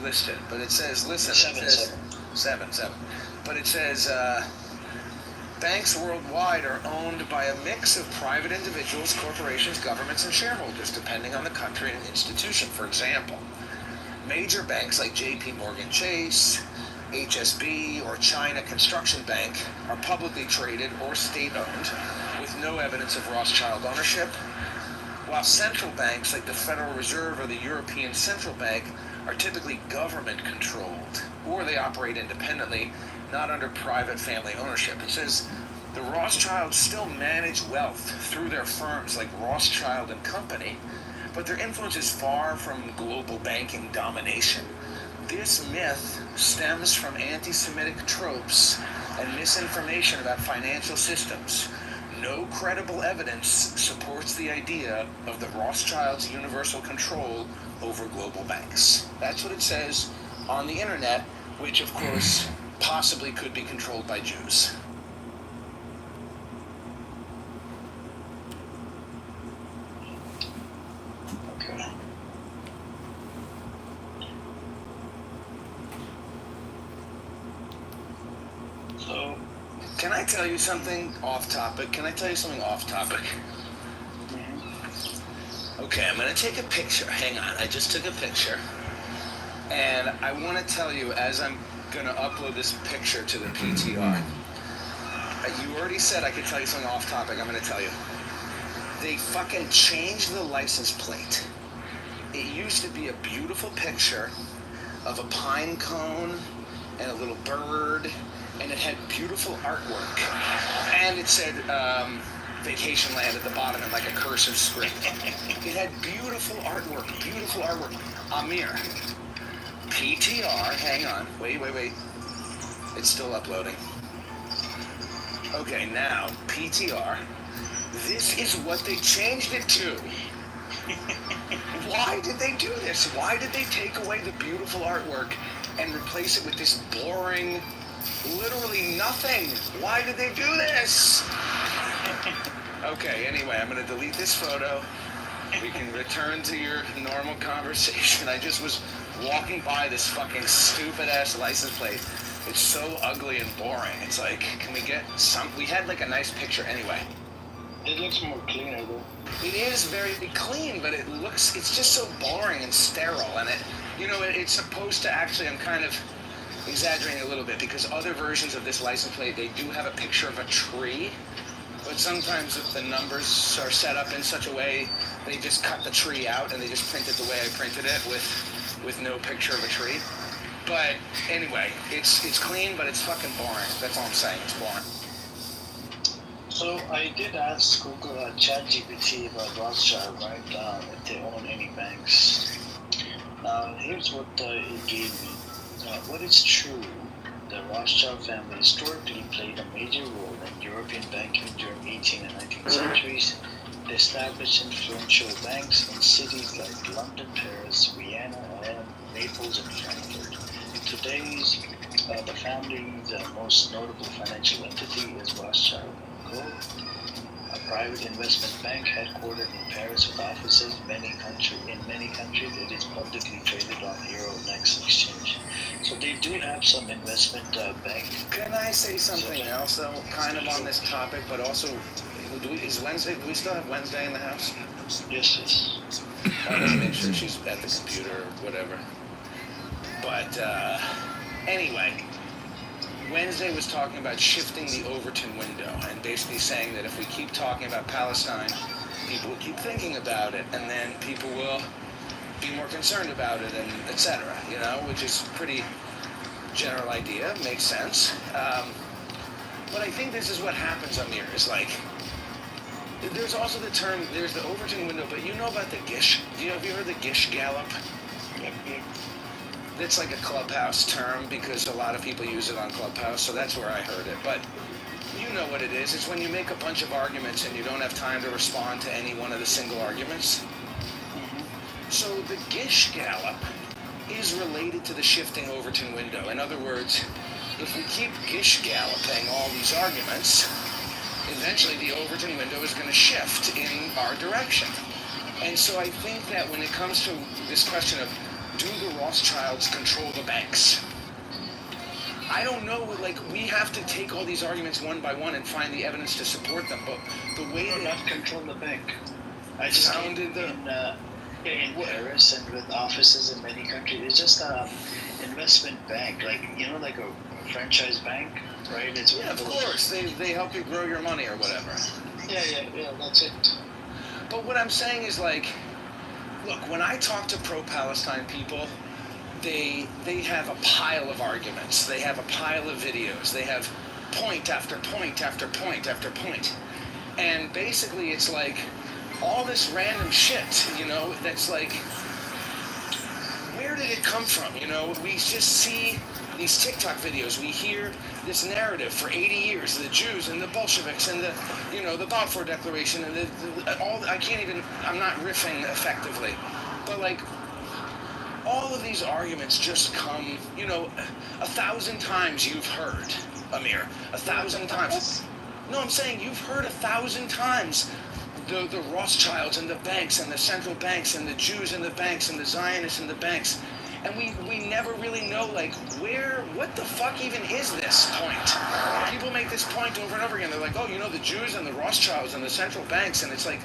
listed, but it says, listen, seven. But it says, banks worldwide are owned by a mix of private individuals, corporations, governments, and shareholders, depending on the country and institution. For example, major banks like J.P. Morgan Chase, HSB, or China Construction Bank are publicly traded or state-owned with no evidence of Rothschild ownership, while central banks like the Federal Reserve or the European Central Bank are typically government-controlled, or they operate independently, not under private family ownership. It says the Rothschilds still manage wealth through their firms like Rothschild and Company, but their influence is far from global banking domination. This myth stems from anti-Semitic tropes and misinformation about financial systems. No credible evidence supports the idea of the Rothschilds' universal control over global banks. That's what it says on the internet, which of course possibly could be controlled by Jews. Okay. So, can I tell you something off topic? Okay, I'm going to take a picture. Hang on, I just took a picture. And I want to tell you, as I'm going to upload this picture to the PTR, you already said I could tell you something off topic. I'm going to tell you. They fucking changed the license plate. It used to be a beautiful picture of a pine cone and a little bird, and it had beautiful artwork. And it said Vacation Land at the bottom in like a cursive script. It had beautiful artwork. Amir. PTR, hang on. Wait. It's still uploading. Okay, now, PTR. This is what they changed it to. Why did they do this? Why did they take away the beautiful artwork and replace it with this boring, literally nothing? Why did they do this? Okay, anyway, I'm going to delete this photo. We can return to your normal conversation. I just was walking by this fucking stupid-ass license plate. It's so ugly and boring. It's like, can we get some... We had like a nice picture anyway. it looks more cleaner though. It is very clean, but it's just so boring and sterile. And it's supposed to actually, I'm kind of exaggerating a little bit, because other versions of this license plate, they do have a picture of a tree. But sometimes if the numbers are set up in such a way, they just cut the tree out and they just print it the way I printed it with no picture of a tree. But anyway, it's clean, but it's fucking boring. That's all I'm saying. It's boring. So I did ask Google ChatGPT about Rothschild, right? If they own any banks. Now here's what it gave me. What is true? The Rothschild family historically played a major role in European banking during 18th and 19th centuries. They established influential banks in cities like London, Paris, Vienna, Naples, and Frankfurt. Today's the family's most notable financial entity is Rothschild & Co., a private investment bank headquartered in Paris with offices in many countries. It is publicly traded on Euronext exchange. So they do have some investment bank. Can I say something else though, kind of on this topic, but also, do we still have Wednesday in the house? Yes. Let's make sure she's at the computer or whatever. But anyway, Wednesday was talking about shifting the Overton window and basically saying that if we keep talking about Palestine, people will keep thinking about it, and then people will be more concerned about it, and etc. Which is pretty general idea, makes sense. But I think this is what happens, Amir, is like, there's also the term, there's the Overton window, but you know about the Gish, have you heard the Gish Gallop? It's like a Clubhouse term because a lot of people use it on Clubhouse, so that's where I heard it. But you know what it is. It's when you make a bunch of arguments and you don't have time to respond to any one of the single arguments. So the Gish Gallop is related to the shifting Overton window. In other words, if we keep Gish Galloping all these arguments, eventually the Overton window is going to shift in our direction. And so I think that when it comes to this question of do the Rothschilds control the banks? I don't know, like, we have to take all these arguments one by one and find the evidence to support them, but the way No, they not control the bank. I just founded in Paris and with offices in many countries. It's just a investment bank, like like a franchise bank, right? It's yeah, of course, they help you grow your money or whatever. Yeah, that's it. But what I'm saying is, like, look, when I talk to pro-Palestine people, they have a pile of arguments. They have a pile of videos. They have point after point after point after point. And basically it's like all this random shit, that's like, where did it come from? We just see these TikTok videos. We hear this narrative for 80 years, the Jews and the Bolsheviks and the Balfour Declaration and I'm not riffing effectively, but like, all of these arguments just come, 1,000 times you've heard, Amir, 1,000 times. No, I'm saying you've heard 1,000 times the Rothschilds and the banks and the central banks and the Jews and the banks and the Zionists and the banks. And we never really know, like, what the fuck even is this point? People make this point over and over again. They're like, oh, the Jews and the Rothschilds and the central banks. And it's like,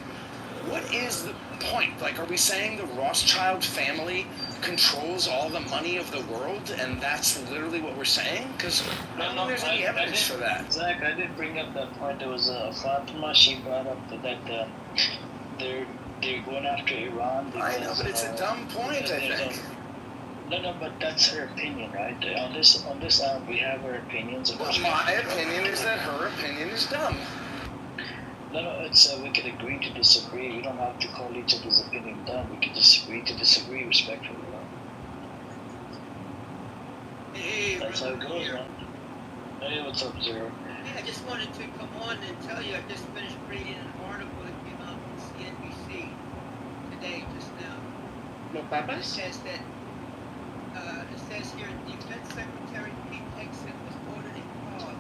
what is the point? Like, are we saying the Rothschild family controls all the money of the world, and that's literally what we're saying? Because I don't think there's any evidence for that. Zach, I did bring up that point. There was Fatima. She brought up that they're going after Iran. I know, but it's a dumb point. I think. No, but that's her opinion, right? On this we have our opinions. Well, my opinion is that her opinion is dumb. No, it's we can agree to disagree. We don't have to call each other's opinion dumb. We can disagree to disagree respectfully. Hey, that's how it goes, man. Hey, what's up, Zero? Yeah, I just wanted to come on and tell you I just finished reading an article that came out from CNBC today, just now. No papas? It says here, Defense Secretary Pete Hegseth was ordered a pause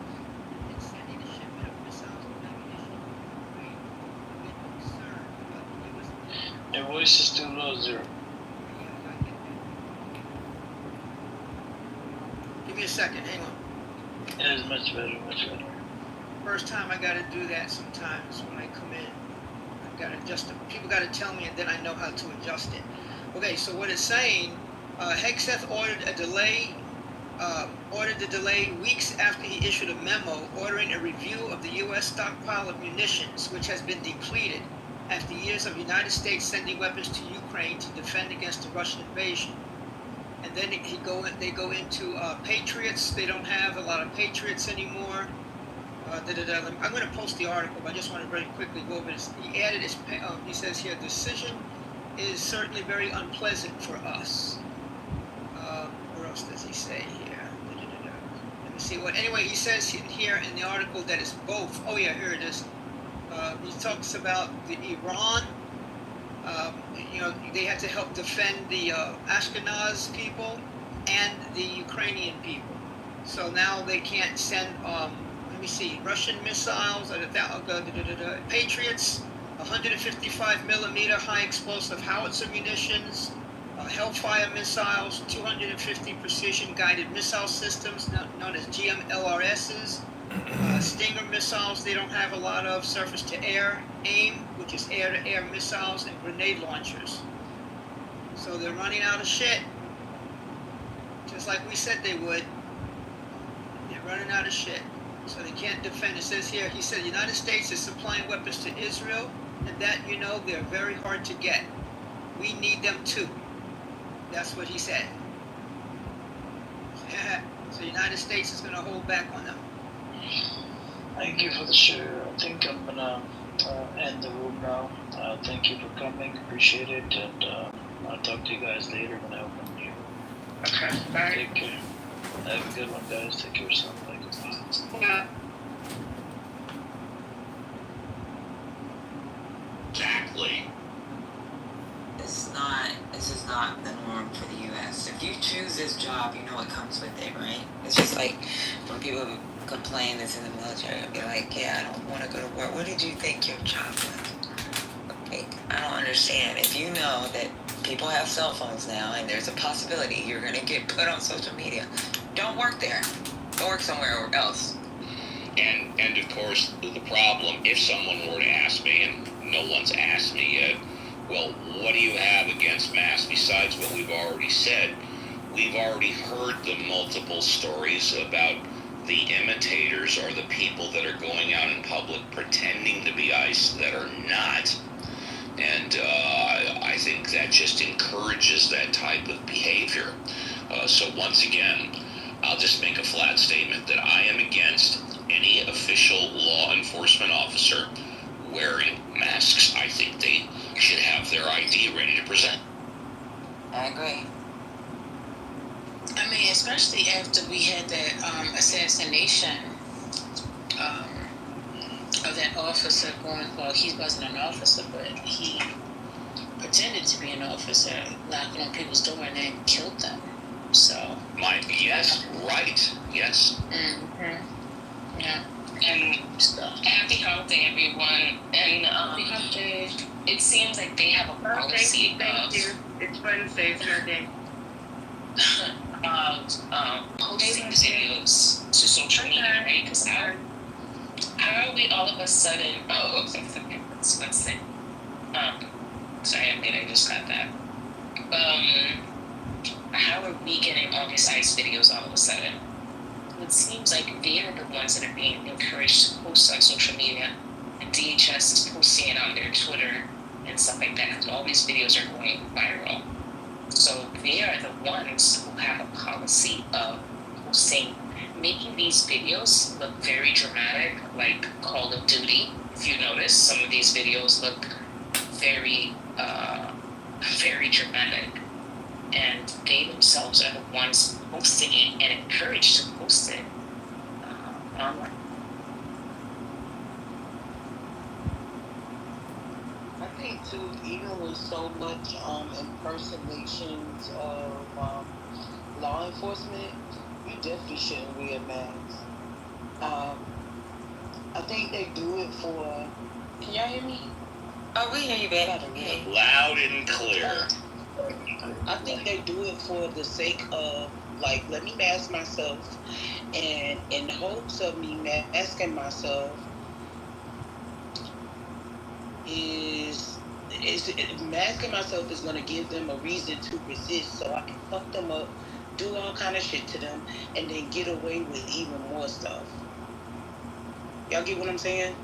in sending a shipment of missiles and ammunition to Ukraine amid concern about the U.S. Your voice is too low, Zero. Give me a second, hang on. It is much better, much better. First time I gotta do that sometimes when I come in. I've gotta adjust it. People gotta tell me and then I know how to adjust it. Okay, so what it's saying, Hegseth ordered the delay weeks after he issued a memo ordering a review of the U.S. stockpile of munitions, which has been depleted after years of the United States sending weapons to Ukraine to defend against the Russian invasion. And then they go into Patriots. They don't have a lot of Patriots anymore. I'm going to post the article, but I just want to very quickly go over this. He added his, he says here, decision is certainly very unpleasant for us. What else does he say here? Let me see what. Anyway, he says here in the article that it's both. Oh yeah, here it is. He talks about the Iran. They had to help defend the Ashkenaz people and the Ukrainian people. So now they can't send. Let me see. Russian missiles. Patriots. 155 millimeter high explosive howitzer munitions. Hellfire missiles, 250 precision guided missile systems known as GMLRSs, Stinger missiles they don't have a lot of, surface to air, AIM, which is air to air missiles, and grenade launchers. So they're running out of shit, just like we said they would. They're running out of shit, so they can't defend. It says here, he said the United States is supplying weapons to Israel, and that they're very hard to get. We need them too. That's what he said. So the United States is going to hold back on them. Thank you for the share. I think I'm going to end the room now. Thank you for coming. Appreciate it. And I'll talk to you guys later when I open the room. Okay, bye. Take care. Have a good one, guys. Take care of yourself. Bye. Yeah. Exactly. This is not the norm for the U.S. If you choose this job, you know what comes with it, right? It's just like when people complain that's in the military, I'll be like, yeah, I don't want to go to war. What did you think your job was? Like, I don't understand. If you know that people have cell phones now, and there's a possibility you're going to get put on social media. Don't work there. Go work somewhere else. And of course, the problem, if someone were to ask me, and no one's asked me yet, well, what do you have against masks besides what we've already said? We've already heard the multiple stories about the imitators or the people that are going out in public pretending to be ICE that are not. And I think that just encourages that type of behavior. So once again, I'll just make a flat statement that I am against any official law enforcement officer wearing masks. I think they should have their ID ready to present. I agree. I mean, especially after we had that assassination of that officer well, he wasn't an officer, but he pretended to be an officer, knocking on people's door and then killed them. So. Yes, right. Yes. Mm-hmm. Yeah. And happy holiday, everyone. And Happy holiday. it seems like they have a policy Thank you. It's Wednesday, it's your day. Posting videos to social media, right? Because how are we all of a sudden? Oh, okay. Let's see. Sorry, I just got that. How are we getting all these ICE videos all of a sudden? It seems like they are the ones that are being encouraged to post on social media, and DHS is posting it on their Twitter and stuff like that, because all these videos are going viral. So they are the ones who have a policy of posting, making these videos look very dramatic, like Call of Duty. If you notice, some of these videos look very, very dramatic. And they themselves are the ones posting it and encouraged to post it online. I think too, even with so much impersonations of law enforcement, you definitely shouldn't wear masks. I think they do it for. Can y'all hear me? Oh, we hear you, babe. Yeah. Loud and clear. I think they do it for the sake of, like, let me mask myself, and in hopes of me masking myself masking myself is going to give them a reason to resist, so I can fuck them up, do all kind of shit to them, and then get away with even more stuff. Y'all get what I'm saying?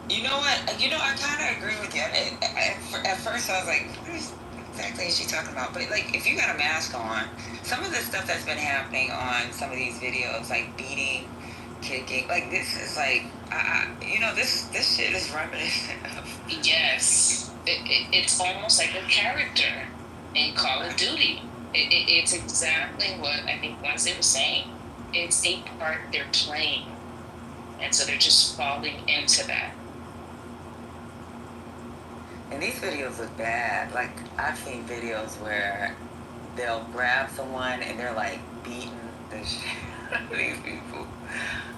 You know what? I kind of agree with you. At first, I was like, what exactly is she talking about? But, like, if you got a mask on, some of the stuff that's been happening on some of these videos, like beating, kicking, like, this is like, this shit is reminiscent of. Yes, it's almost like a character in Call of Duty. It's exactly what I think Wednesday was saying. It's a part they're playing, and so they're just falling into that. And these videos look bad. Like, I've seen videos where they'll grab someone and they're like beating the shit out of these people.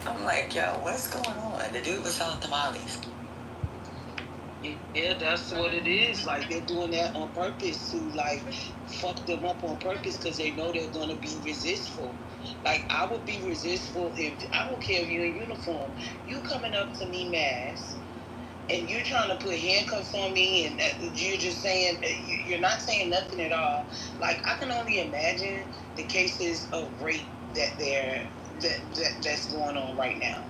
I'm like, yo, what's going on? The dude was selling tamales. Yeah, that's what it is. Like, they're doing that on purpose to, like, fuck them up on purpose because they know they're going to be resistful. Like, I would be resistful if, I don't care if you're in uniform, you coming up to me masked, and you're trying to put handcuffs on me, and you're just saying, you're not saying nothing at all. Like, I can only imagine the cases of rape that's going on right now.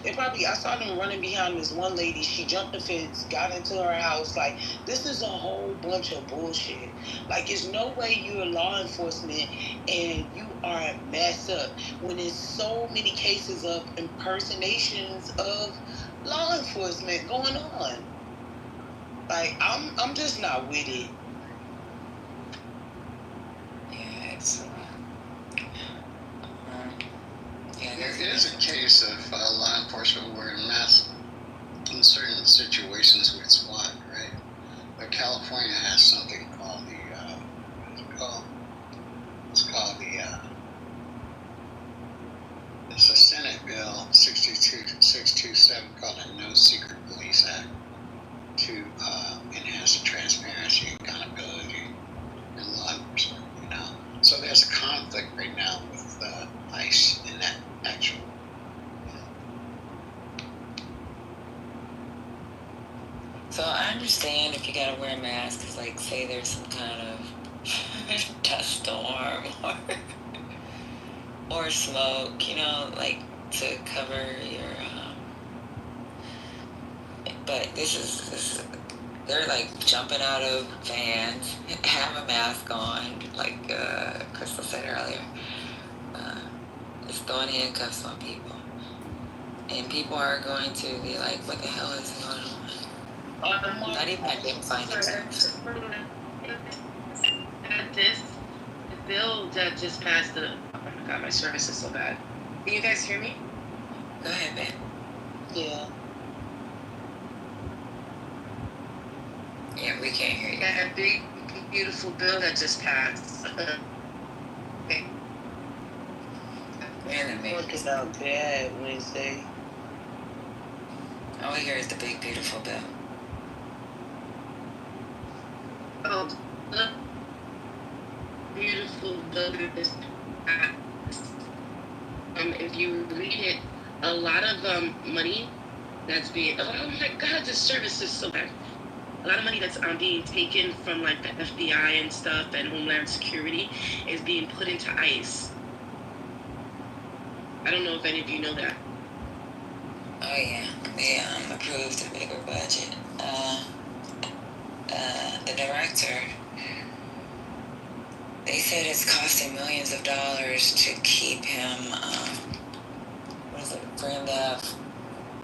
I saw them running behind this one lady. She jumped the fence, got into her house. Like, this is a whole bunch of bullshit. Like, there's no way you're law enforcement and you are messed up when there's so many cases of impersonations of law enforcement going on. Like, I'm just not with it. Yeah, it's. There is a case of law enforcement wearing masks in certain situations with SWAT, right? But California has something called it's a Senate Bill 62627 called the No Secret Police Act to you gotta wear a mask. Cause like, say there's some kind of dust storm or smoke, you know, like to cover your. But this is they're like jumping out of vans, have a mask on, like Crystal said earlier. Just throwing handcuffs on people. And people are going to be like, what the hell is going on? Not even identifying themselves. This bill that just passed the. Oh my god, my service is so bad. Can you guys hear me? Go ahead, man. Yeah. Yeah, we can't hear you. That big, beautiful bill that just passed. Okay. Man, Working out bad Wednesday. all we hear is the big, beautiful bill. Oh, the beautiful bill that just passed. If you read it, a lot of money that's being. Oh my god, this service is so bad. A lot of money that's being taken from like the FBI and stuff and Homeland Security is being put into ICE. I don't know if any of you know that. Oh yeah, they approved a bigger budget. The director, they said it's costing millions of dollars to keep him. For him to have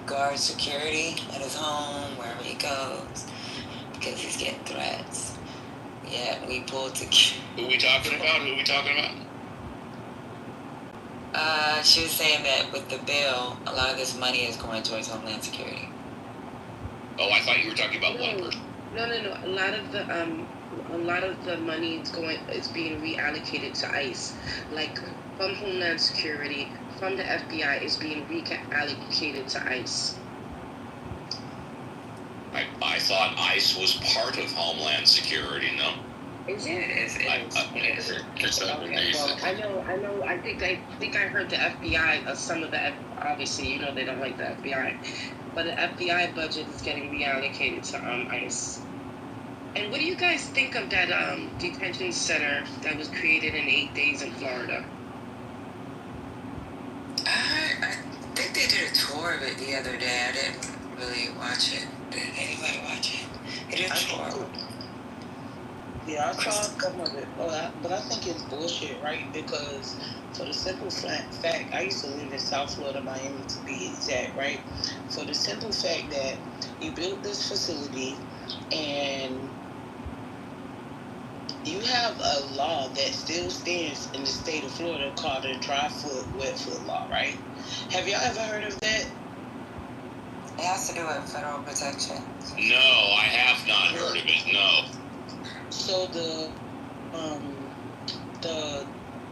guard security at his home, wherever he goes, because he's getting threats. Yeah, we pulled to. Who we talking about? She was saying that with the bill, a lot of this money is going towards Homeland Security. Oh, I thought you were talking about one person. No. A lot of the money is being reallocated to ICE, like from Homeland Security, from the FBI is being reallocated to ICE. I thought ICE was part of Homeland Security. No. Is it? It is. It's underneath. Well, I know. I think I heard the FBI. Some of the obviously, you know, they don't like the FBI, but the FBI budget is getting reallocated to ICE. And what do you guys think of that detention center that was created in 8 days in Florida? I think they did a tour of it the other day. I didn't really watch it. Did anybody watch it? They did a tour. Yeah, I saw some of it, but I think it's bullshit, right? Because for the simple fact, I used to live in South Florida, Miami to be exact, right? For the simple fact that you built this facility and you have a law that still stands in the state of Florida called the dry foot, wet foot law, right? Have y'all ever heard of that? It has to do with federal protection. No, I have not heard of it. No. So the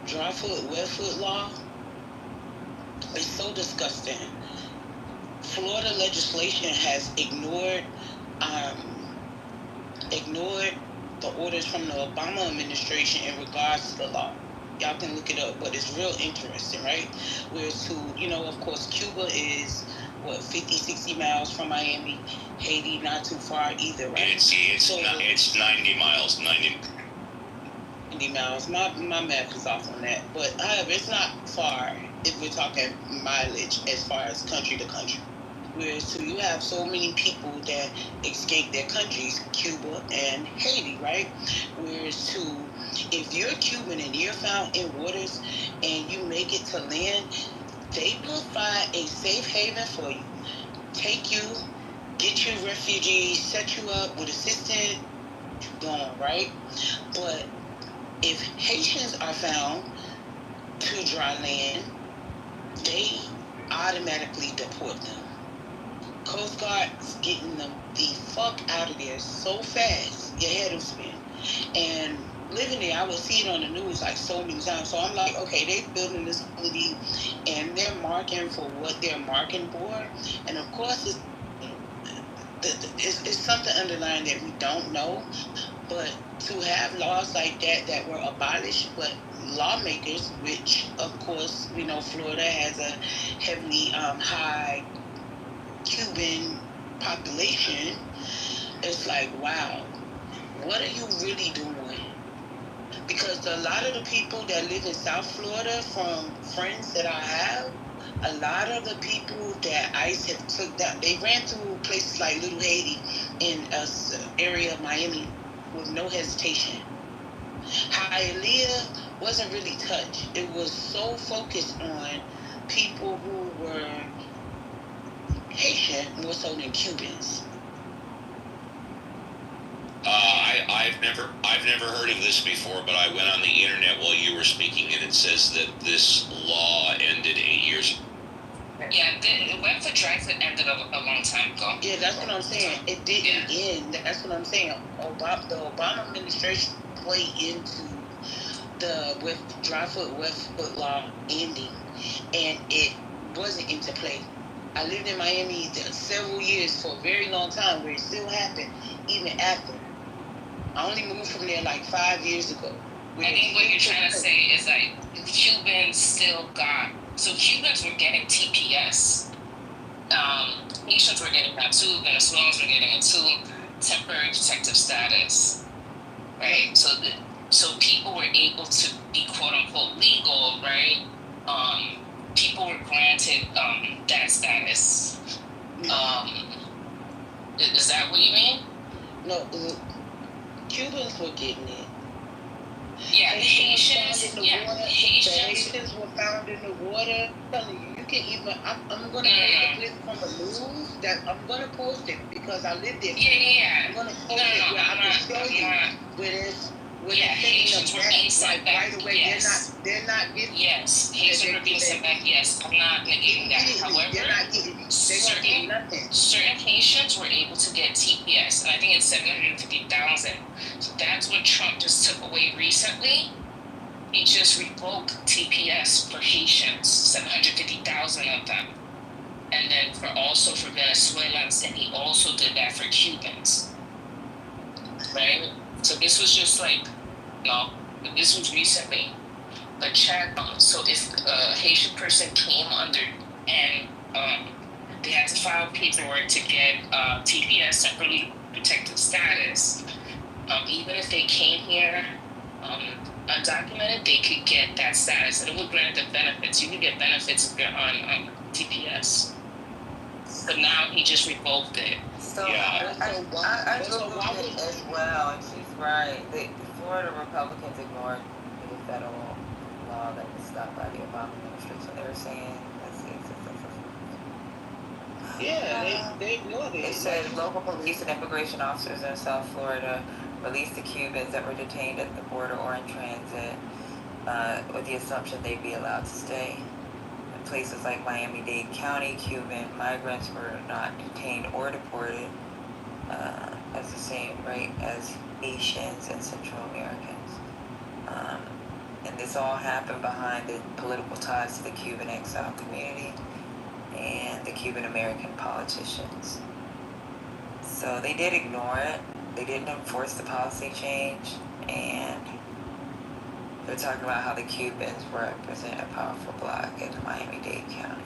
dry foot, wet foot law is so disgusting. Florida legislation has ignored the orders from the Obama administration in regards to the law. Y'all can look it up, but it's real interesting, right? Whereas of course, Cuba is, 50, 60 miles from Miami. Haiti, not too far either, right? It's 90 miles. 90 miles. My math is off on that. But however, it's not far if we're talking mileage as far as country to country. Whereas you have so many people that escape their countries, Cuba and Haiti, right? Whereas if you're Cuban and you're found in waters and you make it to land, they provide a safe haven for you. Take you, get you refugees, set you up with assistance, gone, right? But if Haitians are found to dry land, they automatically deport them. Coast Guard's getting them the fuck out of there so fast, your head will spin. And living there, I would see it on the news like so many times. So I'm like, okay, they're building this facility and they're marking for what they're marking for. And of course, it's something underlying that we don't know. But to have laws like that were abolished, but lawmakers, which of course we know Florida has a heavily high Cuban population, it's like, wow, what are you really doing? Because a lot of the people that live in South Florida, from friends that I have, a lot of the people that ICE have took down, they ran through places like Little Haiti in a area of Miami with no hesitation. Hialeah wasn't really touched. It was so focused on people who were Haitian more so than Cubans. I've never heard of this before, but I went on the internet while you were speaking, and it says that this law ended 8 years. Yeah, it went for drugs. It ended a long time ago. Yeah, that's what I'm saying. It didn't end. That's what I'm saying. The Obama administration played into the dry foot, west foot law ending, and it wasn't into play. I lived in Miami several years for a very long time, where it still happened even after. I only moved from there like 5 years ago. I think what you're trying to say is like Cubans still got. So Cubans were getting TPS. Haitians were getting that too. Venezuelans were getting it too. Temporary protective status, right? So people were able to be quote unquote legal, right? People were granted that status. Is that what you mean? No, Cubans were getting it. Yeah, Haitians. The Haitians were found in the water. I'm telling you, you can even. I'm gonna post a clip from the news that I'm gonna post it because I lived there. Yeah. I'm gonna post it where I can show you where there's. Haitians were being sent back. Right away, yes. They're not getting. Yes, Haitians were being sent back. Yes, I'm not negating that. However, they're not getting. Certain Haitians were able to get TPS, and I think it's 750,000. So that's what Trump just took away recently. He just revoked TPS for Haitians, 750,000 of them, and then for Venezuelans, and he also did that for Cubans, right? So this was just like, this was recently. But check, so if a Haitian person came under and they had to file paperwork to get TPS, temporarily protected status, even if they came here undocumented, they could get that status, and it would grant them benefits. You could get benefits if you're on TPS. But now he just revoked it. So Yeah. I Googled it as well, and she's right. The Florida Republicans ignored the federal law that was stopped by the Obama administration. They were saying, they ignored it. It said local police and immigration officers in South Florida released the Cubans that were detained at the border or in transit with the assumption they'd be allowed to stay. In places like Miami-Dade County, Cuban migrants were not detained or deported as the same rate as Asians and Central Americans. And this all happened behind the political ties to the Cuban exile community and the Cuban American politicians. So they did ignore it. They didn't enforce the policy change, and they're talking about how the Cubans represent a powerful bloc in Miami-Dade County.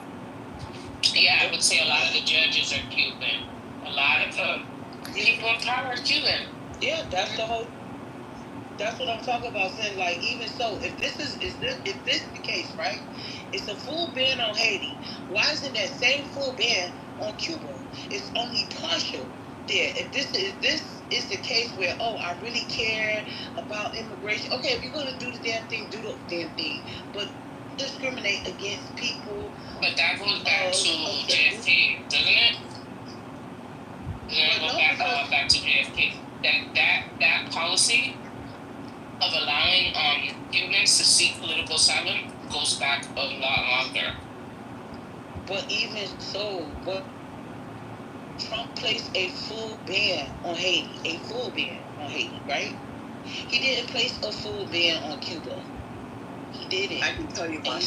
Yeah, I would say a lot of the judges are Cuban. A lot of people in power are Cuban. Yeah, that's the whole. That's what I'm talking about. Saying like, even so, if this is the case, right? It's a full ban on Haiti. Why isn't that same full ban on Cuba? It's only partial there. If this is the case where, I really care about immigration. Okay, if you're gonna do the damn thing, do the damn thing. But discriminate against people. But that goes back to JFK, doesn't it? Back to JFK. That policy of allowing Cubans to seek political asylum goes back a lot longer. But even so, Trump placed a full ban on Haiti. Right? He didn't place a full ban on Cuba. He didn't. I can tell you why.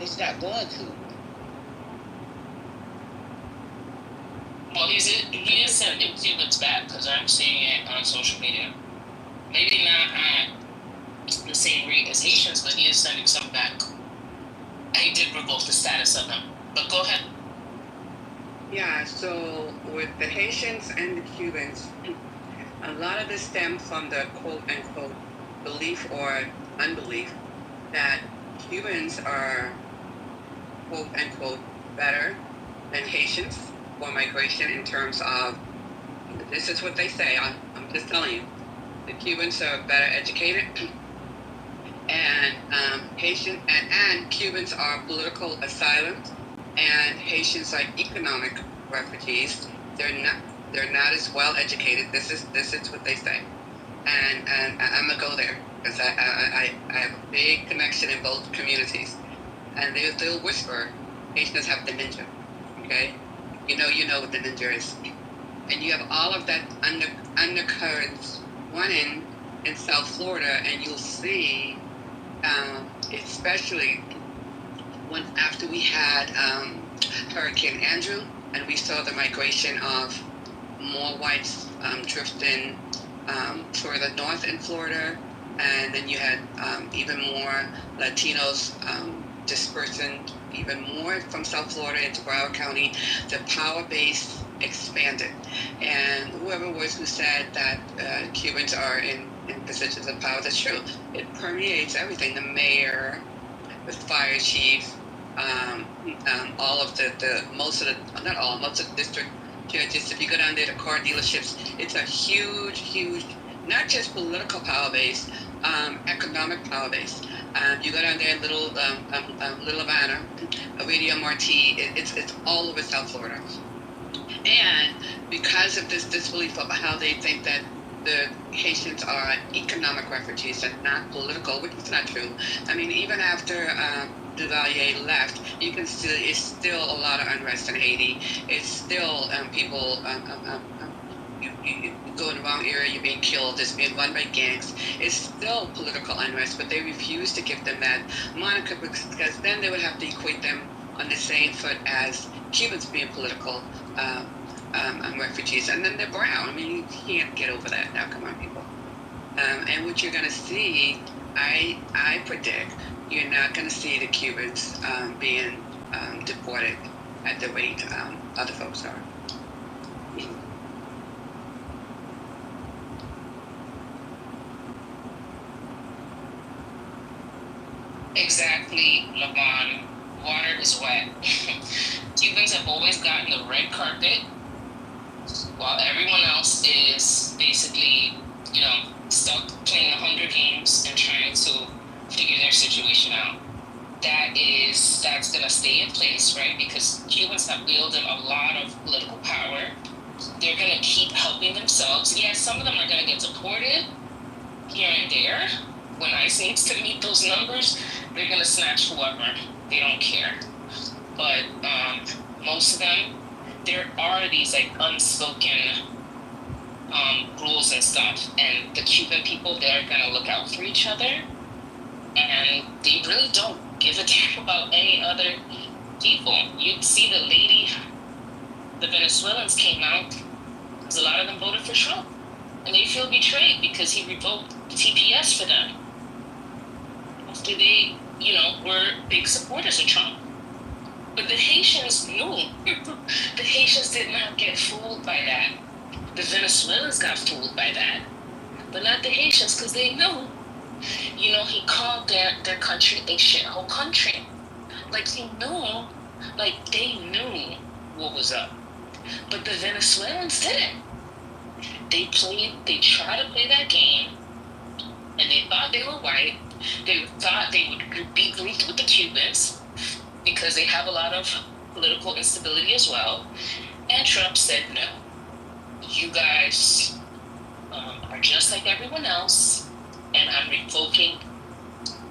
It's not going to. Well, he is sending Cubans back, because I'm seeing it on social media. Maybe not at the same rate as Haitians, but he is sending some back. He did revoke the status of them. But go ahead. Yeah, so with the Haitians and the Cubans, a lot of this stems from the quote unquote belief or unbelief that Cubans are quote unquote better than Haitians for migration in terms of, this is what they say, I'm just telling you, the Cubans are better educated and and Cubans are political asylums and Haitians are economic refugees. They're not as well educated. This is what they say, and I'm gonna go there because I have a big connection in both communities, and they'll whisper Haitians have the ninja, okay? You know what the ninja is, and you have all of that undercurrents running in South Florida, and you'll see, especially when after we had Hurricane Andrew, and we saw the migration of more whites drifting further north in Florida, and then you had even more Latinos dispersing even more from South Florida into Broward County. The power base expanded, and whoever was who said that Cubans are in positions of power, that's true. It permeates everything. The mayor, the fire chief, all of most of the district judges. If you go down there to car dealerships, it's a huge, not just political power base, economic power base. You go down there, Little Havana, Radio Marti. It's all over South Florida, and because of this disbelief of how they think that the Haitians are economic refugees and not political, which is not true. I mean, even after Duvalier left, you can it's still a lot of unrest in Haiti. It's still people you go in the wrong area, you're being killed, it's being run by gangs. It's still political unrest, but they refuse to give them that moniker because then they would have to equate them on the same foot as Cubans being political refugees, and then they're brown. I mean, you can't get over that now. Come on, people. And what you're going to see, I predict, you're not going to see the Cubans being deported at the rate other folks are. Exactly, Lavon. Water is wet. Cubans have always gotten the red carpet, while everyone else is basically, stuck playing Hunger Games and trying to figure their situation out. That's gonna stay in place, right? Because Cubans have wielded a lot of political power. They're gonna keep helping themselves. Yeah, some of them are gonna get deported here and there. When ICE needs to meet those numbers, they're gonna snatch whoever. They don't care. But most of them, there are these like unspoken rules and stuff, and the Cuban people, they're gonna look out for each other, and they really don't give a damn about any other people. You'd see the Venezuelans came out because a lot of them voted for Trump, and they feel betrayed because he revoked TPS for them after they, were big supporters of Trump. But the Haitians knew. The Haitians did not get fooled by that. The Venezuelans got fooled by that, but not the Haitians, because they knew. He called their country a shithole country. Like, he knew, like, they knew what was up. But the Venezuelans didn't. They tried to play that game, and they thought they were white. They thought they would be grouped with the Cubans because they have a lot of political instability as well. And Trump said, no, you guys are just like everyone else, and I'm revoking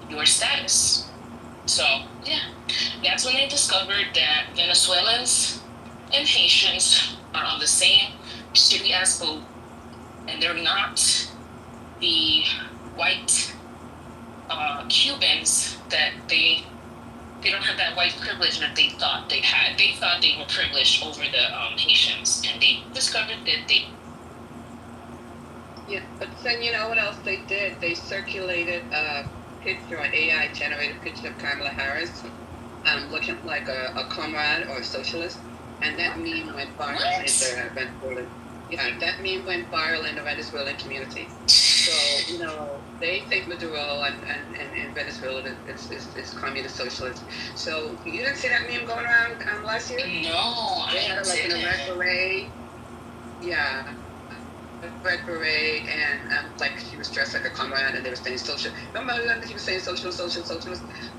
your status. So, yeah, that's when they discovered that Venezuelans and Haitians are on the same shitty-ass boat, and they're not the white Cubans that they don't have that white privilege that they thought they had. They thought they were privileged over the Haitians, and they discovered that they... Yeah, but then you know what else they did? They circulated a picture, an AI-generated picture of Kamala Harris looking like a comrade or a socialist. and that meme went viral in the Venezuelan. Yeah, that meme went viral in the Venezuelan community. So they think Maduro and Venezuela is communist socialist. So you didn't see that meme going around last year? No, They had her like in a red beret. Yeah. Red beret, and like she was dressed like a comrade, and they were saying social. Remember he was saying socialist.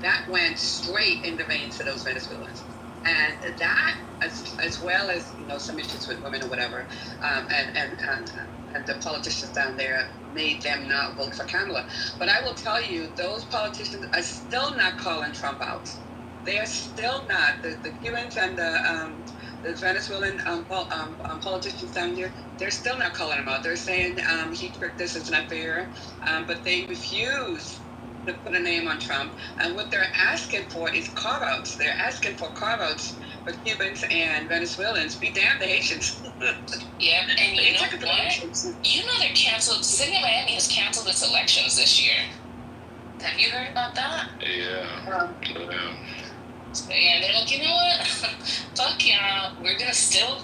That went straight in the veins to those Venezuelans, and that as well as some issues with women or whatever, and the politicians down there made them not vote for Kamala. But I will tell you, those politicians are still not calling Trump out. They are still not. The Cubans and the Venezuelan politicians down there, they're still not calling him out. They're saying he tricked us, it's not fair. But they refuse to put a name on Trump. And what they're asking for is carve-outs. They're asking for carve-outs for Cubans and Venezuelans. Be damned, the Haitians. Yeah, and you know what? They're canceled. City of Miami has canceled its elections this year. Have you heard about that? Yeah. So, yeah, they're like, you know what? Fuck y'all. We're gonna still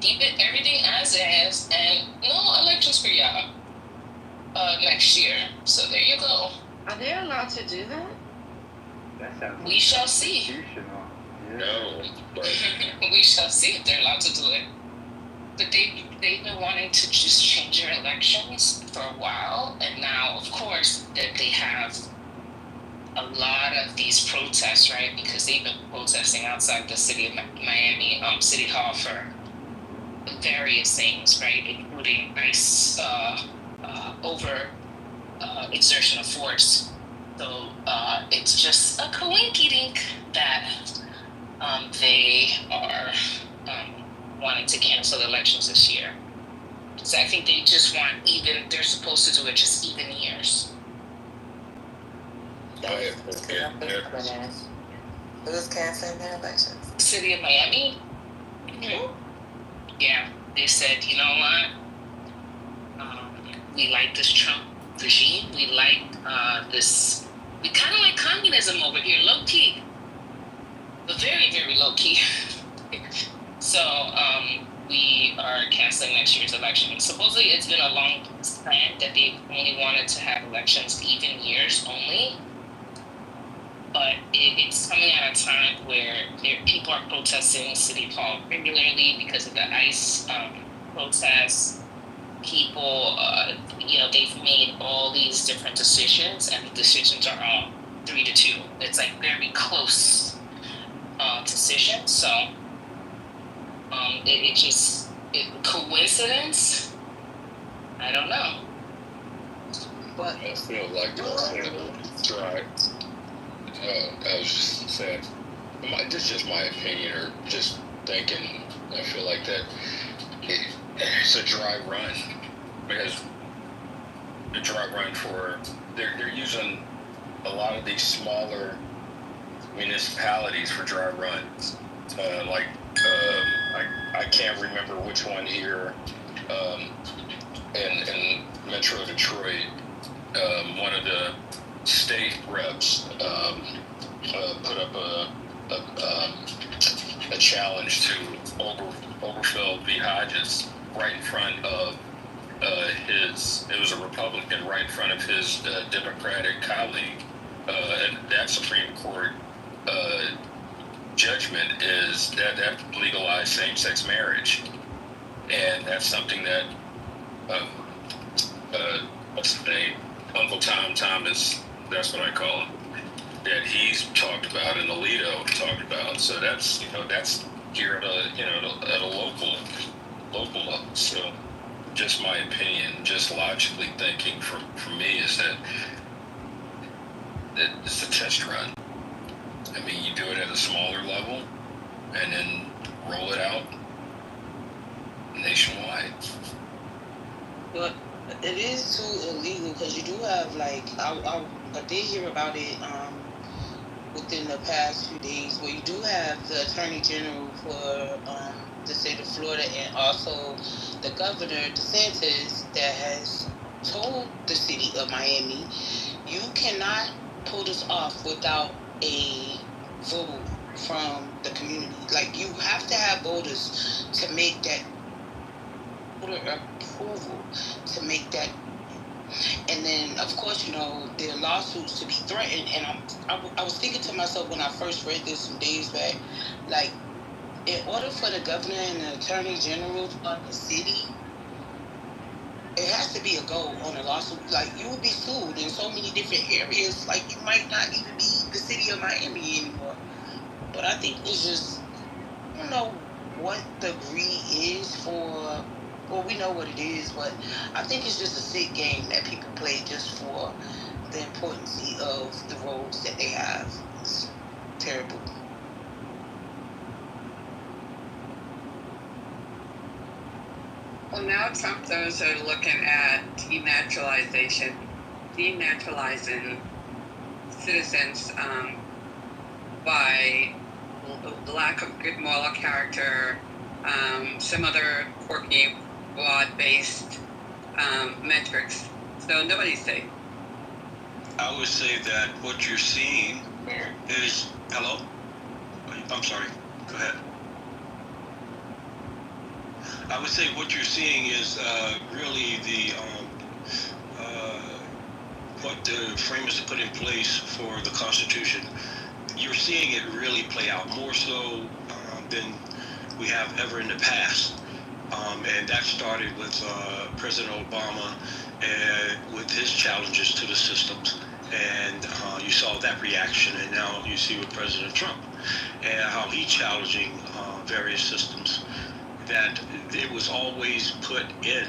keep everything as is, and no elections for y'all next year. So there you go. Are they allowed to do that? That sounds We shall see. constitutional. No, but We shall see if they're allowed to do it. But they've been wanting to just change their elections for a while, and now, of course, that they have a lot of these protests, right? Because they've been protesting outside the city of Miami, City Hall for various things, right? Including ICE over exertion of force. So it's just a coinky-dink that they are wanting to cancel elections this year. So I think they just want they're supposed to do it just even years. Who's canceling their elections? City of Miami? Yeah, they said, you know what? We like this Trump regime. We like this. We kind of like communism over here, low key, but very, very low key. So we are canceling next year's election. Supposedly, it's been a long plan that they only wanted to have elections even years only. But it's coming at a time where people are protesting City Hall regularly because of the ICE protests. People, they've made all these different decisions, and the decisions are all 3-2. It's like very close decisions. So coincidence? I don't know. But I feel like it's right. I was just saying, this is just my opinion, or just thinking. I feel like that it's a dry run, because a dry run for they're using a lot of these smaller municipalities for dry runs. I can't remember which one here in Metro Detroit. One of the state reps put up a challenge to Oberfeld v. Hodges right in front of it was a Republican right in front of his Democratic colleague. And that Supreme Court judgment is that legalized same-sex marriage. And that's something that what's his name? Uncle Tom Thomas, that's what I call him, that he's talked about and Alito talked about. So that's here at a local level. So just my opinion, just logically thinking for me is that it's a test run. I mean, you do it at a smaller level and then roll it out nationwide. But it is too illegal, because you do have, like, I did hear about it within the past few days, where you do have the Attorney General for the state of Florida, and also the Governor DeSantis, that has told the city of Miami, you cannot pull this off without a from the community. Like, you have to have voters to make that voter approval to make that. And then, of course, there are lawsuits to be threatened. And I was thinking to myself when I first read this some days back, like, in order for the governor and the attorney general of the city, it has to be a go on a lawsuit. Like, you will be sued in so many different areas. Like, you might not even be the city of Miami anymore. But I think it's just, I don't know what the greed is for. Well, we know what it is, but I think it's just a sick game that people play just for the importance of the roles that they have. It's terrible. Well, now Trumpers are looking at denaturalizing citizens by lack of good moral character, some other quirky, broad-based metrics. So nobody's safe. I would say that what you're seeing is, hello? I'm sorry, go ahead. I would say what you're seeing is really what the framers put in place for the Constitution. You're seeing it really play out more so than we have ever in the past. And that started with President Obama and with his challenges to the systems. And you saw that reaction, and now you see with President Trump and how he's challenging various systems. That it was always put in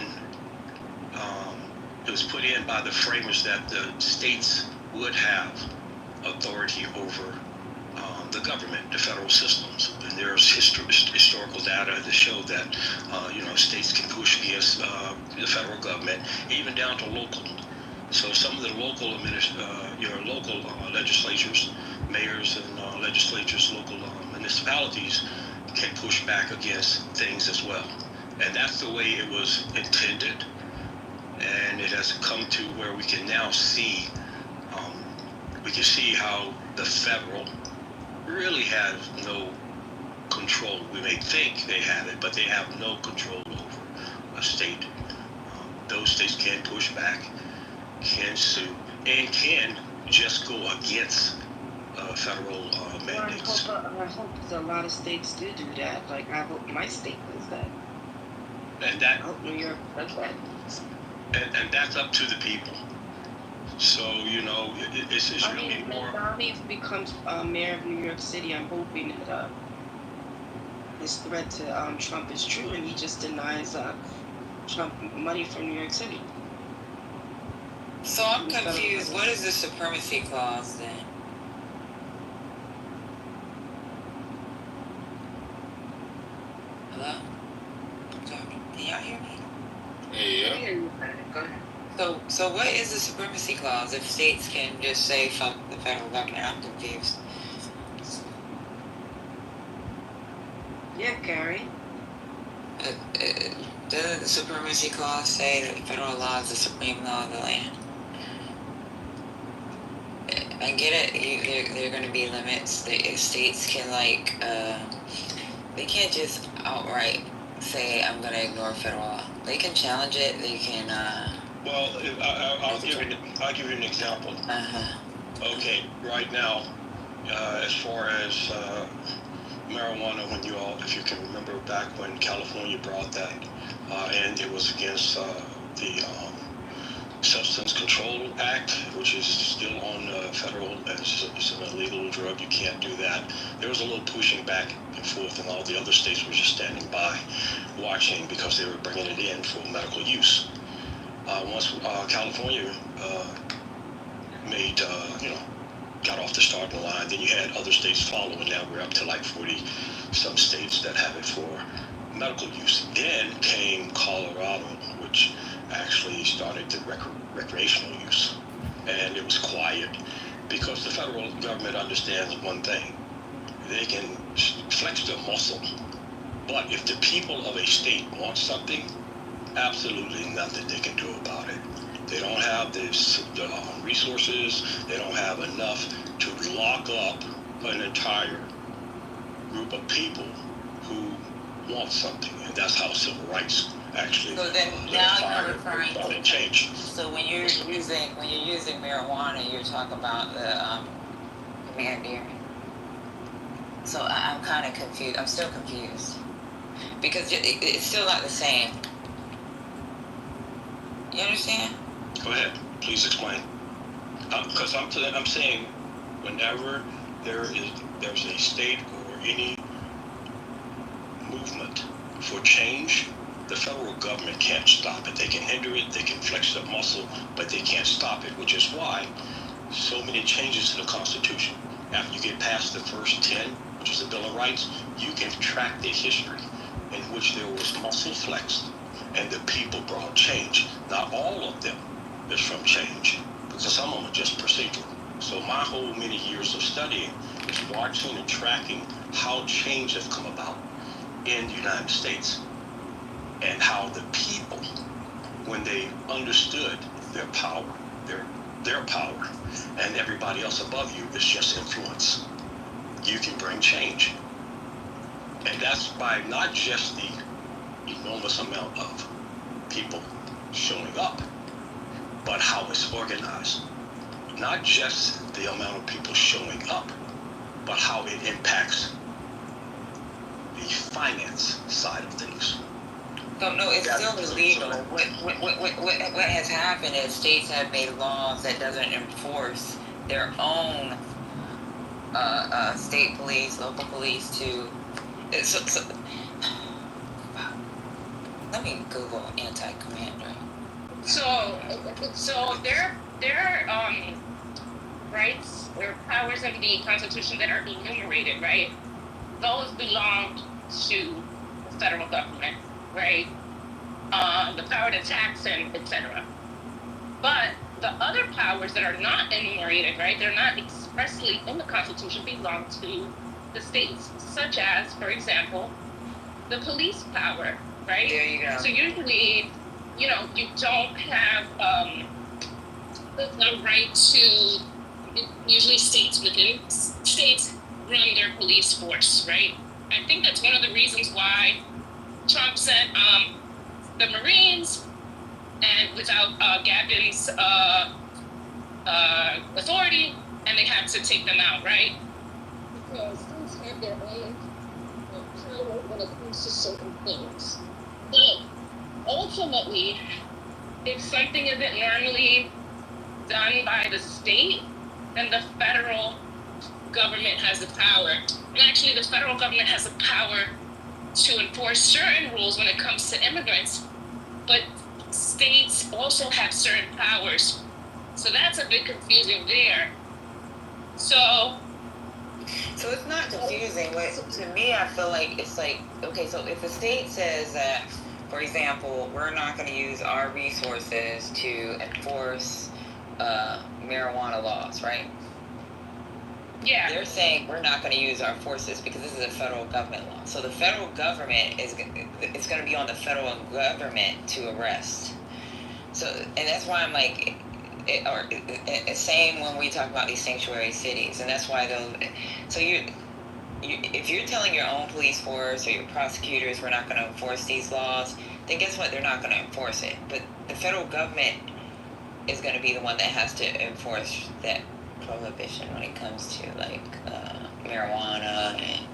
by the framers that the states would have authority over the government, the federal systems. And there's historical data to show that states can push against the federal government, even down to local. So some of the local local legislatures, mayors and legislatures, local municipalities can push back against things as well. And that's the way it was intended. And it has come to where we can now see, how the federal really has no control. We may think they have it, but they have no control over a state. Those states can push back, can sue, and can just go against federal mandates. I hope a lot of states do that. Like, I hope my state does that. And that, I hope New York does that. And that's up to the people. So, it's really more. If Donnie becomes mayor of New York City, I'm hoping that his threat to Trump is true, and he just denies Trump money from New York City. So I'm confused. What is the supremacy clause then? Hello? Can y'all hear me? Yeah. Go ahead. So what is the supremacy clause if states can just say fuck the federal government? I'm confused. Yeah, Gary. Doesn't the supremacy clause say that federal law is the supreme law of the land? I get it. There are going to be limits. The states can they can't just outright say I'm going to ignore federal law. They can challenge it. They can. Well, I'll give you an example. Okay, right now, as far as marijuana, if you can remember back when California brought that, and it was against the Substance Control Act, which is still on federal, it's an illegal drug, you can't do that. There was a little pushing back and forth, and all the other states were just standing by, watching, because they were bringing it in for medical use. Once California got off the starting line, then you had other states following. Now we're up to like 40 some states that have it for medical use. Then came Colorado, which actually started the recreational use, and it was quiet because the federal government understands one thing: they can flex their muscle, but if the people of a state want something, absolutely nothing they can do about it. They don't have the resources. They don't have enough to lock up an entire group of people who want something, and that's how civil rights actually So then now you're referring started to change. So when you're using marijuana, you're talking about the commandeering. So I'm kind of confused. I'm still confused because it's still not the same. You understand? Go ahead, please explain. Because I'm saying, whenever there's a state or any movement for change, the federal government can't stop it. They can hinder it, they can flex their muscle, but they can't stop it, which is why so many changes to the Constitution. After you get past the first 10, which is the Bill of Rights, you can track the history in which there was muscle flexed and the people brought change. Not all of them is from change, because some of them are just procedural. So my whole many years of studying is watching and tracking how change has come about in the United States, and how the people, when they understood their power, their power, and everybody else above you is just influence, you can bring change. And that's by not just the enormous amount of people showing up, but how it's organized. Not just the amount of people showing up, but how it impacts the finance side of things. No, it's still illegal. What has happened is states have made laws that doesn't enforce their own state police, local police to. Let me Google anti-commandeering. So there are rights or powers in the Constitution that are enumerated, right? Those belong to the federal government, right? The power to tax and etc. But the other powers that are not enumerated, right? They're not expressly in the Constitution, belong to the states, such as, for example, the police power, right? There you go. So usually, you don't have the right to. Usually, states within states run their police force, right? I think that's one of the reasons why Trump sent the Marines, and without Gavin's authority, and they had to take them out, right? Because states have their own power when it comes to certain things. But ultimately, if something isn't normally done by the state, then the federal government has the power. And actually, the federal government has the power to enforce certain rules when it comes to immigrants, but states also have certain powers. So that's a bit confusing there. So it's not confusing. To me, I feel like it's like, okay, so if a state says that, for example, we're not going to use our resources to enforce marijuana laws, right? Yeah. They're saying we're not going to use our forces because this is a federal government law. So the federal government it's going to be on the federal government to arrest. So, and that's why I'm like, same when we talk about these sanctuary cities, and that's why so if you're telling your own police force or your prosecutors we're not going to enforce these laws, then guess what? They're not going to enforce it. But the federal government is going to be the one that has to enforce that prohibition when it comes to like marijuana, and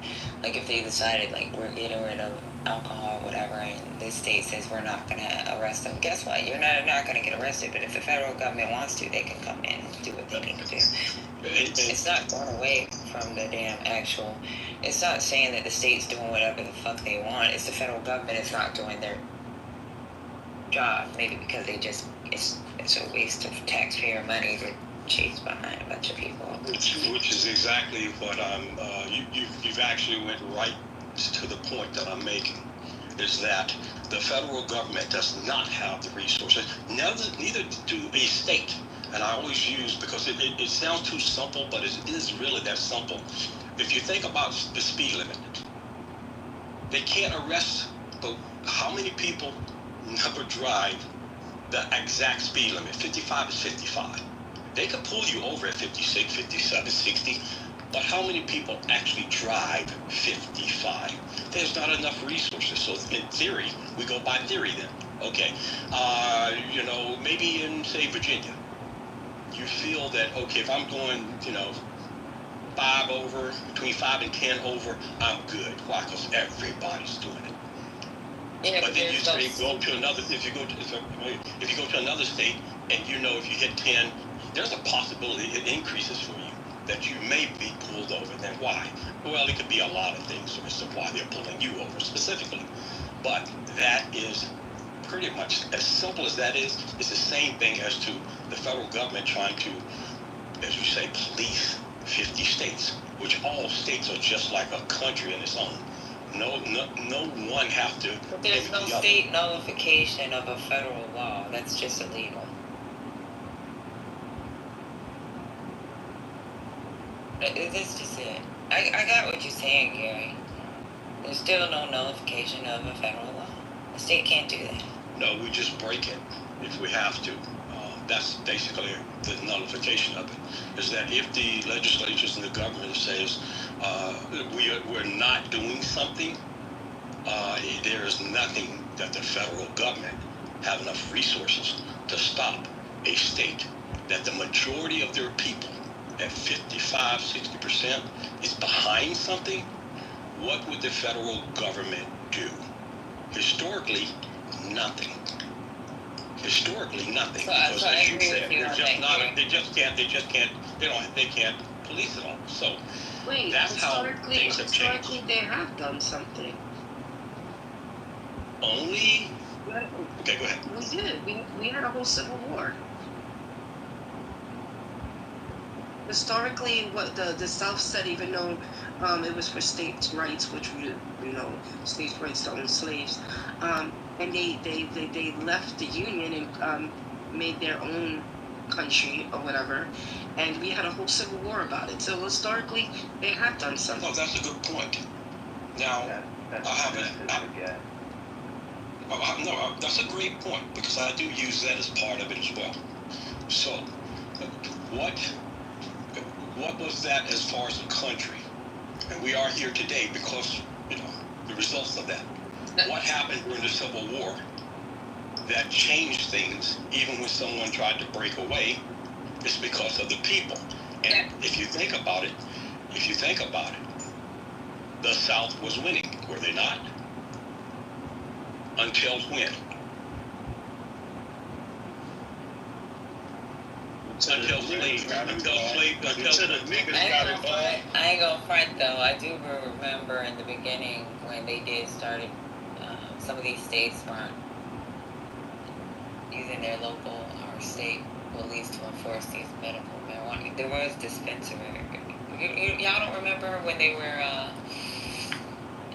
like if they decided like we're getting rid of alcohol or whatever, and this state says we're not going to arrest them, guess what? You're not going to get arrested. But if the federal government wants to, they can come in and do what they need to do. It's not going away from the damn actual. It's not saying that the state's doing whatever the fuck they want. It's the federal government is not doing their job, maybe because they just it's a waste of taxpayer money to chase behind a bunch of people. Which is exactly what you've actually went right to the point that I'm making, is that the federal government does not have the resources, neither do a state. And I always use, because it sounds too simple, but it is really that simple. If you think about the speed limit, they can't arrest, but how many people never drive the exact speed limit? 55 is 55. They could pull you over at 56, 57, 60, But how many people actually drive 55? There's not enough resources. So in theory, we go by theory then. Okay, maybe in, say, Virginia, you feel that, okay, if I'm going, 5 over, between 5 and 10 over, I'm good. Why? Because everybody's doing it. Yeah, But then you say go to another. If you go to another state and if you hit 10, there's a possibility it increases for you that you may be pulled over. Then why? Well, it could be a lot of things as to why they're pulling you over specifically. But that is pretty much as simple as that is. It's the same thing as to the federal government trying to, as you say, police 50 states, which all states are just like a country in its own. No one have to. But there's no state nullification of a federal law. That's just illegal. That's just it. I got what you're saying, Gary. There's still no nullification of a federal law. The state can't do that. No, we just break it if we have to. That's basically the nullification of it. Is that if the legislatures and the government says we're not doing something, there is nothing that the federal government have enough resources to stop a state that the majority of their people at 55, 60% is behind something. What would the federal government do? Historically, nothing. Historically, nothing. So, because as you said, they can't police it all. So Wait, that's how things have changed. Historically, they have done something. Only. Okay, go ahead. We did. We had a whole civil war. Historically, what the South said, even though it was for states' rights, which states' rights to own slaves, and they left the Union and made their own country or whatever, and we had a whole civil war about it. So historically, they have done something. No, that's a good point. Now, that's a great point because I do use that as part of it as well. So, what was that as far as the country? And we are here today because, the results of that. What happened during the Civil War that changed things, even when someone tried to break away, is because of the people. And if you think about it, the South was winning, were they not? Until when? Until slavery. I ain't gonna front though. I do remember in the beginning when they started, some of these states weren't using their local or state police to enforce these medical marijuana. There was dispensary. Y'all don't remember when they were,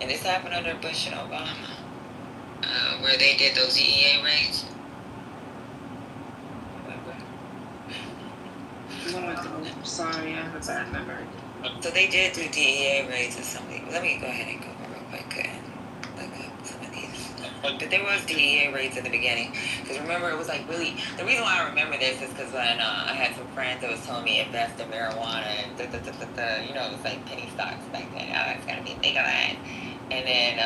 and this happened under Bush and Obama, where they did those DEA raids? Sorry, I have a bad memory. So they did do DEA raids or something. Let me go ahead and Google real quick and look up some of these. But there was DEA raids in the beginning. Because remember, it was like really... The reason why I remember this is because when I had some friends that was telling me invest in marijuana and it was like penny stocks back then. Oh, it's going to be legalized. And then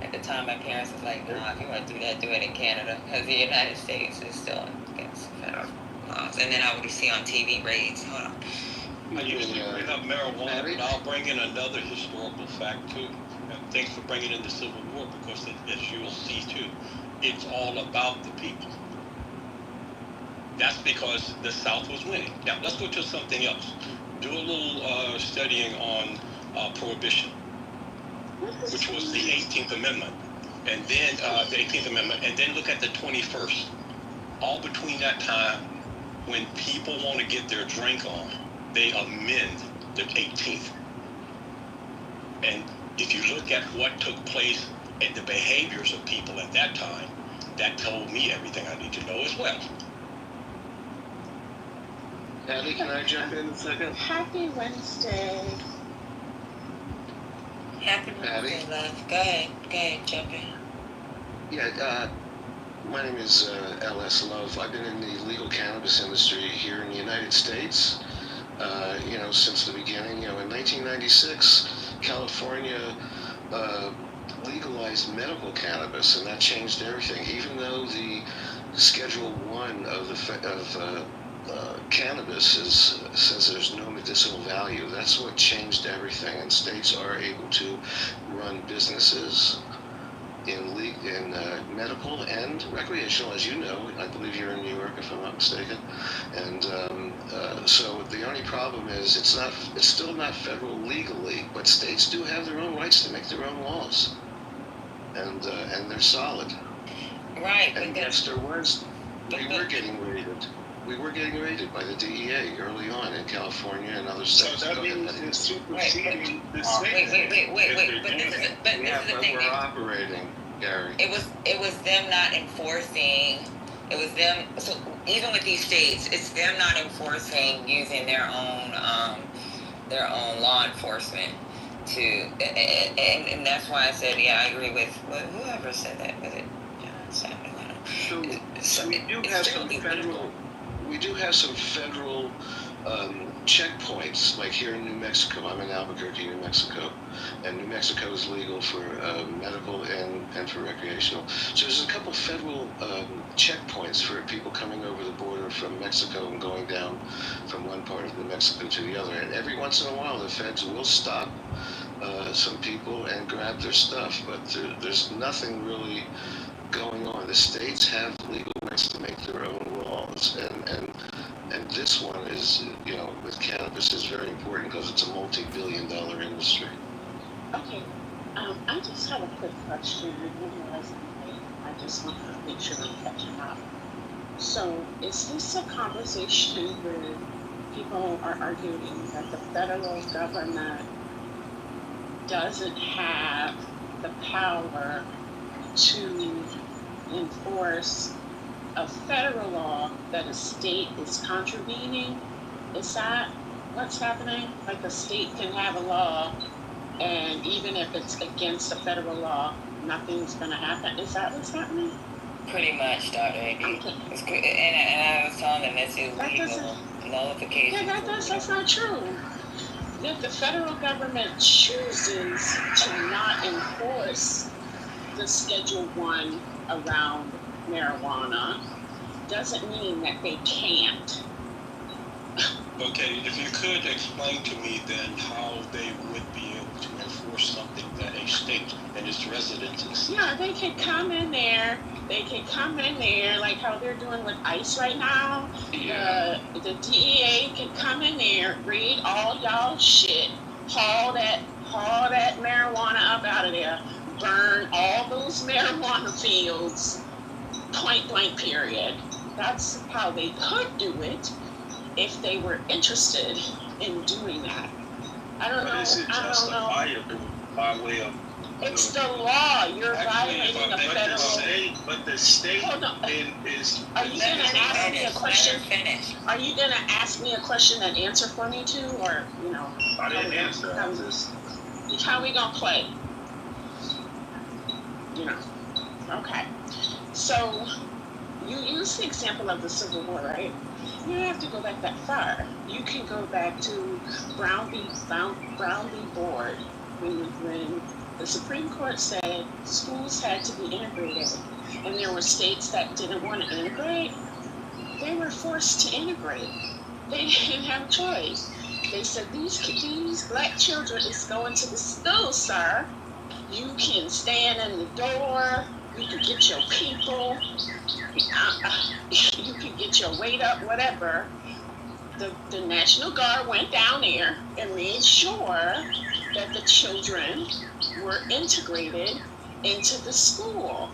at the time, my parents was like, no, if you want to do that, do it in Canada. Because the United States is still against federal laws. And then I would see on TV raids. Hold on. I usually bring up marijuana, but I'll bring in another historical fact too. And thanks for bringing in the Civil War because, as you will see too, it's all about the people. That's because the South was winning. Now let's go to something else. Do a little studying on prohibition, which was the 18th Amendment, and then the 18th Amendment, and then look at the 21st. All between that time, when people want to get their drink on, they amend the 18th. And if you look at what took place and the behaviors of people at that time, that told me everything I need to know as well. Abby, can I jump in a second? Happy Wednesday. Happy Wednesday, love. Go ahead, jump in. Yeah, my name is L.S. Love. I've been in the legal cannabis industry here in the United States since the beginning. In 1996, California legalized medical cannabis, and that changed everything. Even though the Schedule 1 of cannabis says there's no medicinal value, that's what changed everything. And states are able to run businesses in medical and recreational, as you know. I believe you're in New York, if I'm not mistaken. And so the only problem is it's still not federal legally, but states do have their own rights to make their own laws, and they're solid. Right. And yes, we were getting raided. We were getting raided by the DEA early on in California and other states. So that means it's superseding the state. Wait. But this is the thing. We're operating, Gary. It was them not enforcing. It was them. So even with these states, it's them not enforcing using their own law enforcement to, and that's why I said, yeah, I agree with whoever said that. Was it John Samuel? So we do have some federal. We do have some federal checkpoints, like here in New Mexico. I'm in Albuquerque, New Mexico, and New Mexico is legal for medical and for recreational. So there's a couple federal checkpoints for people coming over the border from Mexico and going down from one part of New Mexico to the other. And every once in a while, the feds will stop some people and grab their stuff, but there's nothing really going on. The states have legal rights to make their own laws, and this one is, with cannabis is very important because it's a multi-billion-dollar industry. Okay, I just have a quick question. I just want to make sure I'm catching up. So, is this a conversation where people are arguing that the federal government doesn't have the power to enforce a federal law that a state is contravening? Is that what's happening? Like a state can have a law, and even if it's against a federal law, nothing's going to happen? Is that what's happening? Pretty much, Dr. A.B. Okay. And I was telling them it's illegal nullification. Yeah, that's not true. If the federal government chooses to not enforce the Schedule 1 around marijuana, doesn't mean that they can't. Okay, if you could explain to me then how they would be able to enforce something that a state and its residents. Yeah, they could come in there. Like how they're doing with ICE right now. Yeah. The DEA could come in there, read all y'all shit, haul that marijuana up out of there, burn all those marijuana fields, point blank period. That's how they could do it if they were interested in doing that. I don't know. Is it justifiable by way of? It's the law. You're violating a federal. But the state is. Are you going to ask me a question? Are you going to ask me a question and answer for me too, or I didn't answer. How we gonna play? Okay. So you use the example of the Civil War, right? You don't have to go back that far. You can go back to Brown v. Board when the Supreme Court said schools had to be integrated, and there were states that didn't want to integrate. They were forced to integrate. They didn't have a choice. They said, these black children is going to the school, sir. You can stand in the door. You can get your people. You can get your weight up, whatever. The National Guard went down there and made sure that the children were integrated into the school.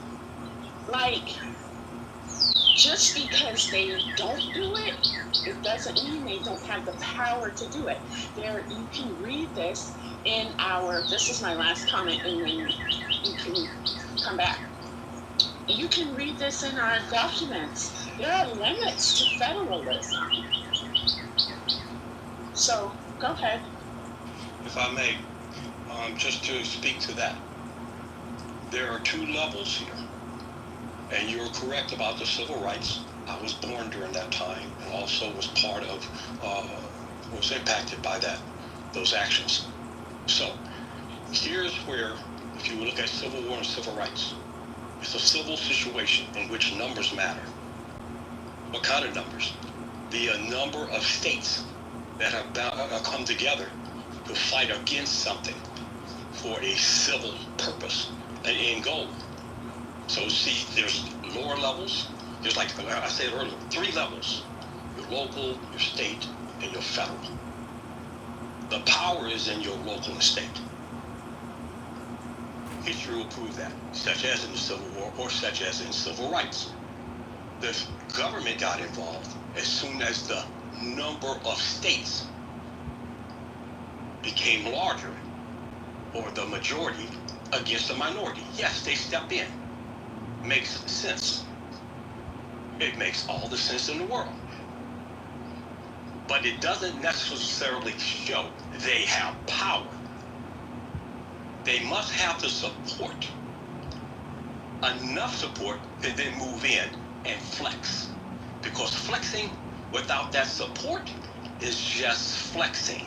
Like, just because they don't do it, it doesn't mean they don't have the power to do it. You can read this in this is my last comment, and then you can come back. You can read this in our documents. There are limits to federalism. So, go ahead. If I may, just to speak to that, there are two levels here. And you're correct about the civil rights. I was born during that time and also was part of was impacted by those actions. So here's where, if you look at civil war and civil rights, it's a civil situation in which numbers matter. What kind of numbers? The number of states that have come together to fight against something for a civil purpose, an end goal. So see, there's lower levels. There's, like I said earlier, 3 levels: your local, your state, and your federal. The power is in your local and state. History will prove that, such as in the Civil War or such as in civil rights. The government got involved as soon as the number of states became larger, or the majority against the minority. Yes, they step in. Makes sense. It makes all the sense in the world. But it doesn't necessarily show they have power. They must have the support, enough support to then move in and flex. Because flexing without that support is just flexing.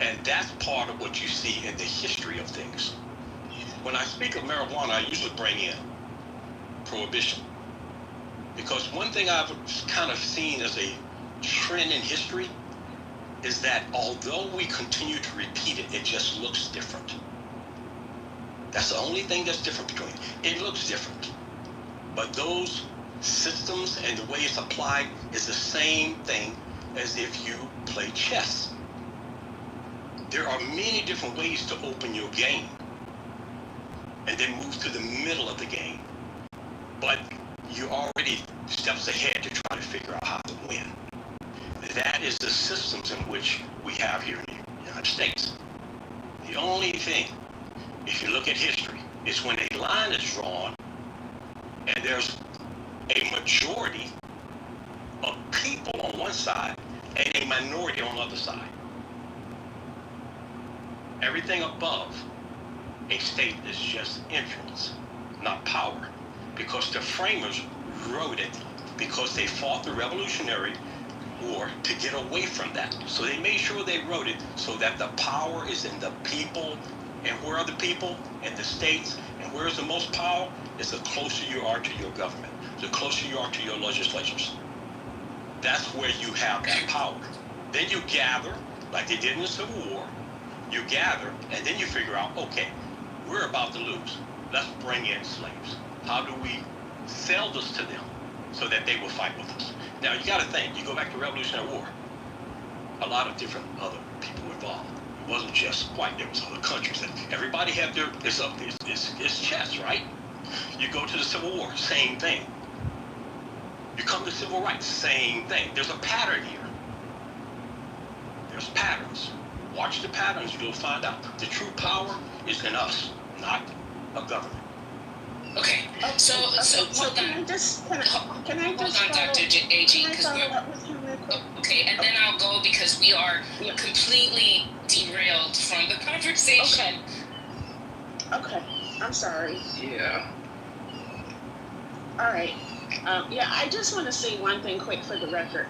And that's part of what you see in the history of things. When I speak of marijuana, I usually bring in prohibition. Because one thing I've kind of seen as a trend in history is that although we continue to repeat it, it just looks different. That's the only thing that's different between it. It looks different. But those systems and the way it's applied is the same thing as if you play chess. There are many different ways to open your game and then move to the middle of the game. But you're already steps ahead to try to figure out how to win. That is the systems in which we have here in the United States. The only thing, if you look at history, is when a line is drawn and there's a majority of people on one side and a minority on the other side. Everything above a state is just influence, not power, because the framers wrote it because they fought the Revolutionary War to get away from that. So they made sure they wrote it so that the power is in the people. And where are the people? In the states. And where is the most power? It's the closer you are to your government, the closer you are to your legislatures. That's where you have that power. Then you gather, like they did in the Civil War, you gather, and then you figure out, okay, we're about to lose. Let's bring in slaves. How do we sell this to them so that they will fight with us? Now, you got to think, you go back to the Revolutionary War, a lot of different other people involved. It wasn't just white, there was other countries. And everybody had their, it's chess, right? You go to the Civil War, same thing. You come to civil rights, same thing. There's a pattern here. There's patterns. Watch the patterns, you'll find out. The true power is in us, not a government. Okay, so can I just hold on, Dr. AG, because okay, and then I'll go because we are completely derailed from the conversation. Okay, I'm sorry. Yeah. All right. I just want to say one thing quick for the record.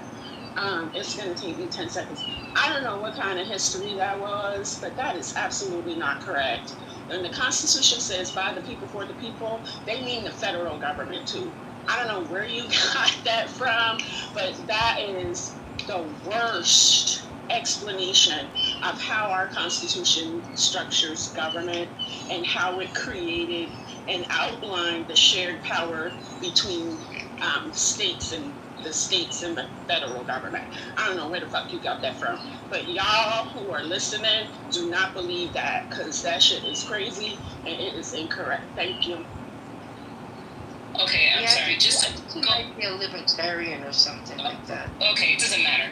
It's going to take me 10 seconds. I don't know what kind of history that was, but that is absolutely not correct. When the Constitution says by the people, for the people, they mean the federal government too. I don't know where you got that from, but that is the worst explanation of how our Constitution structures government and how it created and outlined the shared power between states and the states and the federal government. I don't know where the fuck you got that from, but y'all who are listening, do not believe that, because that shit is crazy and it is incorrect. Thank you. Okay, I'm sorry. Just you might be a libertarian or something like that. Okay, it doesn't matter.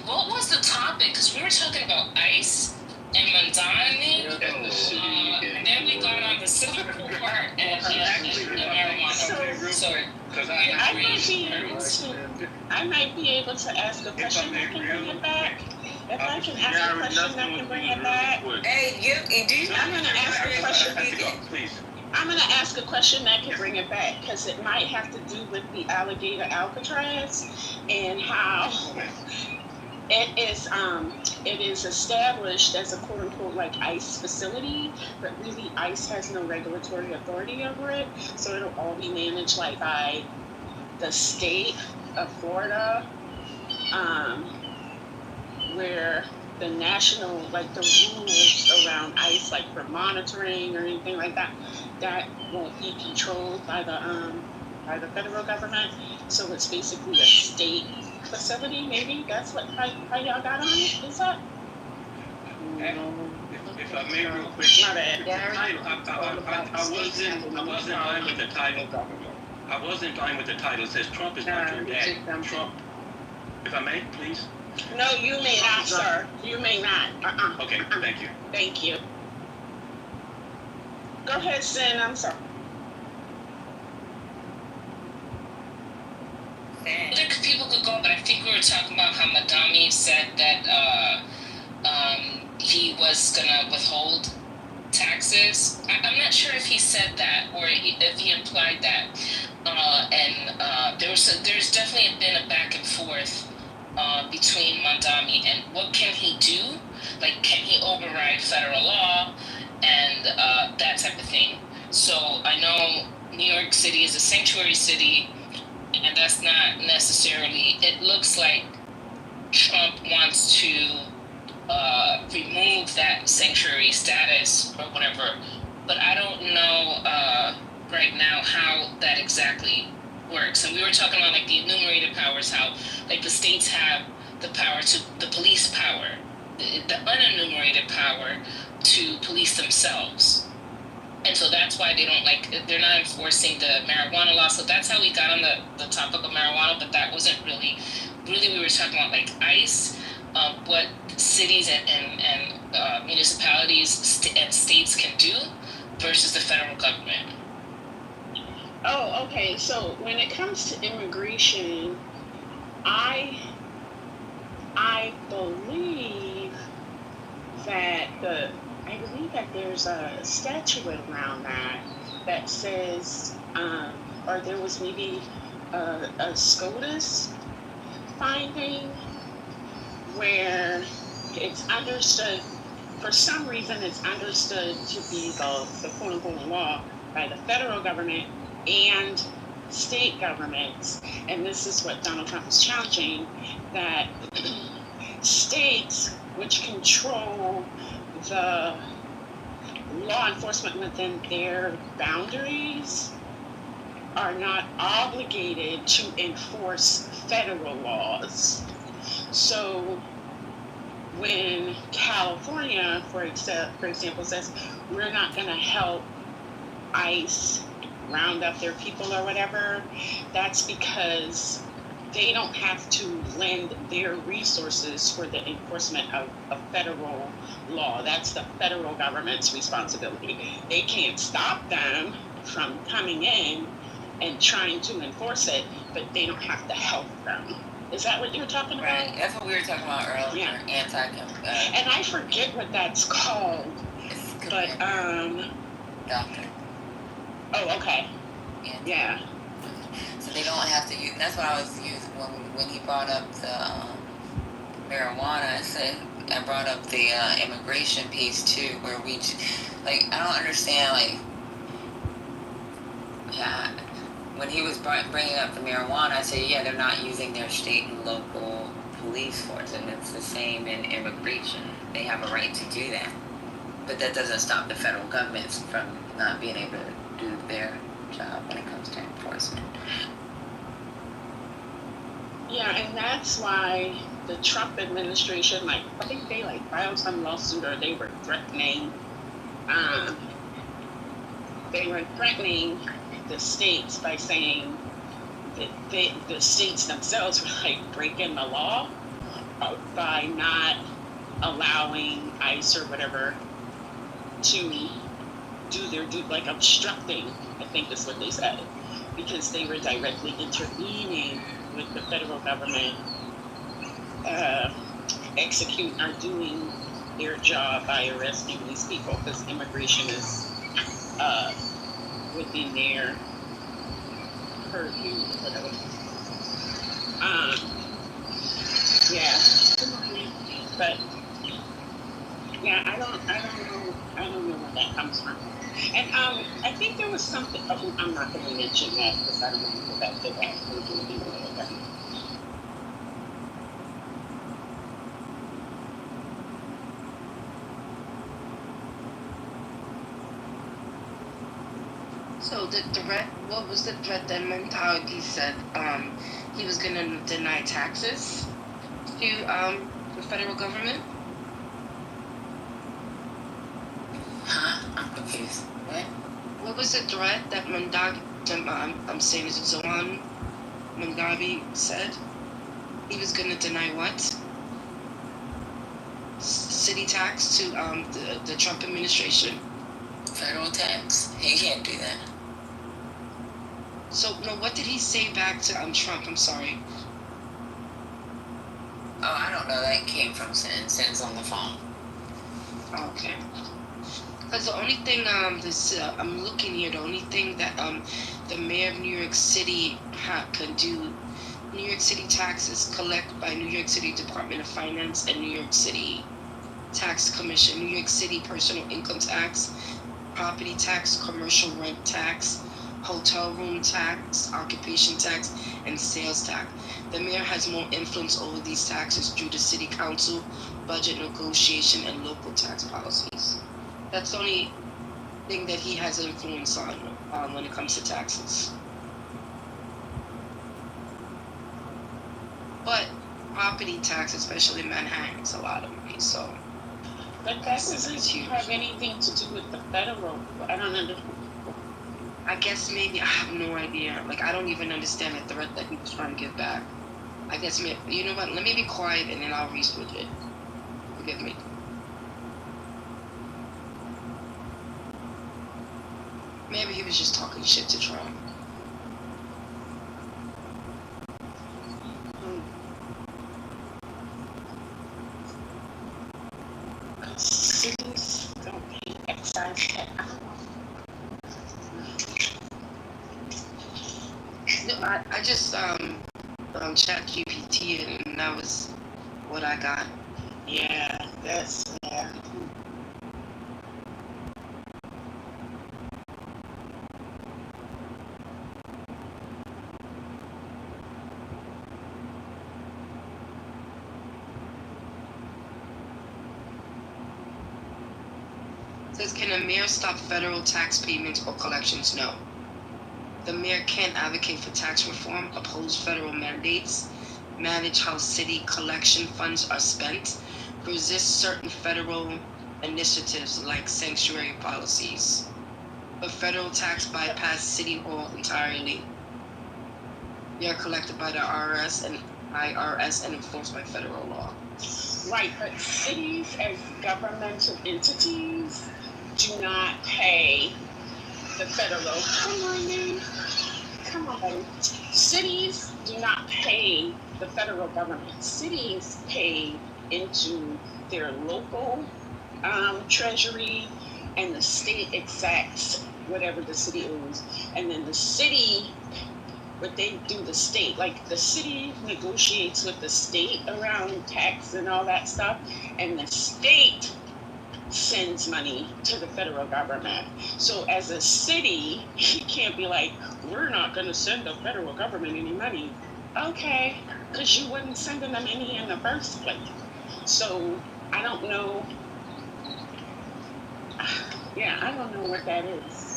What was the topic? Because we were talking about ICE and Mandani, and then we got on the Civil War and marijuana. So I might be able to ask a question that can bring it back. If I can ask a question that can bring it back. Hey, I'm going to ask a question. Please. I'm going to ask a question that can bring it back, because it might have to do with the alligator Alcatraz and how it is established as a quote unquote like ICE facility, but really ICE has no regulatory authority over it. So it'll all be managed like by the state of Florida, where the national, like the rules around ICE, like for monitoring or anything like that, that won't be controlled by the federal government. So it's basically a state facility. Maybe that's what how y'all got on it. Is that? If I may, real quick, My bad. I wasn't fine with the title. I wasn't fine with the title. It says Trump is not your daddy. Trump. If I may, please. No, you may not, sir. You may not. Okay, thank you. Thank you. Go ahead, Sin. I'm sorry. Other people could go, but I think we were talking about how Madami said that he was gonna withhold taxes. I'm not sure if he said that or if he implied that. There's definitely been a back and forth between Mandami and what can he do? Like, can he override federal law and that type of thing? So I know New York City is a sanctuary city, and that's not necessarily. It looks like Trump wants to remove that sanctuary status or whatever, but I don't know right now how that exactly works. And we were talking about like the enumerated powers, how like the states have the power to the police power, the unenumerated power to police themselves. And so that's why they're not enforcing the marijuana law. So that's how we got on the topic of marijuana, but that wasn't really we were talking about like ICE, what cities and municipalities and states can do versus the federal government. Oh, okay. So when it comes to immigration, I believe that there's a statute around that says, or there was maybe a SCOTUS finding where it's understood, for some reason it's understood to be the quote unquote law by the federal government and state governments. And this is what Donald Trump is challenging, that states which control the law enforcement within their boundaries are not obligated to enforce federal laws. So when California, for example, says we're not going to help ICE round up their people or whatever, that's because they don't have to lend their resources for the enforcement of federal law. That's the federal government's responsibility. They can't stop them from coming in and trying to enforce it, but they don't have to help them. Is that what you were talking about? Right, that's what we were talking about earlier. Yeah. And I forget what that's called. But doctor. Oh, okay. Yeah. So they don't have to use. That's what I was using when he brought up the marijuana. I brought up the immigration piece too, where we I don't understand when he was bringing up the marijuana, I said they're not using their state and local police force, and it's the same in immigration. They have a right to do that, but that doesn't stop the federal government from not being able to do their job when it comes to enforcement. Yeah, and that's why the Trump administration, I think they filed some lawsuit, or they were threatening the states by saying that the states themselves were breaking the law by not allowing ICE or whatever to do their obstructing, I think is what they said, because they were directly intervening with the federal government executing or doing their job by arresting these people, because immigration is within their purview, whatever. Yeah, but yeah, I don't know where that comes from. And I think there was something. Oh, I'm not going to mention that because I don't want to go back to that. So the threat, what was the threat that Mentality said? He was gonna deny taxes to the federal government. Huh? I'm confused. What? What was the threat that I'm saying is Zohan Mandavi said? He was gonna deny what? City tax to the Trump administration. Federal tax? He can't do that. So no, what did he say back to Trump? I'm sorry. Oh, I don't know. That came from Sin's on the phone. Okay. Because the only thing I'm looking here, the only thing that the mayor of New York City can do, New York City taxes collect by New York City Department of Finance and New York City Tax Commission, New York City personal income tax, property tax, commercial rent tax, hotel room tax, occupation tax, and sales tax. The mayor has more influence over these taxes through the city council, budget negotiation, and local tax policies. That's the only thing that he has influence on when it comes to taxes. But property tax, especially in Manhattan, is a lot of money. So, but that doesn't have anything to do with the federal. I don't understand. I guess maybe I have no idea. Like I don't even understand the threat that he was trying to give back. I guess you know what? Let me be quiet and then I'll research it. Forgive me. Maybe he was just talking shit to Trump. Cities don't pay excise tax. No, I just chat GPT and that was what I got. Yeah, that's yeah. Says, can a mayor stop federal tax payments or collections? No. The mayor can't advocate for tax reform, oppose federal mandates, manage how city collection funds are spent, resist certain federal initiatives like sanctuary policies. But federal tax bypass city hall entirely. They are collected by the IRS and enforced by federal law. Right, but cities as governmental entities do not pay the federal. Come on, man. Come on, buddy. Cities do not pay the federal government. Cities pay into their local treasury, and the state exacts whatever the city owes. And then the city, what they do, the state, like the city negotiates with the state around tax and all that stuff, and the state sends money to the federal government. So as a city, you can't be like, we're not going to send the federal government any money. Okay, because you wouldn't send them any in the first place. So I don't know. Yeah, I don't know what that is.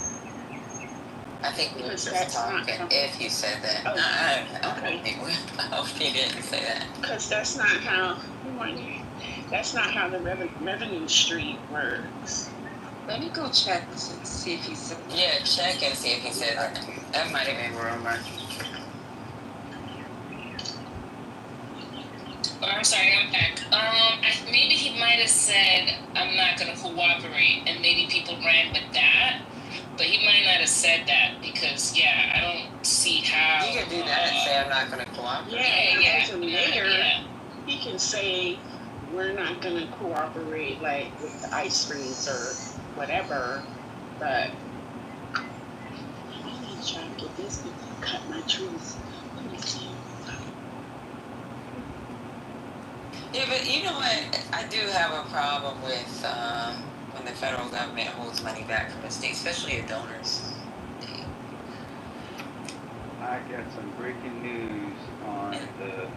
I think we were just talking if you said that. Oh, I hope he didn't say that. Because that's not how the revenue stream works. Let me go check and see if he said that. Yeah, check and see if he said that. That might have been rumor. Oh, I'm sorry, I'm back. Maybe he might have said, I'm not going to cooperate, and maybe people ran with that. But he might not have said that because, yeah, I don't see how. You can do that and say, I'm not going to cooperate. Yeah, as a mayor, he can say, we're not going to cooperate, like, with the ice creams or whatever, but these people cut my trees. Let me see. Yeah, but you know what? I do have a problem with when the federal government holds money back from the state, especially your donors. I got some breaking news on the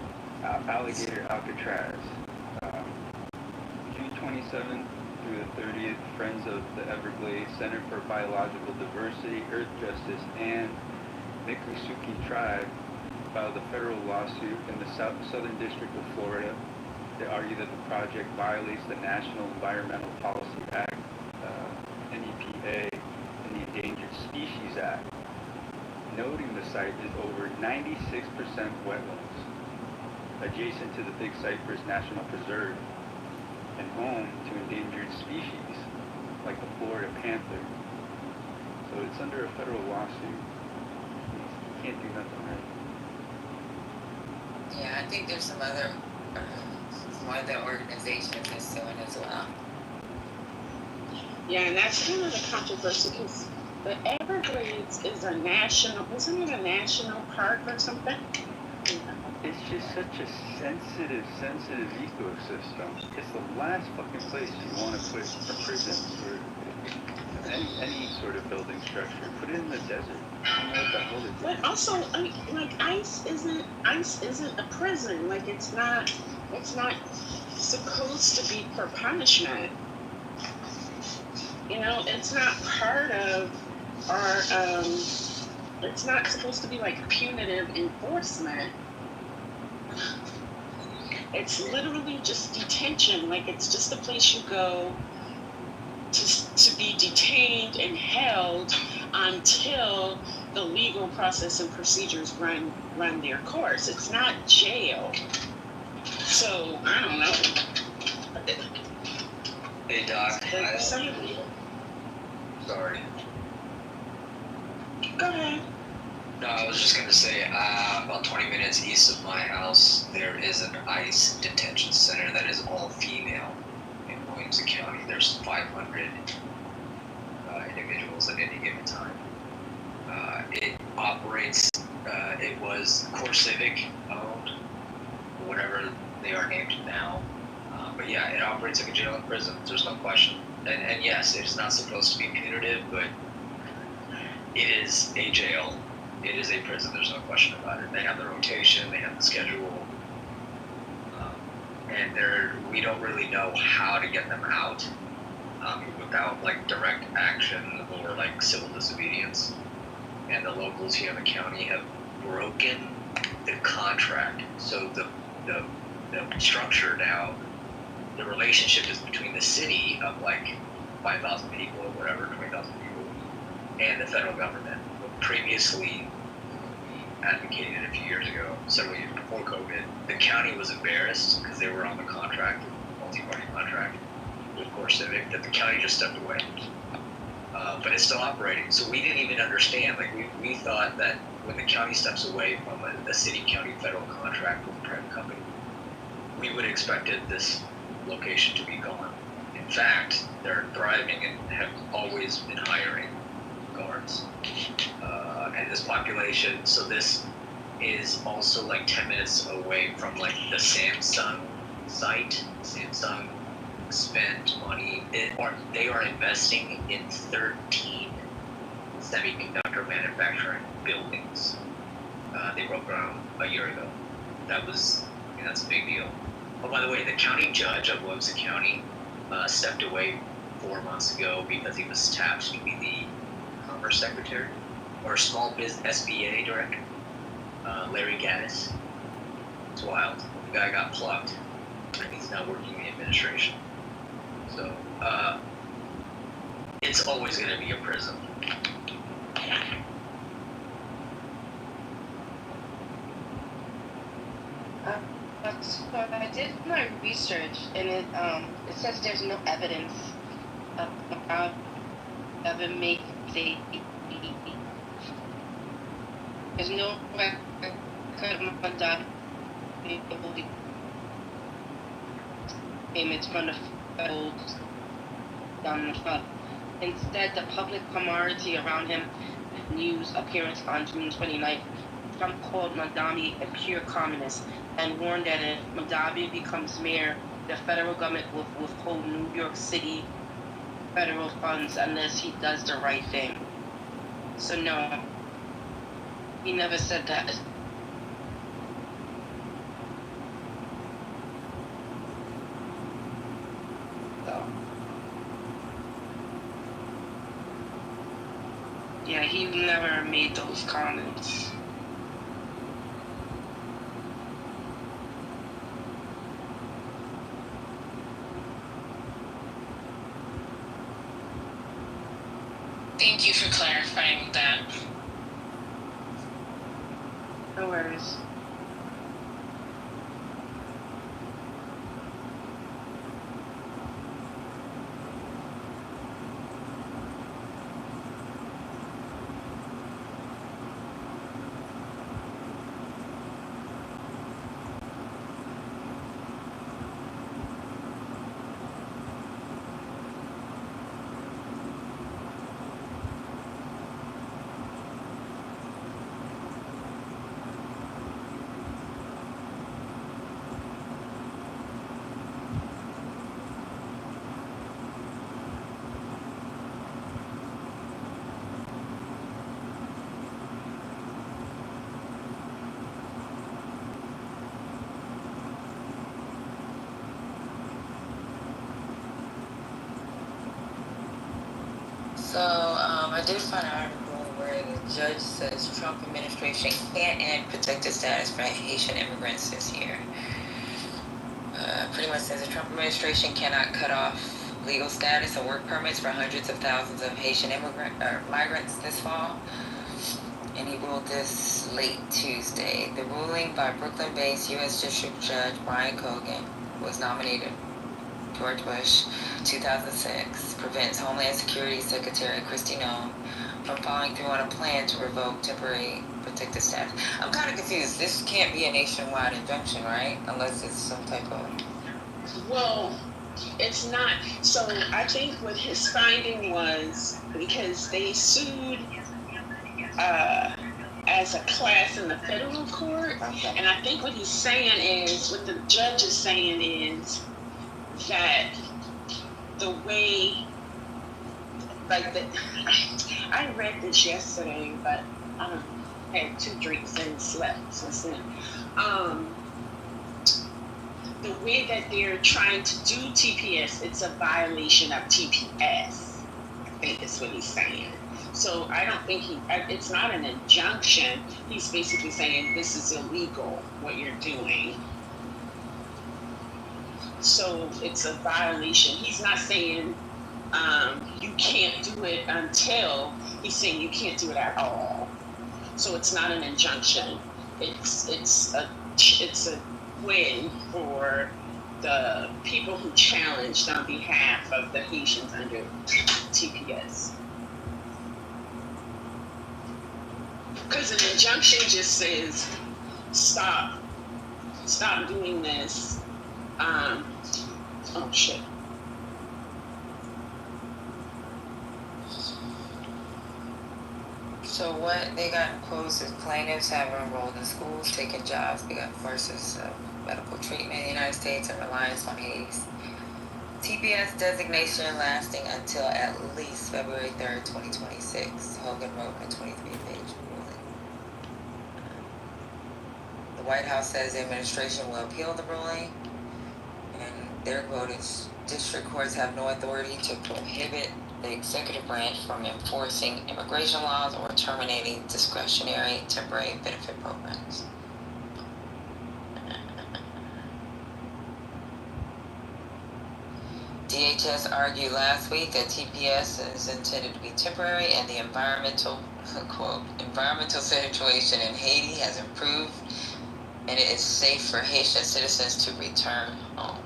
alligator Alcatraz. June 27th through the 30th, Friends of the Everglades Center for Biological Diversity, Earth Justice, and Miccosukee Tribe filed a federal lawsuit in the Southern District of Florida. They argue that the project violates the National Environmental Policy Act, NEPA, and the Endangered Species Act, noting the site is over 96% wetlands, adjacent to the Big Cypress National Preserve, and home to endangered species like the Florida panther. So it's under a federal lawsuit. You can't do nothing right. Yeah, I think there's some other organizations that's doing as well. Yeah, and that's kind of the controversy because the Everglades is a national, isn't it a national park or something? It's just such a sensitive ecosystem. It's the last fucking place you want to put a prison or any sort of building structure. Put it in the desert. I don't know what the hell they're doing. But also, like ICE isn't a prison. Like it's not supposed to be for punishment. You know, it's not part of our. It's not supposed to be like punitive enforcement. It's literally just detention. Like it's just a place you go to be detained and held until the legal process and procedures run their course. It's not jail. So I don't know. Hey Doc, sorry. Go ahead. No, I was just gonna say, about 20 minutes east of my house, there is an ICE detention center that is all female in Williamson County. There's 500 individuals at any given time. It operates, it was CoreCivic owned, whatever they are named now. But yeah, it operates like a jail and prison, there's no question. And yes, it's not supposed to be punitive, but it is a jail. It is a prison, there's no question about it. They have the rotation, they have the schedule, and we don't really know how to get them out without like direct action or like civil disobedience. And the locals here in the county have broken the contract. So the structure now, the relationship is between the city of like 5,000 people or whatever, 20,000 people, and the federal government. Previously advocated a few years ago, several years before COVID, the county was embarrassed because they were on the contract, multi-party contract with CoreCivic, that the county just stepped away. But it's still operating. So we didn't even understand, like we thought that when the county steps away from a city-county federal contract with a private company, we would have expected this location to be gone. In fact, they're thriving and have always been hiring guards. And this population, so this is also like 10 minutes away from like the Samsung site. Samsung spent money, they are investing in 13 semiconductor manufacturing buildings. They broke ground a year ago. That's a big deal. Oh, by the way, the county judge of Williamson County stepped away 4 months ago because he was tapped to be the Commerce Secretary or Small Business SBA Director, Larry Gaddis. It's wild. The guy got plucked, and he's now working in the administration. So it's always going to be a prison. So I did my research, and it says there's no evidence about ever make there's no record of payments from the federal government. Instead, the public camaraderie around him News appearance on June 29th, Trump called Mandami a pure communist and warned that if Mandami becomes mayor, the federal government will withhold New York City federal funds unless he does the right thing. So no, he never said that. So, yeah, he never made those comments. Thank you for clarifying that. No worries. So I did find an article where the judge says Trump administration can't end protected status for Haitian immigrants this year. Pretty much says the Trump administration cannot cut off legal status and work permits for hundreds of thousands of Haitian migrants this fall. And he ruled this late Tuesday. The ruling by Brooklyn-based U.S. District Judge Brian Cogan was nominated George Bush, 2006, prevents Homeland Security Secretary Kristi Noem from following through on a plan to revoke temporary protected status. I'm kind of confused. This can't be a nationwide injunction, right? Unless it's some type of... Well, it's not. So I think what his finding was, because they sued as a class in the federal court, and I think what he's saying is, what the judge is saying is that the way, I read this yesterday, but I had 2 drinks and slept since then. The way that they're trying to do TPS, it's a violation of TPS. I think that's what he's saying. So I don't think it's not an injunction. He's basically saying this is illegal, what you're doing. So it's a violation. He's not saying you can't do it until, he's saying you can't do it at all. So it's not an injunction. It's a win for the people who challenged on behalf of the Haitians under TPS. Because an injunction just says stop doing this. Oh shit. So what they got quotes is plaintiffs have enrolled in schools, taken jobs, begun courses of medical treatment in the United States, and reliance on Haiti's TPS designation lasting until at least February 3rd, 2026, Hogan wrote in a 23-page ruling. The White House says the administration will appeal the ruling, and their quote is, district courts have no authority to prohibit the executive branch from enforcing immigration laws or terminating discretionary temporary benefit programs. DHS argued last week that TPS is intended to be temporary and the environmental situation in Haiti has improved and it is safe for Haitian citizens to return home.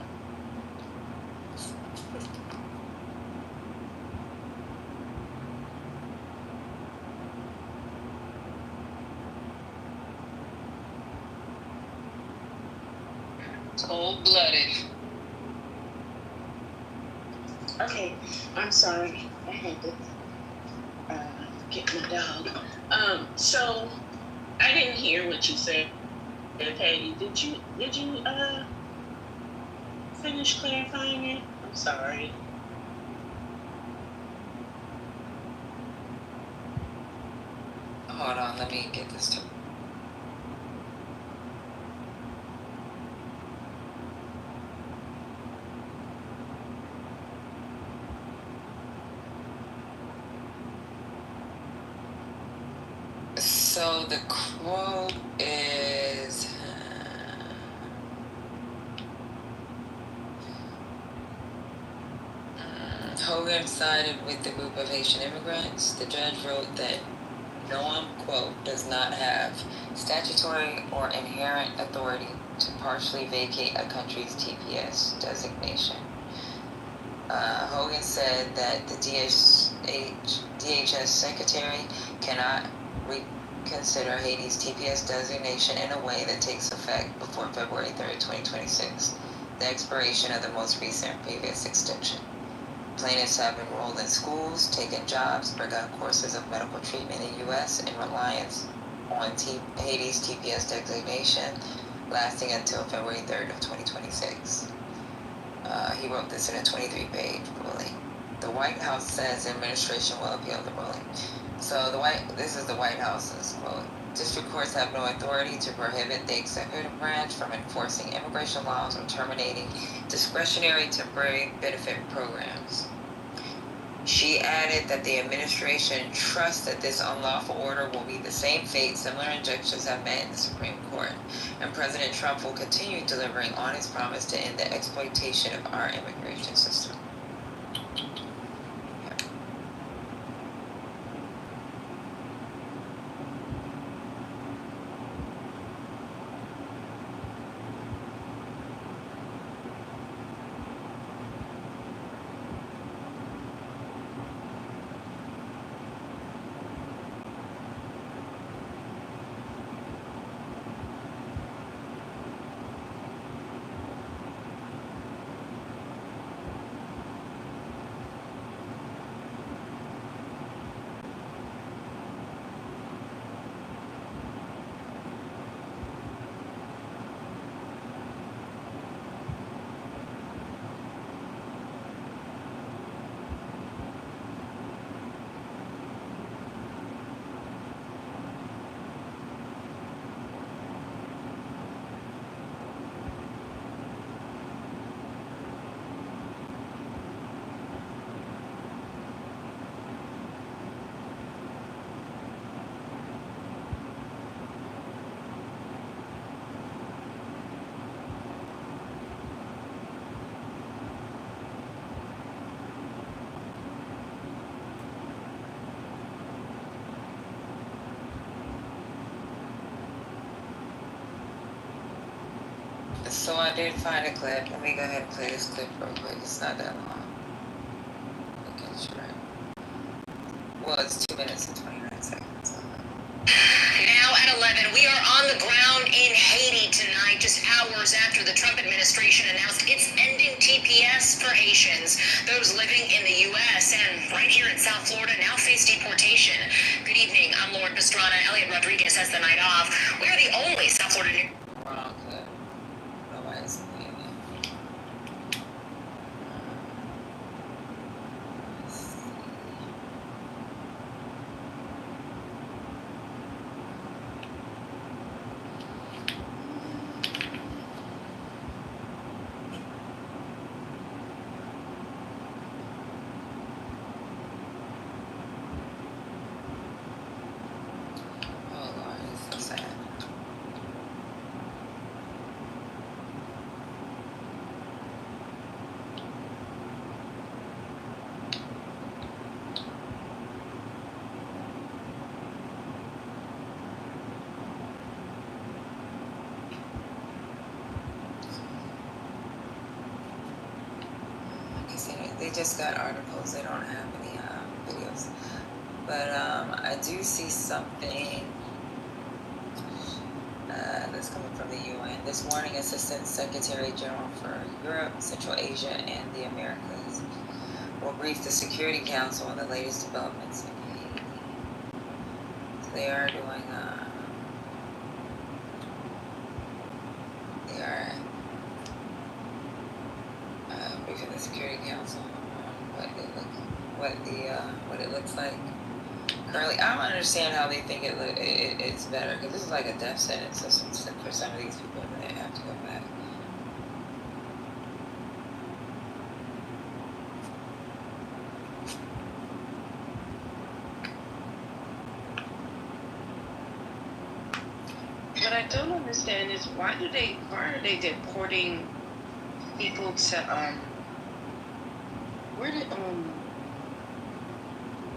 Cold-blooded. Okay, I'm sorry. I had to get my dog. So I didn't hear what you said, Patty. Did you finish clarifying it? I'm sorry. Hold on, let me get this to. So the quote is. Hogan sided with the group of Haitian immigrants. The judge wrote that Noam, quote, does not have statutory or inherent authority to partially vacate a country's TPS designation. Hogan said that the DHS secretary cannot reconsider Haiti's TPS designation in a way that takes effect before February 3rd, 2026, the expiration of the most recent previous extension. Plaintiffs have enrolled in schools, taken jobs, begun courses of medical treatment in the U.S. in reliance on Haiti's TPS designation, lasting until February 3rd of 2026. He wrote this in a 23-page ruling. The White House says the administration will appeal the ruling. So this is the White House's quote. District courts have no authority to prohibit the executive branch from enforcing immigration laws or terminating discretionary temporary benefit programs. She added that the administration trusts that this unlawful order will meet the same fate similar injunctions have met in the Supreme Court, and President Trump will continue delivering on his promise to end the exploitation of our immigration system. So I did find a clip. Let me go ahead and play this clip real quick. It's not that long. Okay, sure. Well, it's 2 minutes and 29 seconds. Now at 11, we are on the ground in Haiti tonight, just hours after the Trump administration announced it's ending TPS for Haitians. Those living in the U.S. and right here in South Florida now face deportation. Good evening. I'm Lauren Pastrana. Elliot Rodriguez has the night off. We are the only South Florida... Wrong clip. Nobody's playing it. Oh Lord, it's so sad. Like I said, they just got articles. They don't have any videos. But I do see something that's coming from the UN. This morning, Assistant Secretary General for Europe, Central Asia, and the Americas will brief the Security Council on the latest developments in Haiti. they are doing. They are briefing the Security Council on what it looks like currently. I don't understand how they think it's better, because this is like a death sentence for some of these people, and they have to go back. What I don't understand is why are they deporting people to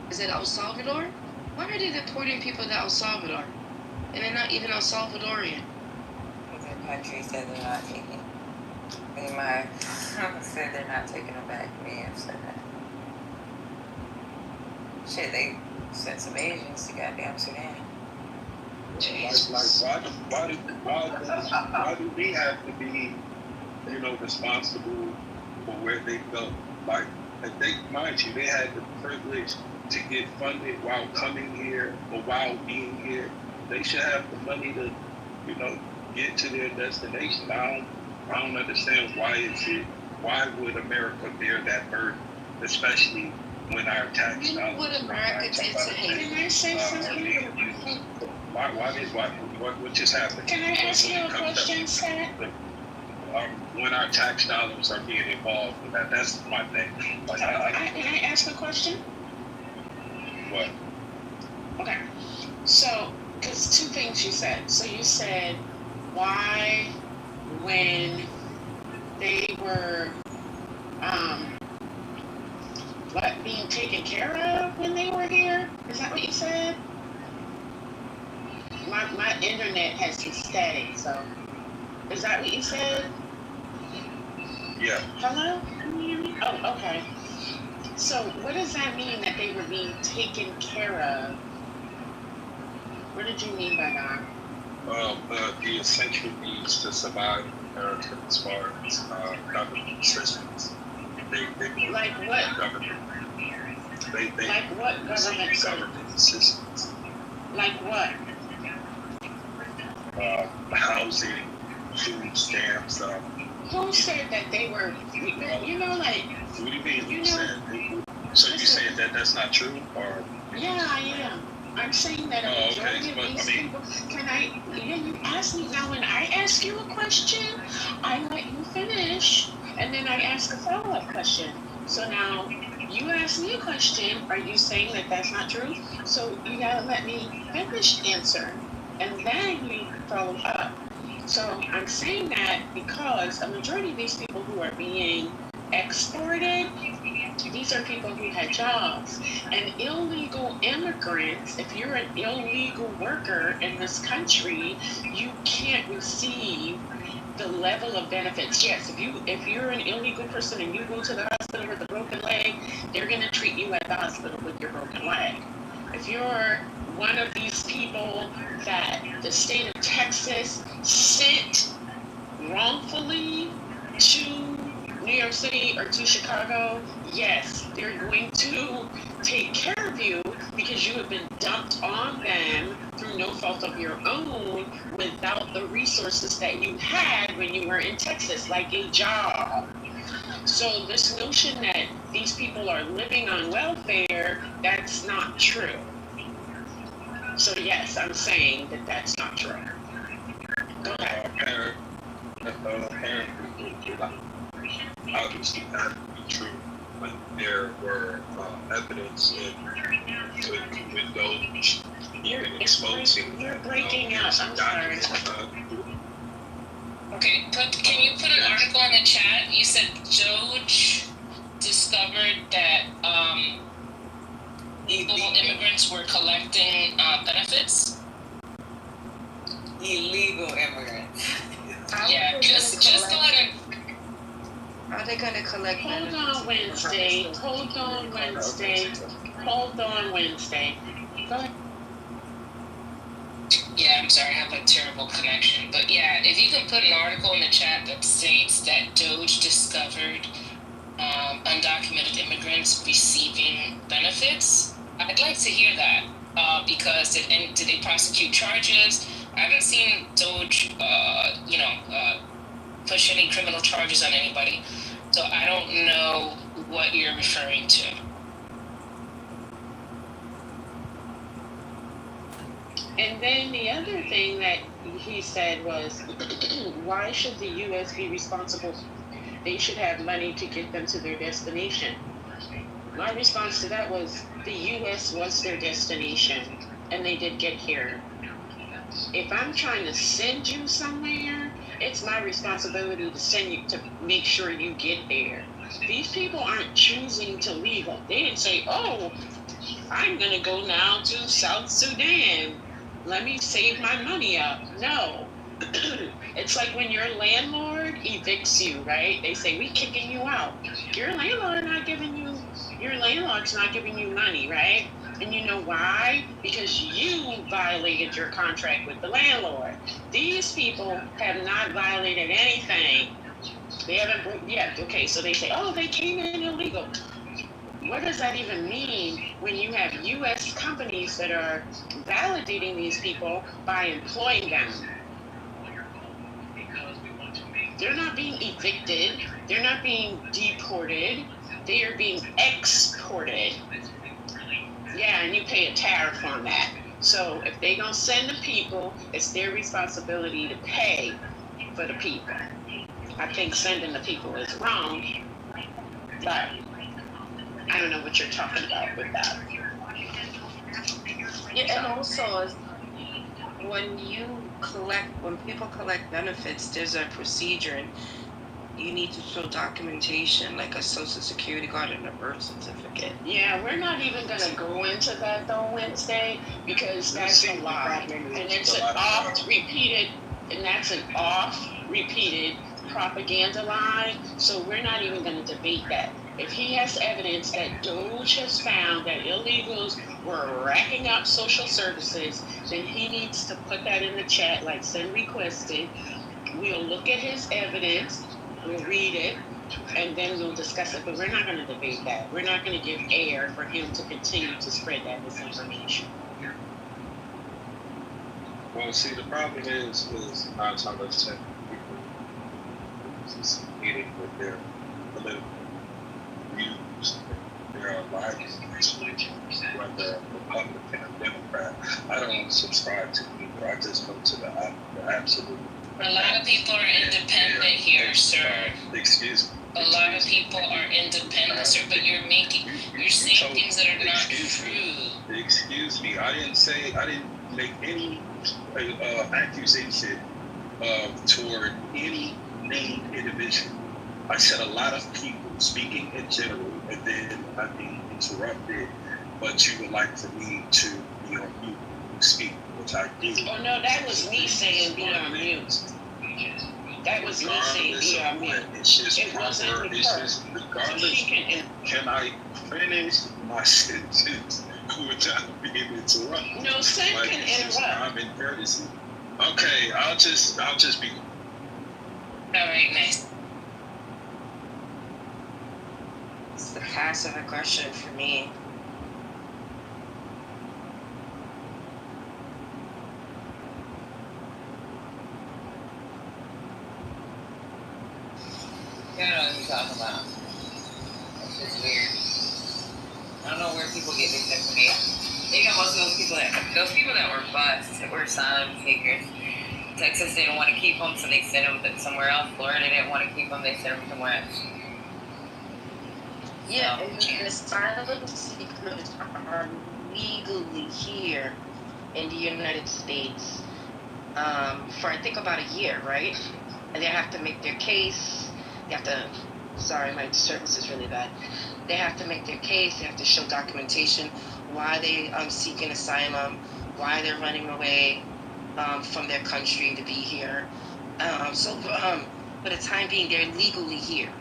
is it El Salvador? Why are they deporting people to El Salvador? And they're not even El Salvadorian. Because the country said they're not taking. They might have said they're not taking them back. May have said that. Shit, they sent some Asians to goddamn Sudan. Why do we have to be, responsible for where they go? Like, mind you, they had the privilege to get funded while coming here or while being here. They should have the money to, get to their destination. I don't understand why would America bear that burden, especially when our tax dollars. You know what America did to Haiti? Can I say something? What just happened? Can I ask you a question, Seth? When our tax dollars are being involved with that's my thing. Like, can I ask a question? What? Okay. So, because two things you said. So you said, why, when they were being taken care of when they were here? Is that what you said? My internet has been static, so is that what you said? Yeah. Hello? Can you hear me? Oh, okay. So what does that mean that they were being taken care of? What did you mean by that? The essential needs to survive in America as far as government assistance. They like what? Government. Like what government assistance? Like what? Housing, food stamps. Who said that they were? What do you mean? So you saying that that's not true, or? Yeah, I am. I'm saying that a majority of these people. You ask me now. When I ask you a question, I let you finish, and then I ask a follow-up question. So now you ask me a question. Are you saying that that's not true? So you gotta let me finish answer, and then you follow up. So I'm saying that because a majority of these people who are being exported, these are people who had jobs. And illegal immigrants, if you're an illegal worker in this country, you can't receive the level of benefits. Yes, if you're an illegal person and you go to the hospital with a broken leg, they're going to treat you at the hospital with your broken leg. If you're one of these people that the state of Texas sent wrongfully to New York City or to Chicago, yes, they're going to take care of you because you have been dumped on them through no fault of your own without the resources that you had when you were in Texas, like a job. So this notion that these people are living on welfare, that's not true. So yes, I'm saying that that's not true. Go ahead. Obviously that would be true, but there were evidence with those exposing. You're breaking up. I'm sorry. Okay, can you put an article in the chat? You said Doge discovered that illegal immigrants were collecting benefits. Illegal immigrants. Yeah, just go ahead and. Are they going to collect? Hold on, Wednesday. Go ahead. Yeah, I'm sorry, I have a terrible connection. But yeah, if you can put an article in the chat that states that Doge discovered undocumented immigrants receiving benefits, I'd like to hear that. because did they prosecute charges? I haven't seen Doge, push any criminal charges on anybody. So I don't know what you're referring to. And then the other thing that he said was, why should the U.S. be responsible? They should have money to get them to their destination. My response to that was, the U.S. was their destination, and they did get here. If I'm trying to send you somewhere, it's my responsibility to send you, to make sure you get there. These people aren't choosing to leave. They didn't say, oh, I'm going to go now to South Sudan. Let me save my money up. No. It's like when your landlord evicts you, right? They say, we kicking you out. Your landlord's not giving you money, right? And you know why? Because you violated your contract with the landlord. These people have not violated anything. They haven't, yeah, okay, so they say, oh, they came in illegal. What does that even mean when you have U.S. companies that are validating these people by employing them? They're not being evicted. They're not being deported. They are being exported. Yeah, and you pay a tariff on that. So if they're going to send the people, it's their responsibility to pay for the people. I think sending the people is wrong, but I don't know what you're talking about with that. Yeah, and also when people collect benefits, there's a procedure, and you need to show documentation like a social security card and a birth certificate. Yeah, we're not even going to go into that though Wednesday, because that's a lie. And it's an oft-repeated propaganda lie. So we're not even going to debate that. If he has evidence that Doge has found that illegals were racking up social services, then he needs to put that in the chat, like send requested. We'll look at his evidence, we'll read it, and then we'll discuss it. But we're not going to debate that. We're not going to give air for him to continue to spread that misinformation. Well, see, the problem is 9 times out of 10 people is meeting with their political views. There are lines, whether Republican or Democrat. I don't subscribe to either. I just go to the absolute. A lot of people are independent here, sir. Excuse me. A lot of people are independent, sir, but you're saying things that are not true. Excuse me. I didn't make any accusation toward any named individual. I said a lot of people speaking in general, and then I'm being interrupted, but you would like for me to be on mute and speak, which I did. Oh no, that was me saying be on mute. That was me saying be on mute. It's just proper. It's just regardless. Can I finish my sentence without being interrupted? No, Sen can interrupt. I'm in courtesy. Okay, I'll just be. All right, nice. It's the passive aggression for me. I don't know what you're talking about. It's just weird. I don't know where people get this information. Even most of those people that were bused, that were asylum seekers. Texas didn't want to keep them, so they sent them somewhere else. Florida didn't want to keep them, they sent them somewhere else. Yeah, and asylum seekers are legally here in the United States for I think about a year, right? And they have to make their case. They have to. Sorry, my service is really bad. They have to make their case. They have to show documentation why they seeking asylum, why they're running away from their country to be here. So for the time being, they're legally here.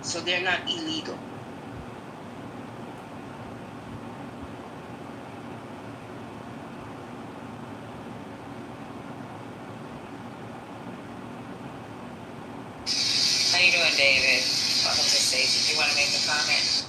So they're not illegal. How you doing, David? Welcome to the stage. Did you want to make a comment?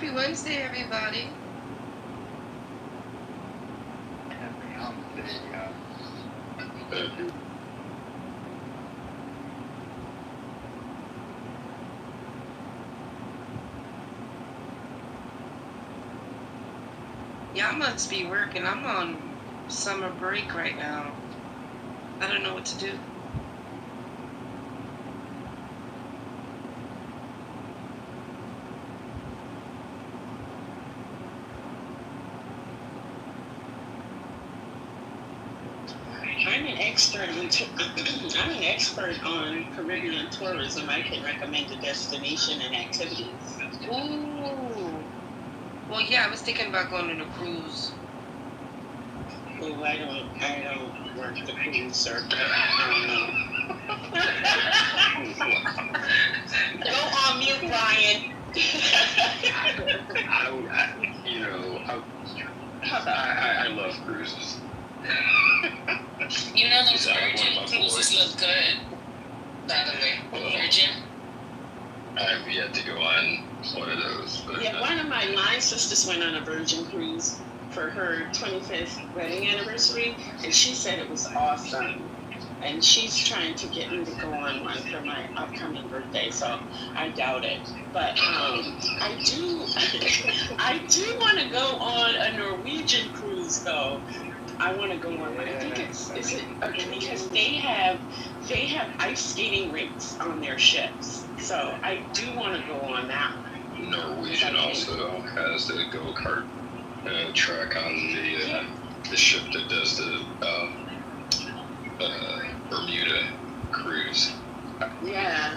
Happy Wednesday, everybody. Happy hump day, y'all. Thank you. Y'all must be working. I'm on summer break right now. I don't know what to do. I'm an expert I'm an expert on Caribbean tourism. I can recommend a destination and activities. Ooh. Well, yeah, I was thinking about going on a cruise. Oh, I don't work the cruise circuit. Go on mute, Brian. I love cruises. You know those He's like one Virgin of my cruises boys. look good, by the way. Virgin? I've yet to go on one of those. But, Yeah, one of my line sisters went on a Virgin cruise for her 25th wedding anniversary, and she said it was awesome. And she's trying to get me to go on one for my upcoming birthday, so I doubt it. But I do want to go on a Norwegian cruise, though. I want to go on one. I think is it because they have ice skating rinks on their ships, so I do want to go on that one. Norwegian also has the go-kart track on the ship that does the Bermuda cruise. Yeah,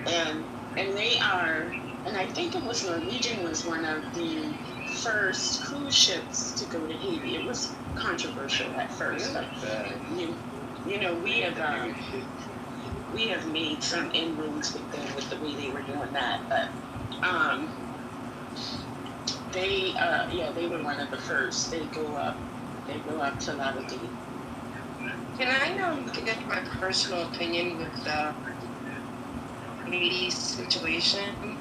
and they are, and I think it was Norwegian was one of the first cruise ships to go to Haiti. It was controversial at first, but you know we have made some inroads with them with the way they were doing that, but they were one of the first. They go up to La Lauderdale. Can I give my personal opinion with the Haiti situation?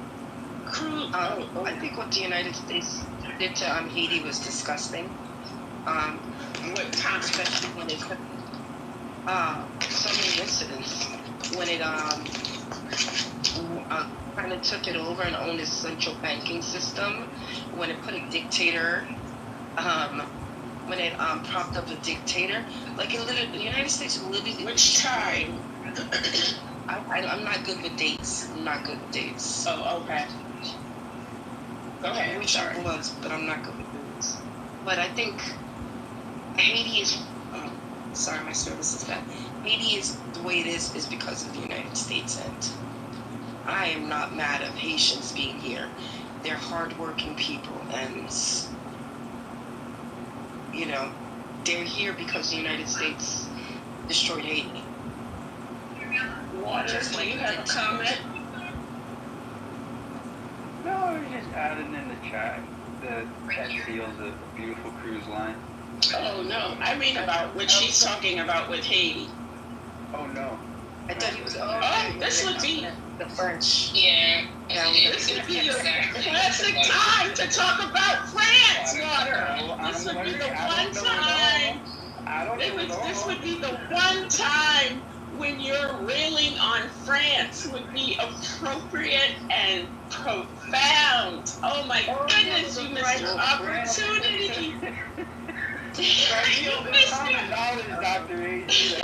I think what the United States did to Haiti was disgusting. What time, especially when it so many incidents when it kind of took it over and owned its central banking system, when it put a dictator, when it propped up a dictator, like the United States literally. Which time? I'm not good with dates. Oh, okay. Go ahead. Which it was, but I'm not good with dates. But I think Haiti is. Sorry, my service is bad. Haiti is the way it is because of the United States, and I am not mad at Haitians being here. They're hardworking people, and they're here because the United States destroyed Haiti. Water, do you have a comment? No, I was just adding in the chat that seals a beautiful cruise line. Oh no, I mean about what she's talking about with Haiti. Oh no. I thought he was. This would be the French. Yeah. This would be a classic time to talk about France water. This would be the one time. This would be the one time when your railing on France would be appropriate and profound. Oh my goodness, you missed your opportunity. You missed it. Dr. A.G.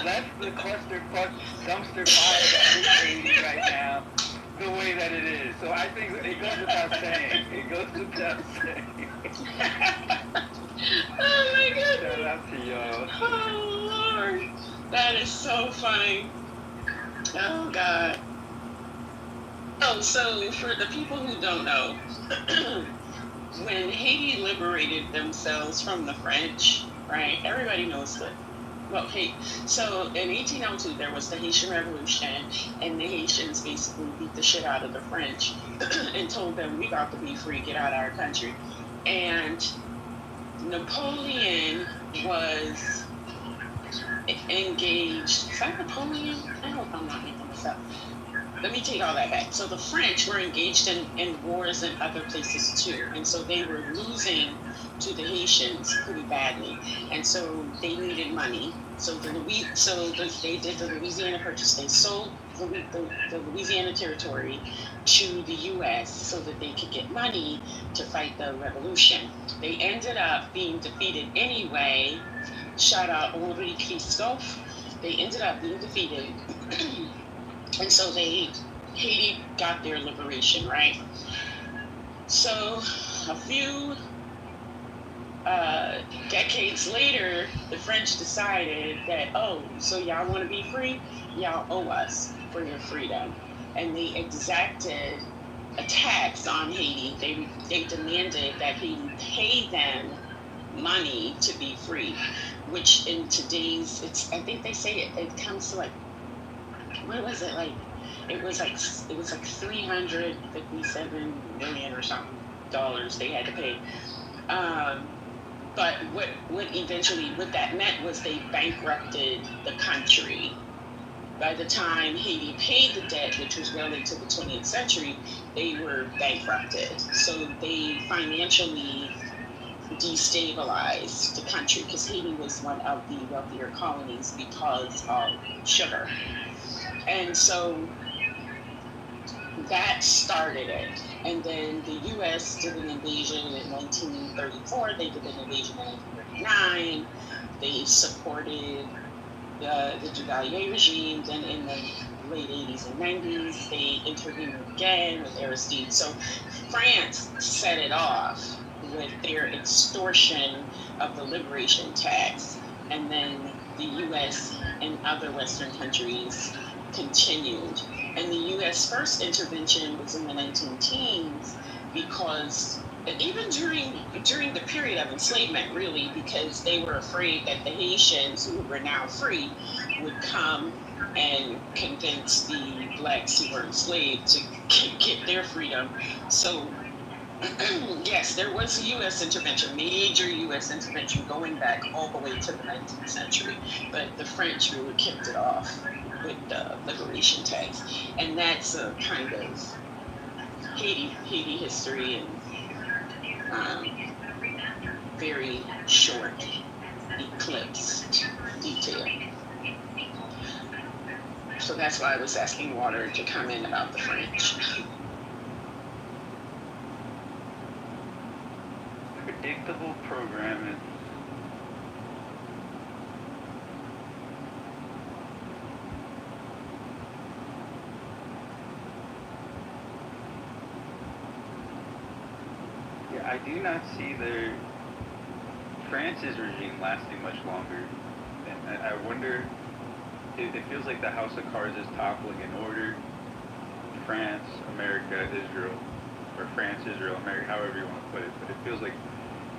That's the clusterfuck dumpster fire that is Haiti right now, the way that it is. So I think it goes without saying. Oh my goodness. Shout out to y'all. Oh Lord. That is so funny. Oh God. Oh, so for the people who don't know, when Haiti liberated themselves from the French, right? Everybody knows that. Well, so in 1802 there was the Haitian Revolution, and the Haitians basically beat the shit out of the French and told them, "We got to be free, get out of our country." And Napoleon was engaged. Is that Napoleon? I hope I'm not making this up. let me take all that back. So the French were engaged in wars in other places too, and so they were losing to the Haitians pretty badly, and so they needed money. So they did the Louisiana Purchase. They sold the Louisiana Territory to the U.S. so that they could get money to fight the revolution. They ended up being defeated anyway. Shout out Henri Christophe. They ended up being defeated. And so Haiti got their liberation, right? So a few decades later, the French decided that, oh, so y'all want to be free? Y'all owe us for your freedom. And they exacted a tax on Haiti. They demanded that Haiti pay them money to be free, which in today's, I think they say it comes to like, what was it like? It was like $357 million or something dollars they had to pay. But what that meant was they bankrupted the country. By the time Haiti paid the debt, which was well into the 20th century, they were bankrupted. So they financially destabilized the country because Haiti was one of the wealthier colonies because of sugar. And so that started it. And then the U.S. did an invasion in 1934. They did an invasion in 1939. They supported the Duvalier regime. Then in the late 80s and 90s, they intervened again with Aristide. So France set it off with their extortion of the liberation tax. And then the U.S. and other Western countries continued. And the U.S. first intervention was in the 19-teens because even during the period of enslavement, really, because they were afraid that the Haitians, who were now free, would come and convince the blacks who were enslaved to get their freedom. So yes, there was a U.S. intervention, major U.S. intervention going back all the way to the 19th century, but the French really kicked it off with the liberation tax, and that's a kind of Haiti history and very short, eclipsed detail. So that's why I was asking Water to come in about the French. Predictable programming. Yeah, I do not see France's regime lasting much longer. And I wonder, it feels like the house of cards is toppling in order. France, America, Israel, or France, Israel, America, however you want to put it. But it feels like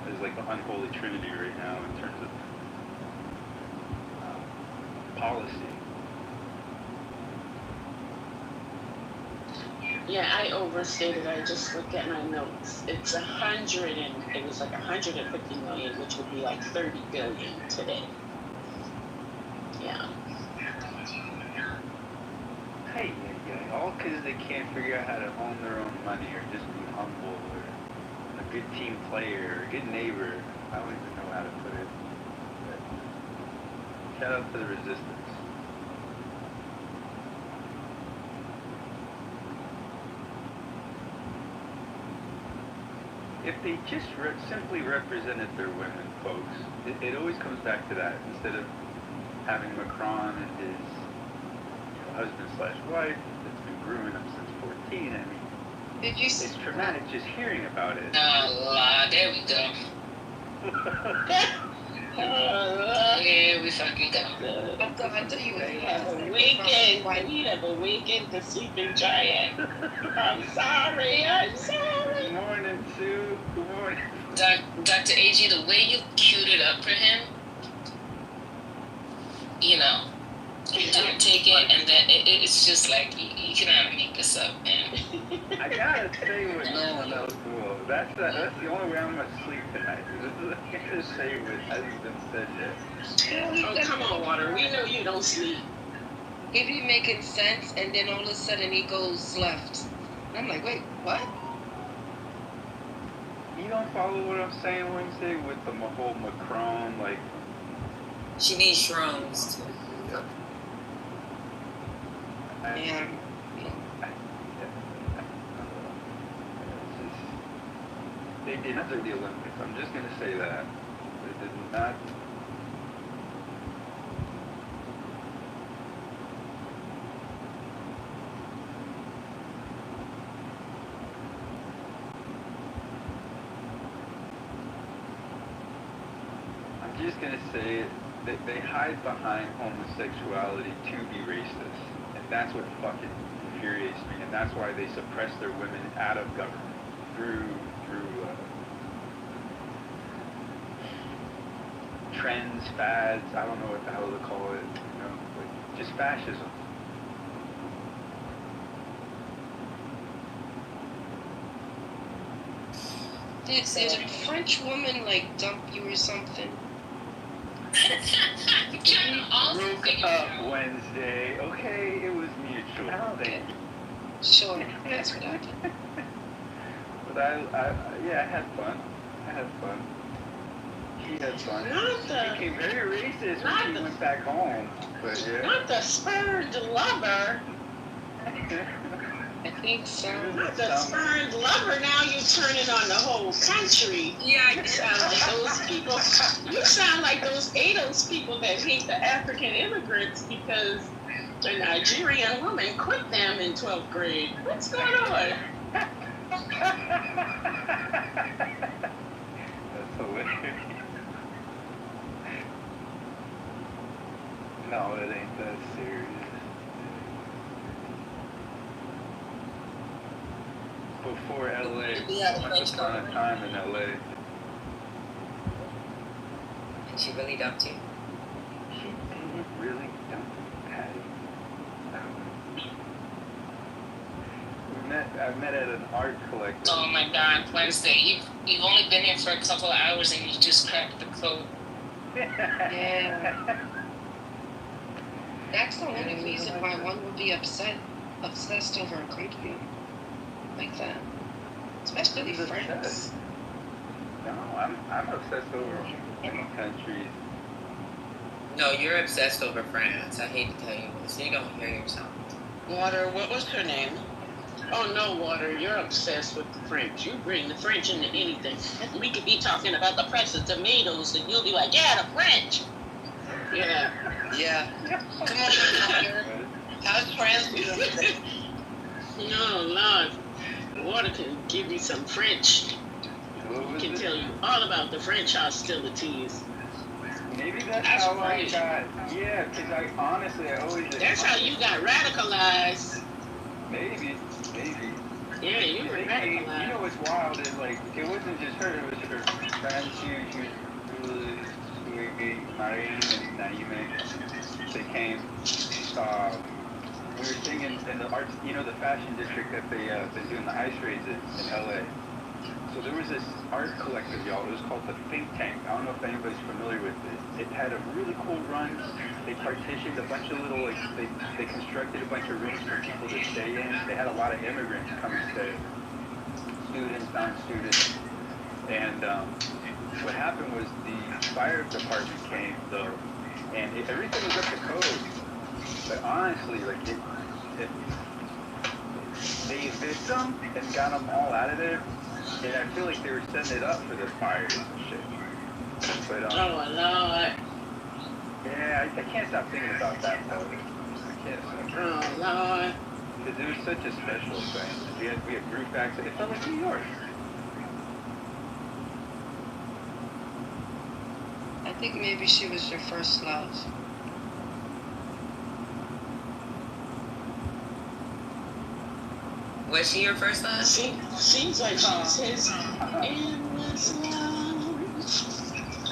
there's like the unholy trinity right now in terms of policy. Yeah, I overstated. I just looked at my notes. It was like 150 million, which would be like 30 billion today. Yeah. Hey, all because they can't figure out how to own their own money or just be humble or a good team player or a good neighbor. I don't even know how to put it. But shout out to the resistance. If they just simply represented their women, folks, it always comes back to that. Instead of having Macron and his husband/wife that's been grooming them since 14, I mean, Did you it's traumatic just hearing about it. There we go. Here we fucking go. I'm gonna tell you what We have awakened the sleeping giant. I'm sorry. Good morning, Sue. Good morning. Dr. AG, the way you queued it up for him, you didn't take it, and then it's just like, you cannot make this up, man. I gotta say what no one else will. That's the only way I'm gonna sleep tonight. I gotta say what hasn't been said yet. Oh, come on, Water. We know you don't sleep. He be making sense, and then all of a sudden he goes left. I'm like, wait, what? You don't follow what I'm saying, Wednesday, with the whole Macron, like... She needs shrooms, too. Yeah. They did not do the Olympics. I'm just going to say that. They did not... I'm just going to say that they hide behind homosexuality to be racist. And that's what fucking infuriates me. And that's why they suppress their women out of government through trends, fads, I don't know what the hell to call it, you know, like just fascism. Did a French woman like dump you or something? Broke up Wednesday. Okay, it was mutual. Okay. Sure, that's what I did. But I had fun. She had fun. She became very racist when she went back home. But yeah. Not the spurned lover. I think so. Not the spurned lover. Now you're turning on the whole country. Yeah, you sound like those people. You sound like those ADOS people that hate the African immigrants because the Nigerian woman quit them in 12th grade. What's going on? That's hilarious. No, it ain't that serious. Before LA, once upon a time in LA. And she really dumped you? She didn't really dump Patty. I met at an art collective. Oh my God, Wednesday, you've only been here for a couple of hours and you just cracked the code. Yeah. That's the only reason why one would be obsessed over a country like that. Especially France. No, I'm obsessed over many countries. No, you're obsessed over France. I hate to tell you this. You don't hear yourself. Water, what was her name? Oh no, Water, you're obsessed with the French. You bring the French into anything. We could be talking about the price of tomatoes and you'll be like, yeah, the French. Yeah. Come on, Water. How's France doing? No, Lord. Water can give you some French. He can tell you all about the French hostilities. Maybe that's how I got, because I always... That's how you got radicalized. Maybe. Yeah, you were radicalized. You know what's wild is, like, it wasn't just her, it was her friends. She was really sweet, Marine and Naime. They came, we were singing in the arts, you know, the fashion district that they've been doing the ice raids in LA. So there was this art collective, y'all. It was called the Think Tank. I don't know if anybody's familiar with it. It had a really cool run. They partitioned a bunch of little, like, they constructed a bunch of rooms for people to stay in. They had a lot of immigrants come and stay. Students, non-students. And what happened was the fire department came, though, and everything was up to code. But honestly, like, they evict them and got them all out of there. And I feel like they were setting it up for the fires and shit. But, oh, Lord. Yeah, I can't stop thinking about that, though. I can't stop. Oh, Lord. Because it was such a special thing. We had group acts. It felt like New York. I think maybe she was your first love. Was she your first love? Seems like she's his endless love.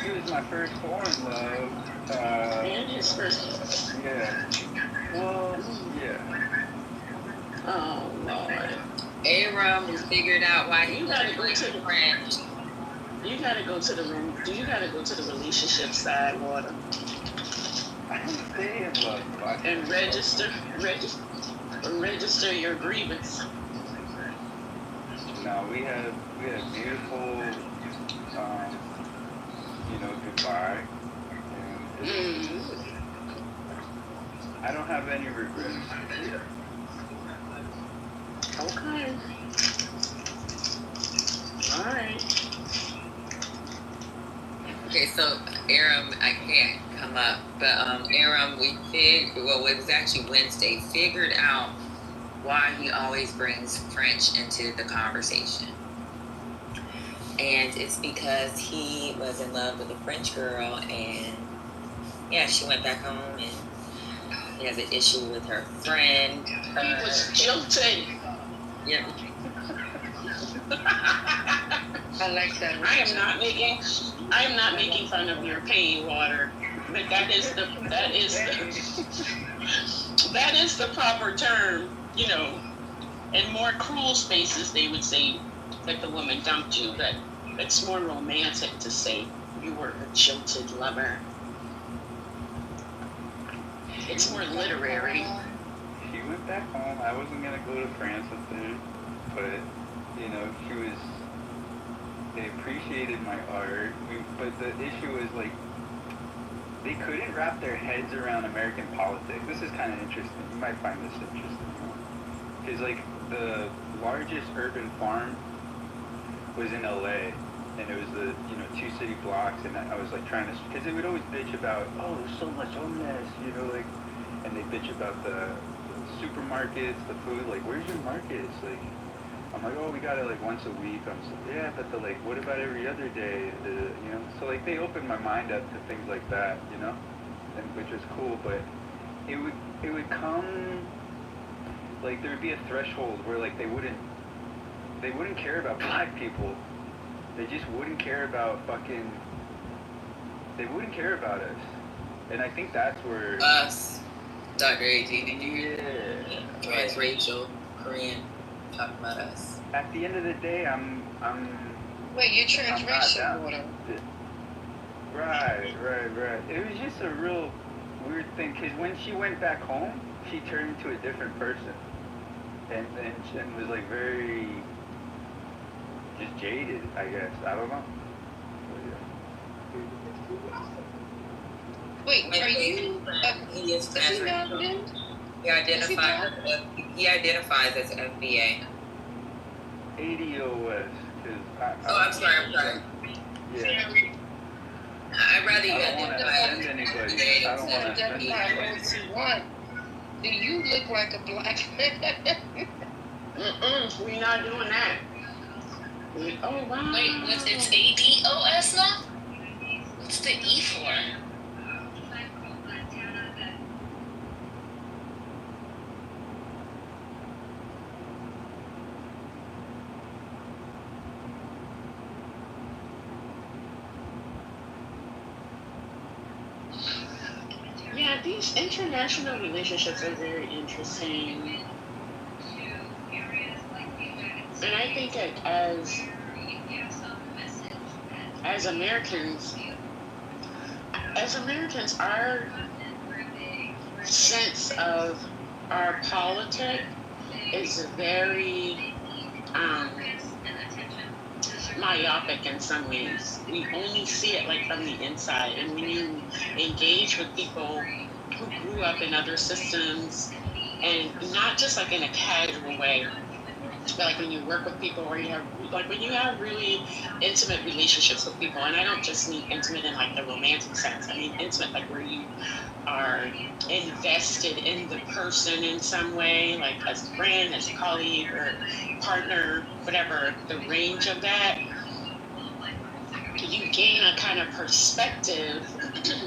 She was my first foreign love. And his first love. Yeah. Well, yeah. Oh, Lord. Aram has figured out why he gotta go to the French. You gotta go to the room. Do you gotta go to the relationship side, Water? Stay in love. And register your grievance. No, we had beautiful, goodbye. And I don't have any regrets. Okay. All right. Okay, so Aram, I can't come up, but Aram, it was actually Wednesday, figured out why he always brings French into the conversation. And it's because he was in love with a French girl, and yeah, she went back home, and he has an issue with her friend. He was jilted. Yeah. I like that. I am not making fun of your pain, Water. But that is the proper term, In more cruel spaces, they would say that the woman dumped you, but it's more romantic to say you were a jilted lover. It's more literary. She went back home. I wasn't gonna go to France with her, but they appreciated my art. But the issue is they couldn't wrap their heads around American politics. This is kind of interesting. You might find this interesting. Because the largest urban farm was in LA, and it was the 2 city blocks, and I was trying to, because they would always bitch about, oh, there's so much homeless, and they bitch about the supermarkets, the food, where's your markets? I'm oh, we got it once a week. Yeah, but what about every other day? So they opened my mind up to things like that, and which was cool, but it would come, there would be a threshold where they wouldn't care about black people. They just wouldn't care about they wouldn't care about us. And I think that's where... Us. Dr. AG, did you hear that? Yeah. It's Rachel, Korean, talking about us. At the end of the day, I'm Wait, you're transracial, Water. Right. It was just a real weird thing, because when she went back home, she turned into a different person. And was very... just jaded, I guess. I don't know. Wait, are you? He is transracial. He identifies as FBA. ADOS. I'm sorry. Yeah. I'd rather you identify as anybody. I don't want to offend anybody. Do you look like a black man? We're not doing that. Oh, wow. Wait, it's ADOS now? What's the E for? Yeah, these international relationships are very interesting. And I think that as Americans, our sense of our politic is very myopic in some ways. We only see it from the inside. And when you engage with people who grew up in other systems, and not just in a casual way, but when you work with people, or you have when you have really intimate relationships with people, and I don't just mean intimate in the romantic sense. I mean intimate where you are invested in the person in some way, as a friend, as a colleague, or partner, whatever the range of that. You gain a kind of perspective.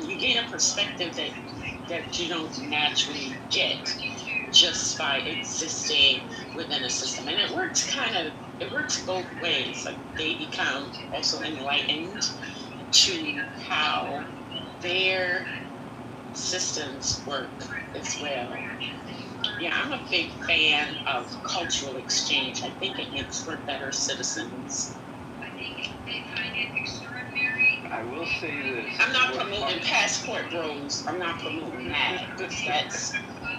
You gain a perspective that you don't naturally get just by existing within a system. And it works both ways. They become also enlightened to how their systems work as well. Yeah, I'm a big fan of cultural exchange. I think it makes for better citizens. I will say this. I'm not promoting passport bros. I'm not promoting that. 'Cause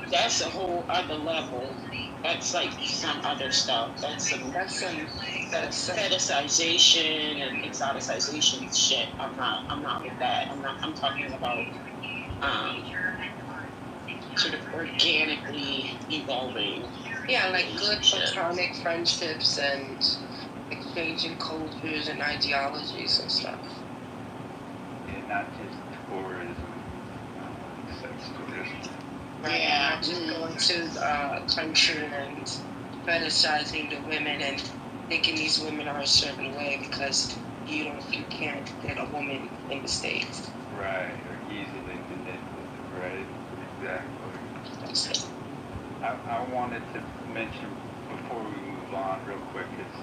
that's a whole other level. That's like some other stuff. That's some fetishization and exoticization shit. I'm not with that. I'm talking about sort of organically evolving. Yeah, like good platonic friendships and exchanging cultures and ideologies and stuff. Yeah, not just tourism, sex tourism. Right, not just going to a country and fetishizing the women and thinking these women are a certain way because you can't get a woman in the States. Right, or easily manipulated, right? Exactly. I wanted to mention before we move on real quick, because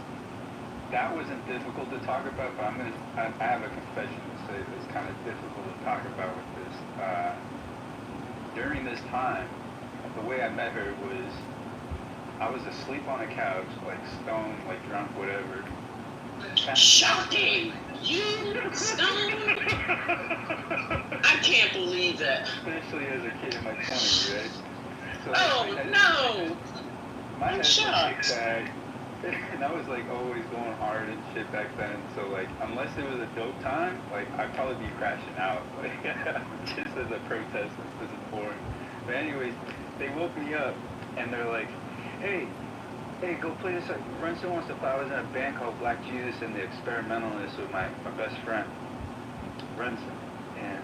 that wasn't difficult to talk about, but I have a confession to say that's kind of difficult to talk about with this. During this time, the way I met her was, I was asleep on a couch, like stoned, like drunk, whatever. Shocking! You stoned? I can't believe it. Especially as a kid in my 20s, right? So no! My head was kicked back, and I was like always going hard and shit back then. So like, unless it was a dope time, like I'd probably be crashing out, like just as a protest. This is boring. But anyways, they woke me up, and they're like, hey, go play this. Runson wants to play. I was in a band called Black Jesus and the Experimentalists with my best friend, Runson, and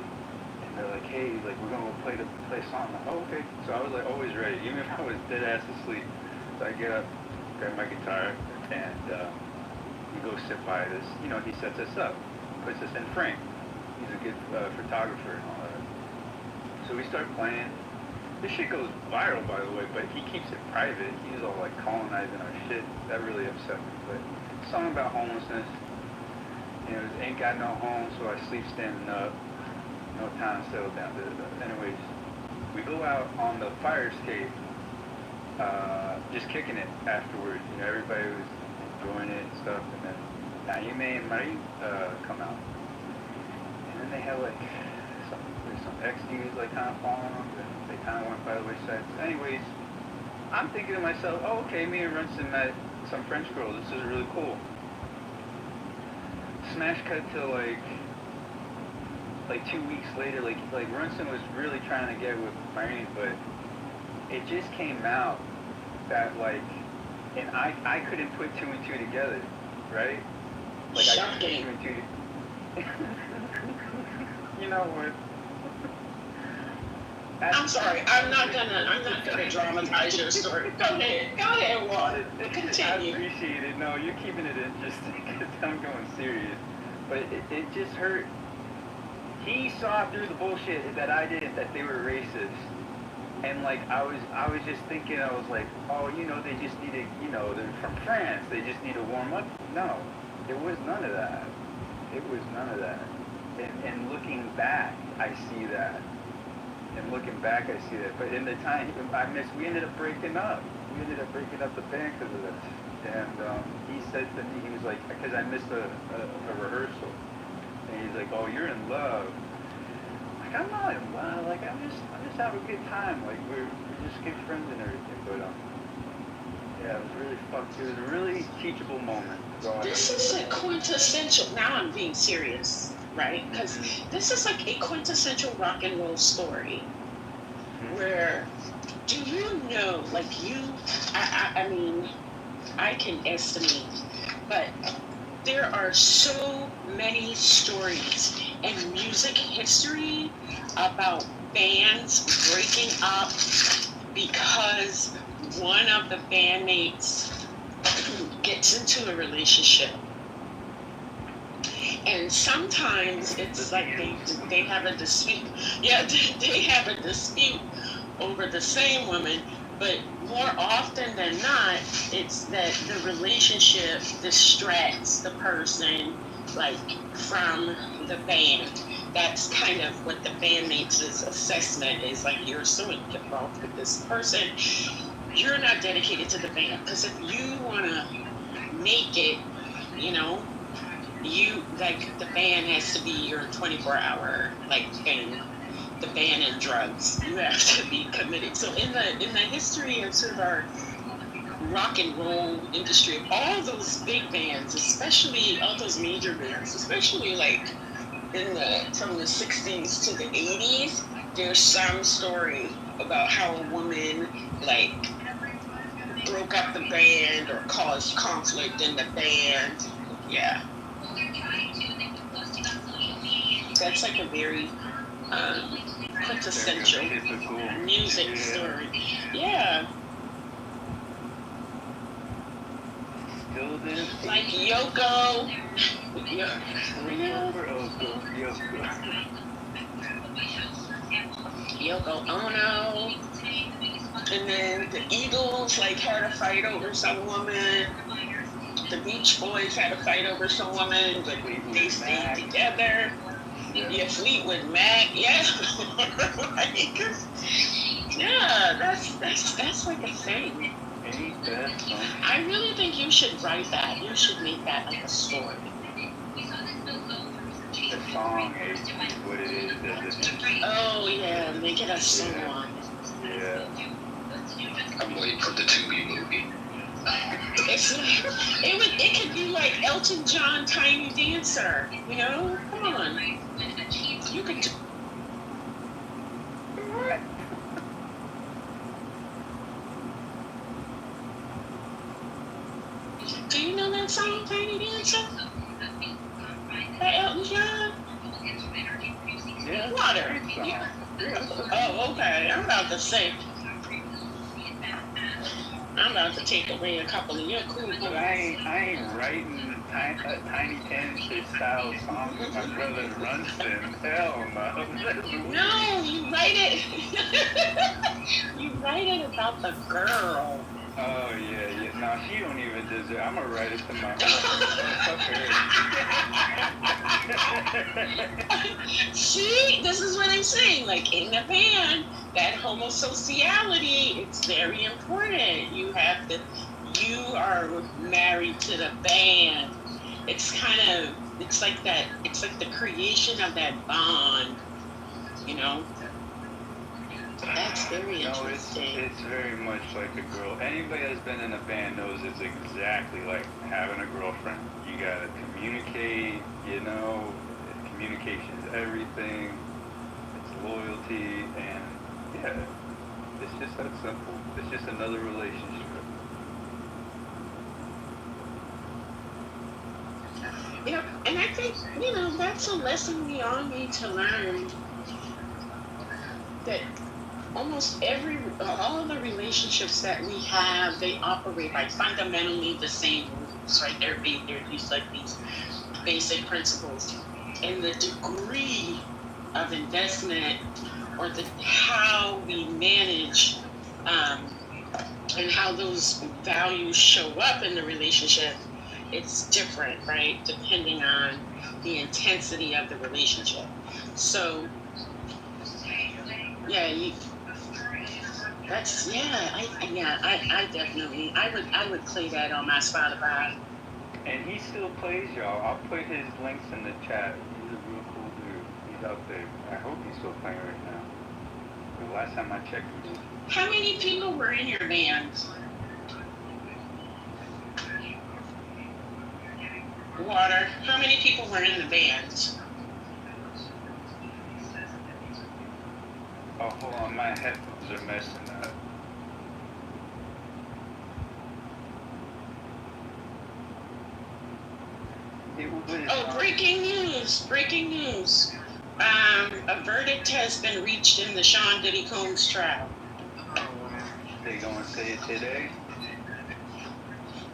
they're like, hey, like we're gonna go play a song. I'm like, oh, okay. So I was like always ready, even if I was dead ass asleep. So I get up, grab my guitar, and we go sit by this. You know, he sets us up, puts us in frame. He's a good photographer and all that. So we start playing. This shit goes viral, by the way, but he keeps it private. He's all like colonizing our shit. That really upset me. But song about homelessness. You know, ain't got no home, so I sleep standing up. No time to settle down. Anyways, we go out on the fire escape, just kicking it afterwards. You know, everybody was enjoying it and stuff. And then Naime and Marie come out. And then they had like some ex-dudes like kind of following them. They kind of went by the wayside. So anyways, I'm thinking to myself, oh, okay, me and Runson met some French girl. This is really cool. Smash cut to like 2 weeks later, like Runson was really trying to get with Marine, but it just came out that like, and I couldn't put two and two together, right? Like I couldn't put two and two. You know what? I'm sorry. I'm not gonna dramatize your story. Go ahead, Juan. Continue. I appreciate it. No, you're keeping it interesting because I'm going serious. But it just hurt. He saw through the bullshit that I did, that they were racist. And like I was just thinking, I was like, oh, you know, they just need to, you know, they're from France, they just need to warm up. No, it was none of that. It was none of that. And looking back, I see that. And looking back, I see that. But in the time we ended up breaking up. We ended up breaking up the band because of this. And he said to me, he was like, because I missed a rehearsal. And he's like, oh, you're in love. Like, I'm not in love. Like, I'm just having a good time. Like, we're just good friends and everything. But yeah, it was really fucked. It was a really teachable moment. This is a quintessential. Now I'm being serious, right? Because this is like a quintessential rock and roll story. Where, do you know, like you, I mean, I can estimate, but there are so many stories in music history about bands breaking up because one of the bandmates gets into a relationship. And sometimes it's like they have a dispute. Yeah, they have a dispute over the same woman, but more often than not, it's that the relationship distracts the person, like, from the band. That's kind of what the bandmates' assessment is. Like, you're so involved with this person, you're not dedicated to the band. Because if you want to make it, you know, you like the ban has to be your 24-hour like thing. The ban in drugs, you have to be committed. So in the history of sort of our rock and roll industry, all those big bands, especially all those major bands, especially like from the 60s to the 80s, there's some story about how a woman like broke up the band or caused conflict in the band. Yeah. That's like a very quintessential music story. Yeah. Still this. Like Yoko. Yoko Ono. And then the Eagles like had a fight over some woman. The Beach Boys had a fight over some woman, but they stayed together. Yeah, Fleetwood Mac. Yeah. Like, yeah, that's like a thing. I really think you should write that. You should make that like a story. The song is what it is. Oh yeah, make it a song. Yeah. I'm waiting for the Tubi movie. It's like, it could be like Elton John, Tiny Dancer. You know, come on. You could. Do you know that song, Tiny Dancer? By Elton John? Yeah. Water. Yeah. Oh, okay. I'm about to take away a couple of your cool books. I ain't writing Tiny Dancer style songs with my brother Runston. Hell no. No, you write it. You write it about the girl. Oh yeah. No, she don't even deserve. I'm gonna write it to my See, this is what I'm saying. Like in the band, that homosociality, it's very important. You are married to the band. It's like the creation of that bond, you know? That's very interesting. It's very much like a girl. Anybody that's been in a band knows it's exactly like having a girlfriend. You gotta communicate, you know, communication is everything. It's loyalty, and yeah, it's just that simple. It's just another relationship. Yep, and I think, that's a lesson we all need to learn, that almost all of the relationships that we have, they operate by fundamentally the same rules, right? They're these like these basic principles, and the degree of investment or how we manage and how those values show up in the relationship, it's different, right? Depending on the intensity of the relationship. So, yeah, I definitely, I would play that on my Spotify. And he still plays, y'all. I'll put his links in the chat. He's a real cool dude. He's out there. I hope he's still playing right now. The last time I checked, he was. How many people were in your band? Water. How many people were in the band? Oh, hold on. My headphones are messing up. Breaking news. A verdict has been reached in the Sean Diddy Combs trial. They gonna say it today?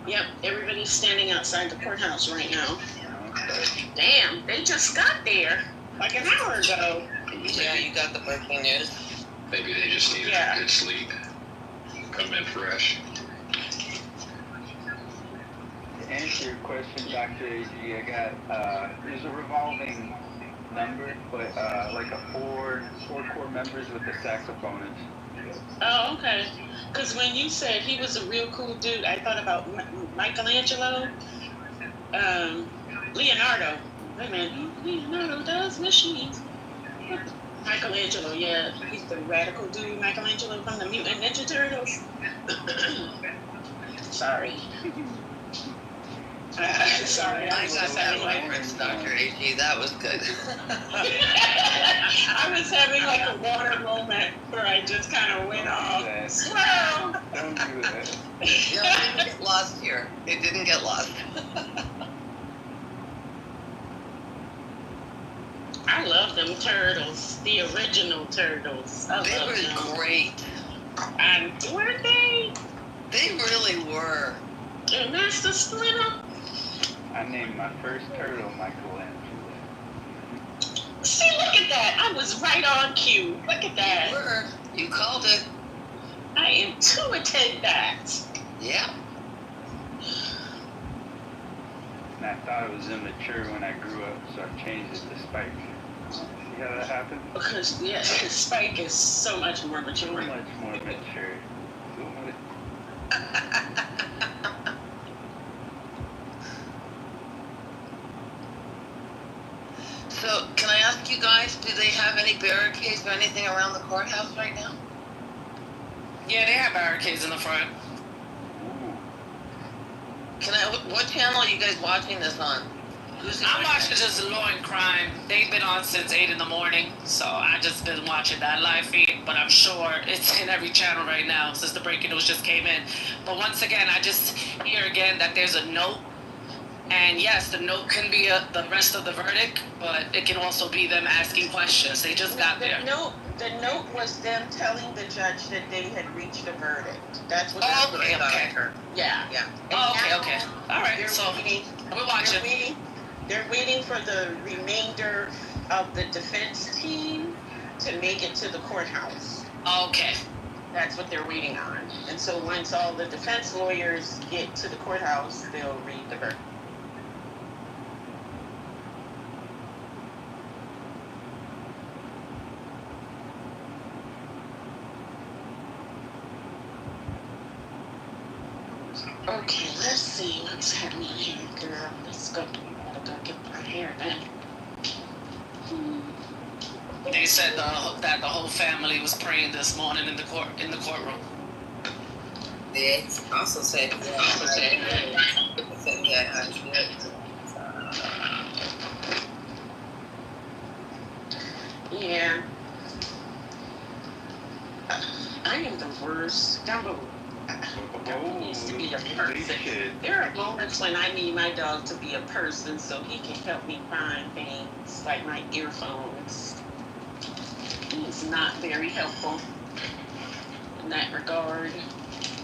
Yep, everybody's standing outside the courthouse right now. Okay. Damn, they just got there like an hour ago. Yeah, you got the breaking news. Maybe they just needed a good sleep. Come in fresh. To answer your question, Dr. AG, I got, there's a revolving number, but like a four core members with the saxophonist. Oh, okay. Because when you said he was a real cool dude, I thought about Michelangelo. Leonardo. Wait a minute. Leonardo does machines. Michelangelo, yeah. He's the radical dude, Michelangelo from the Mutant Ninja Turtles. Sorry. Sorry, I was just having like Dr. A.G., that was good. I was having like a water moment where I just kind of went off. Swirl! Don't do that. You didn't get lost here. It didn't get lost. I love them turtles, the original turtles. They were great. And weren't they? They really were. And Master Splinter. I named my first turtle Michelangelo. See, look at that. I was right on cue. Look at that. You called it. I intuited that. Yeah. And I thought it was immature when I grew up, so I changed it to Spike. See how that happened? Because, yeah, Spike is so much more mature. So much more mature. So much. So, can I ask you guys, do they have any barricades or anything around the courthouse right now? Yeah, they have barricades in the front. What channel are you guys watching this on? I'm watching just Law and Crime. They've been on since 8 in the morning, so I just been watching that live feed, but I'm sure it's in every channel right now since the breaking news just came in. But once again, I just hear again that there's a note, and yes, the note can be the rest of the verdict, but it can also be them asking questions. They just got there. The note was them telling the judge that they had reached a verdict. That's what Okay. Yeah. Okay. All right, so we're watching. They're waiting for the remainder of the defense team to make it to the courthouse. Okay. That's what they're waiting on. And so once all the defense lawyers get to the courthouse, they'll read the verdict. Okay, let's see what's happening here, girl. Let's go. I gotta go get my hair done. They said that the whole family was praying this morning in the courtroom. They also said, Yeah. I am the worst. Dumbo needs to be a person. There are moments when I need my dog to be a person so he can help me find things like my earphones. He's not very helpful in that regard.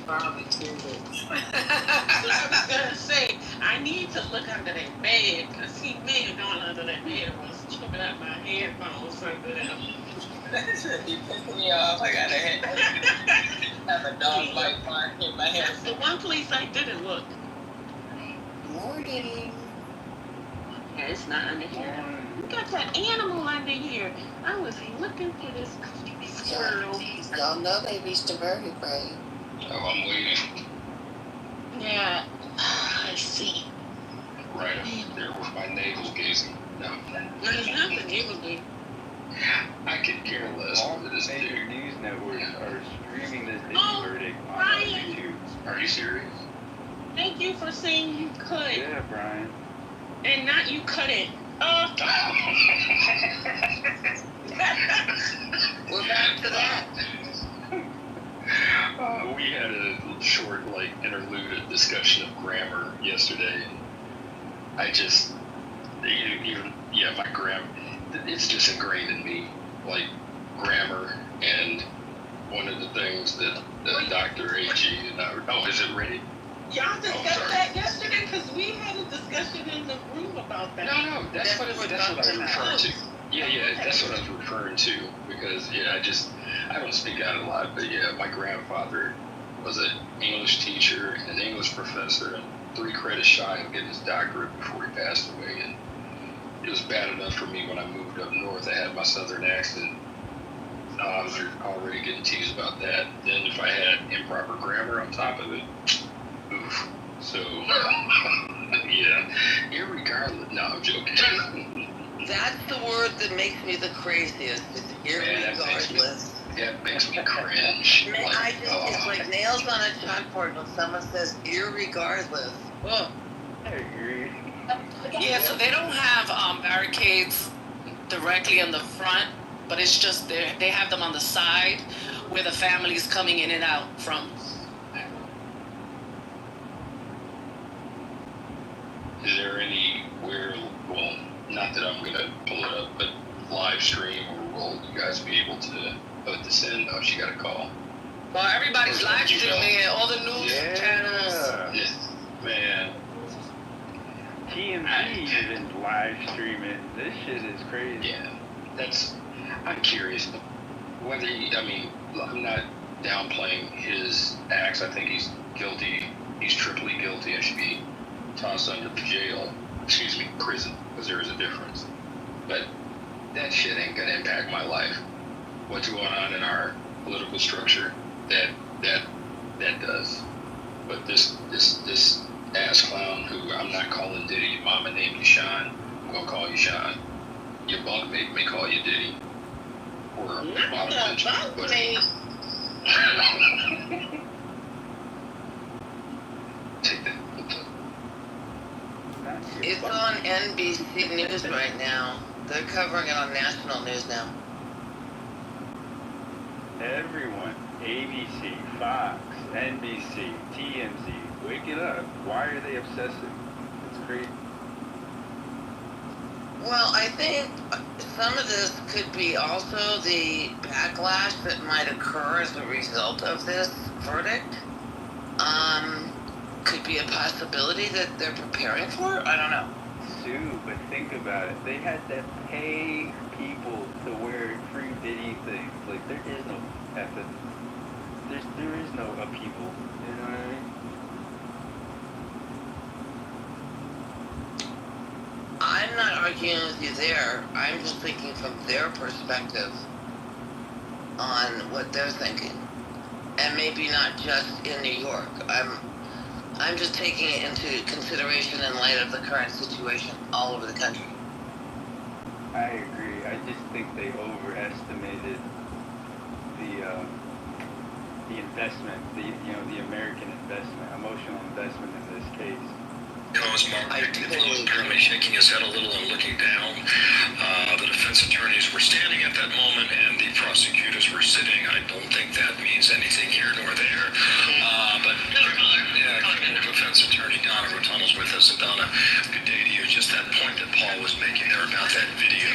Probably too So I was gonna say, I need to look under that bed because he may have gone under that bed and was chipping out my headphones under them. You pissed me off. I gotta have a dog like mine in my head. That's the one place I didn't look. Morning. Yeah, it's not under here. You got that animal under here. I was looking for this squirrel. Y'all know they reached a verdict, right? Oh, I'm waiting. Yeah, I see. Right up there with my navel gazing. No. There's nothing you would do. I could care less All for the this major dude. news networks are streaming this verdict on Brian. YouTube. Are you serious? Thank you for saying you could. Yeah, Brian. And not you couldn't. Oh. We're back to that. We had a short, interlude discussion of grammar yesterday. I just, my grammar, it's just ingrained in me, grammar, and one of the things that Dr. A.G. and I, is it ready? Y'all discussed that yesterday because we had a discussion in the room about that. No, that's what I was referring to. Yeah, that's what I was referring to, because, I don't speak out a lot, but my grandfather was an English teacher and an English professor, and 3 credits shy of getting his doctorate before he passed away, and it was bad enough for me when I moved up north. I had my southern accent. I was already getting teased about that. Then if I had improper grammar on top of it, oof. So, yeah. Irregardless. No, I'm joking. That's the word that makes me the craziest. It's irregardless. It makes me cringe. Man, it's like nails on a chalkboard when someone says irregardless. Oh. I agree. Yeah, so they don't have barricades directly in the front, but it's just they have them on the side where the family's coming in and out from. Is there anywhere, well, not that I'm going to pull it up, but live stream, or will you guys be able to put this in? Oh, she got a call. Well, everybody's live streaming it, all the news channels. Yes, man. TMZ even live streaming. This shit is crazy. Yeah, I'm curious whether I'm not downplaying his acts. I think he's guilty. He's triply guilty and should be tossed under prison, because there is a difference. But that shit ain't gonna impact my life. What's going on in our political structure, that does. But this ass clown, who I'm not calling Diddy, your mama named you Sean, I'm gonna call you Sean. Your bunkmate may call you Diddy. Or not the bunkmate. Take that. It's on NBC News right now. They're covering it on national news now. Everyone, ABC, Fox, NBC, TMZ, wake it up. Why are they obsessive? It's crazy. Well, I think some of this could be also the backlash that might occur as a result of this verdict. Could be a possibility that they're preparing for. I don't know. Sue, but think about it. They had to pay people to wear free Diddy things. Like, there is no effort. There is no upheaval. You know what I mean? I'm not arguing with you there. I'm just thinking from their perspective on what they're thinking. And maybe not just in New York. I'm just taking it into consideration in light of the current situation all over the country. I agree. I just think they overestimated the investment, the American investment, emotional investment in this case. Because Mark apparently shaking his head a little and looking down. The defense attorneys were standing at that moment and the prosecutors were sitting. I don't think that means anything here nor there. But criminal defense attorney Donna Rotunnel's with us. And Donna, good day to you. Just that point that Paul was making there about that video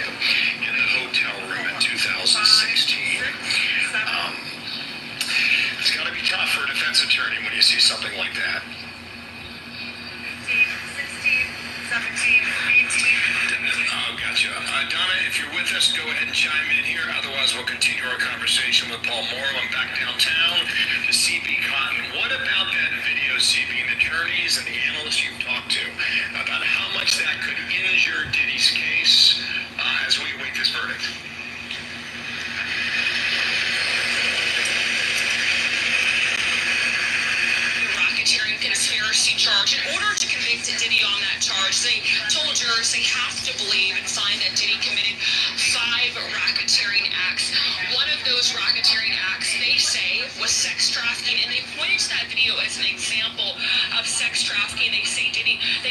in the hotel room in 2016. It's got to be tough for a defense attorney when you see something like that. 17, 18. Oh, gotcha. Donna, if you're with us, go ahead and chime in here. Otherwise, we'll continue our conversation with Paul Morrow. I'm back downtown to CB Cotton. What about that video, CB, and the attorneys and the analysts you've talked to about how much that could injure Diddy's case as we await this verdict? Conspiracy charge. In order to convict Diddy on that charge, they told jurors they have to believe and find that Diddy committed 5 racketeering acts. One of those racketeering acts, they say, was sex trafficking, and they pointed to that video as an example of sex trafficking. They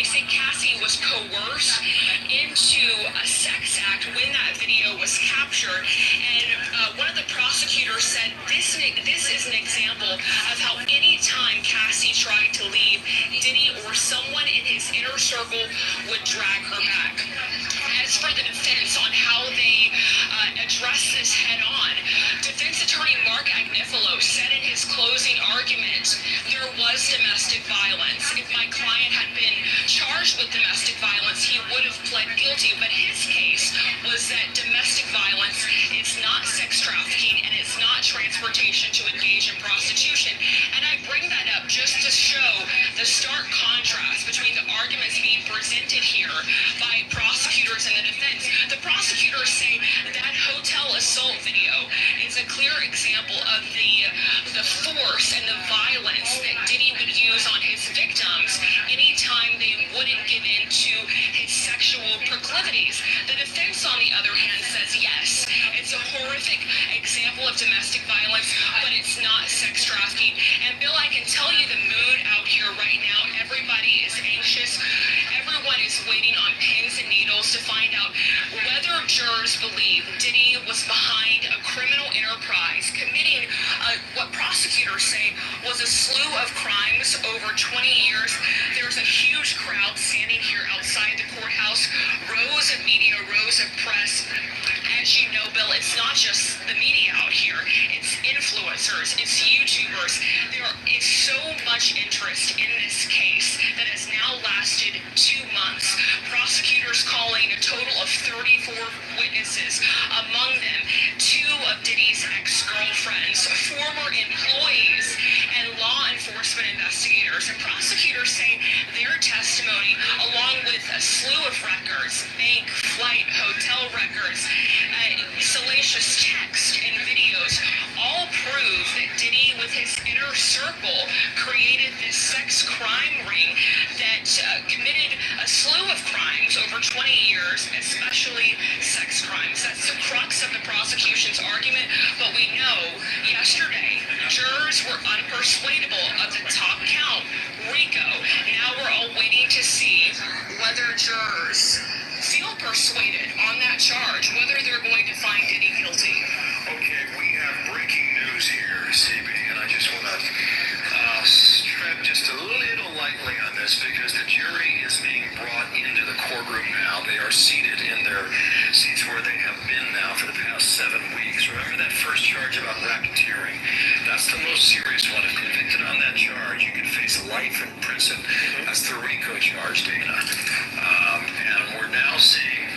say Cassie was coerced into a sex act when that video was captured, and one of the prosecutors said this is an example of how any time Cassie tried to leave, Diddy or someone in his inner circle would drag her back. As for the defense on how they address this head on, defense attorney Mark Agnifilo said in his closing argument, there was domestic violence. If my client had been charged with domestic violence, he would have pled guilty, but his case was that domestic violence is not sex trafficking and it's not transportation to engage in prostitution. And I bring that up just to show the stark contrast between the arguments being presented here by prosecutors and the defense. The prosecutors say that hotel assault video is a clear example of the force and the violence that Diddy would use on his victims anytime they wouldn't give in domestic violence, but it's not sex trafficking. And Bill, I can tell you the mood out here right now. Everybody is anxious. Everyone is waiting on pins and needles to find out whether jurors believe Diddy was behind a criminal enterprise, committing what prosecutors say was a slew of crimes over 20 years. There's a huge crowd standing here outside the courthouse, rows of media, rows of press. As you know, Bill, it's not just the media out here. It's influencers, it's YouTubers. There is so much interest in this case that has now lasted 2 months. Prosecutors calling a total of 34 witnesses, among them 2 of Diddy's ex-girlfriends, former employees, and law enforcement investigators. And prosecutors say their testimony, along with a slew of records, bank, flight, hotel records, salacious text and videos, all prove that Diddy, with his inner circle, created this sex crime ring that committed a slew of crimes over 20 years, especially sex crimes. That's the crux of the prosecution's argument, but we know yesterday jurors were unpersuadable of the top count, RICO. Now we're all waiting to see whether jurors feel persuaded on that charge, whether they're going to find Diddy guilty. Okay, we have breaking news here, CB, and I just want to tread just a little lightly on this because the jury is being brought into the courtroom now. They are seated in their seats where they have been now for the past 7 weeks. Remember that first charge about racketeering? That's the most serious one. If convicted on that charge, you could face life in prison. That's the RICO charge, Dana. And we're now seeing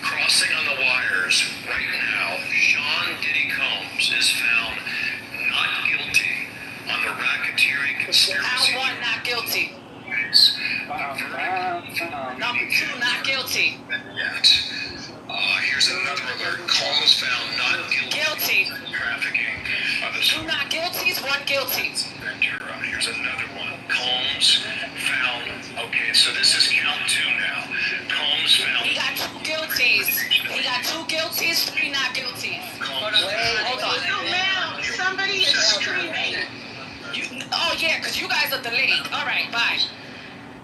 crossing on the wires right now. Sean Diddy Combs is found not guilty on the racketeering conspiracy. Count 1, not guilty. Number 2, not guilty. Yet. Here's another alert. Combs found not guilty. Trafficking. 2 not guilties, 1 guilty. Ventura. Here's another one. Combs found. Okay, so this is count 2 now. Combs found. He got 2 guilties. He got 2 guilties, 3 not guilties. Hold on. No, ma'am. Somebody is screaming. Oh yeah, because you guys are the lead. All right, bye.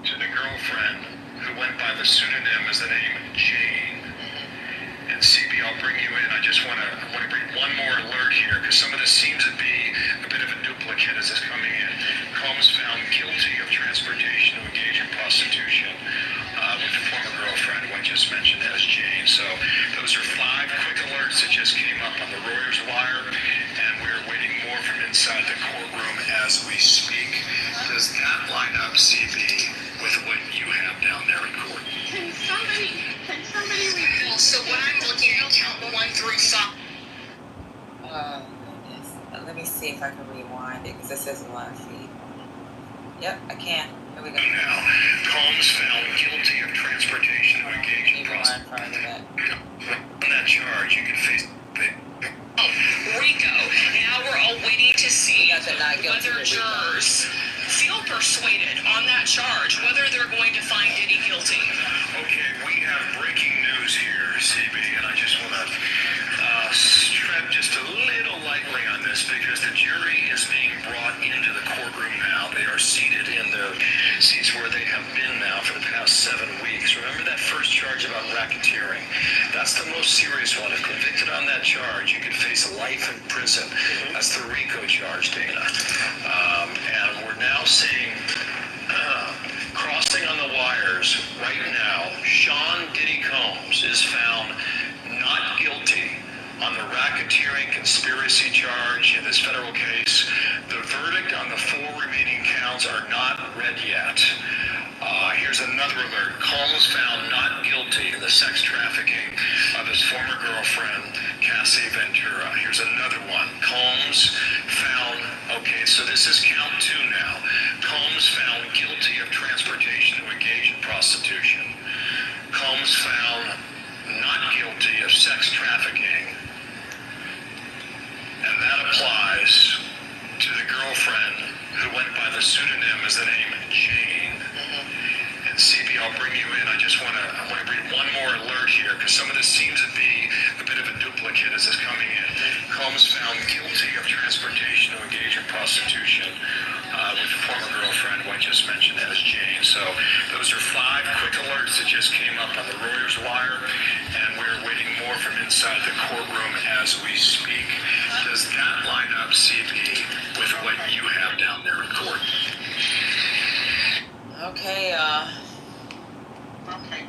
To the girlfriend who went by the pseudonym as the name Jane. And CB, I'll bring you in. I just want to read one more alert here because some of this seems to be a bit of a duplicate as it's coming in. Combs found guilty of transportation to engage in prostitution with the former girlfriend who I just mentioned as Jane. So those are 5 quick alerts that just came up on the Reuters wire, and we're waiting more from inside the courtroom as we speak. Does that line up, CB, with what you have down there in court? Can somebody repeat? So what I'm looking at, count 1 through 5. Oh, goodness. Let me see if I can rewind it because this isn't live feed. Yep, I can. Here we go. Now, Combs found guilty of transportation to engage in prostitution. On that charge, you can face RICO. Now we're all waiting to see whether jurors feel persuaded on that charge, whether they're going to find Diddy guilty. Okay, we have breaking news here, CB, and I just want to tread just a little lightly on this because the jury is being brought into the courtroom now. They are seated in their seats where they have been now for the past 7 weeks. Remember that first charge about racketeering? That's the most serious one. If convicted on that charge, you could face life in prison. That's the RICO charge, Dana. And we're now seeing crossing on the wires right now. Sean Diddy Combs is found not guilty on the racketeering conspiracy charge in this federal case. The verdict on the 4 remaining counts are not read yet. Here's another alert. Combs found not guilty in the sex trafficking of his former girlfriend, Cassie Ventura. Here's another one. Combs found, okay, so this is count 2 now. Combs found guilty of transportation to engage in prostitution. Combs found not guilty of sex trafficking. And that applies to the girlfriend who went by the pseudonym as the name Jane. And CB, I'll bring you in. I want to read one more alert here because some of this seems to be a bit of a duplicate as it's coming in. Combs found guilty of transportation to engage in prostitution with a former girlfriend, who I just mentioned as Jane. So those are 5 quick alerts that just came up on the Reuters wire, and we're waiting more from inside the courtroom as we speak. Does that line up, CP, with what you have down there in court? Okay, Okay.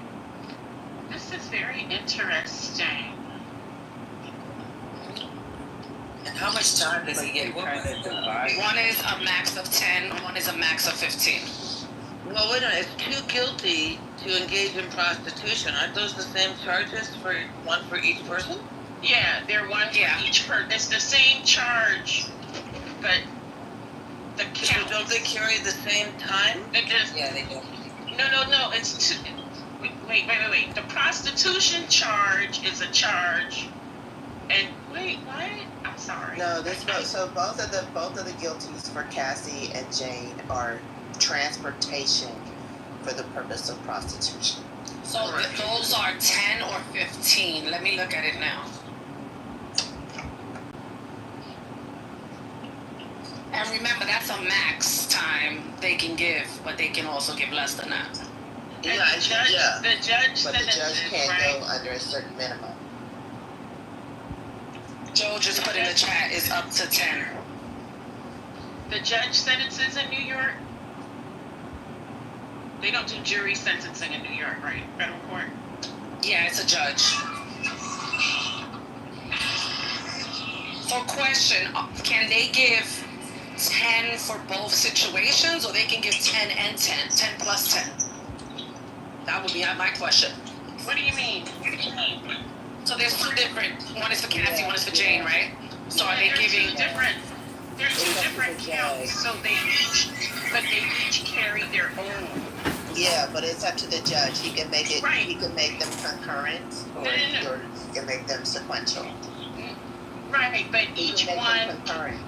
This is very interesting. and how much time does he get? Kind of divide. One is a max of 10, one is a max of 15. Well, wait a minute. It's 2 guilty to engage in prostitution. Aren't those the same charges for one for each person? Yeah, they're one for each person. It's the same charge, but the So count. don't they carry the same time? Yeah, they do. No. It's two. Wait. The prostitution charge is a charge, and wait, what? I'm sorry. No, so both of the guilties for Cassie and Jane are transportation for the purpose of prostitution. So those are 10 or 15. Let me look at it now. And remember, that's a max time they can give, but they can also give less than that. And the judge But the judge sentences, can't right? go under a certain minimum. Joe just put in the chat is up to 10. The judge sentences in New York. They don't do jury sentencing in New York, right? Federal court. Yeah, it's a judge. So question, can they give 10 for both situations, or they can give 10 and 10, 10 plus 10? That would be my question. What do you mean? So there's 2 different, one is for Cassie, one is for Jane, right? So are they giving... They're two different counts, so they each carry their own. Yeah, but it's up to the judge. He can make it. Right. He can make them concurrent, or he can make them sequential. Right, but He each can make one. them concurrent.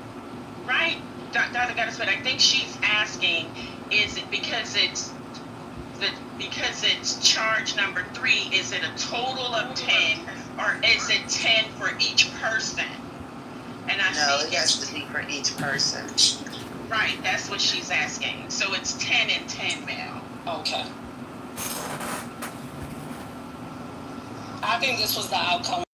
Right, Dr. Gaddis, but I think she's asking, is it because it's charge number 3, is it a total of 10, or is it 10 for each person? And I No, think it has to be for each person. right, that's what she's asking. So it's 10 and 10 now. Okay. I think this was the outcome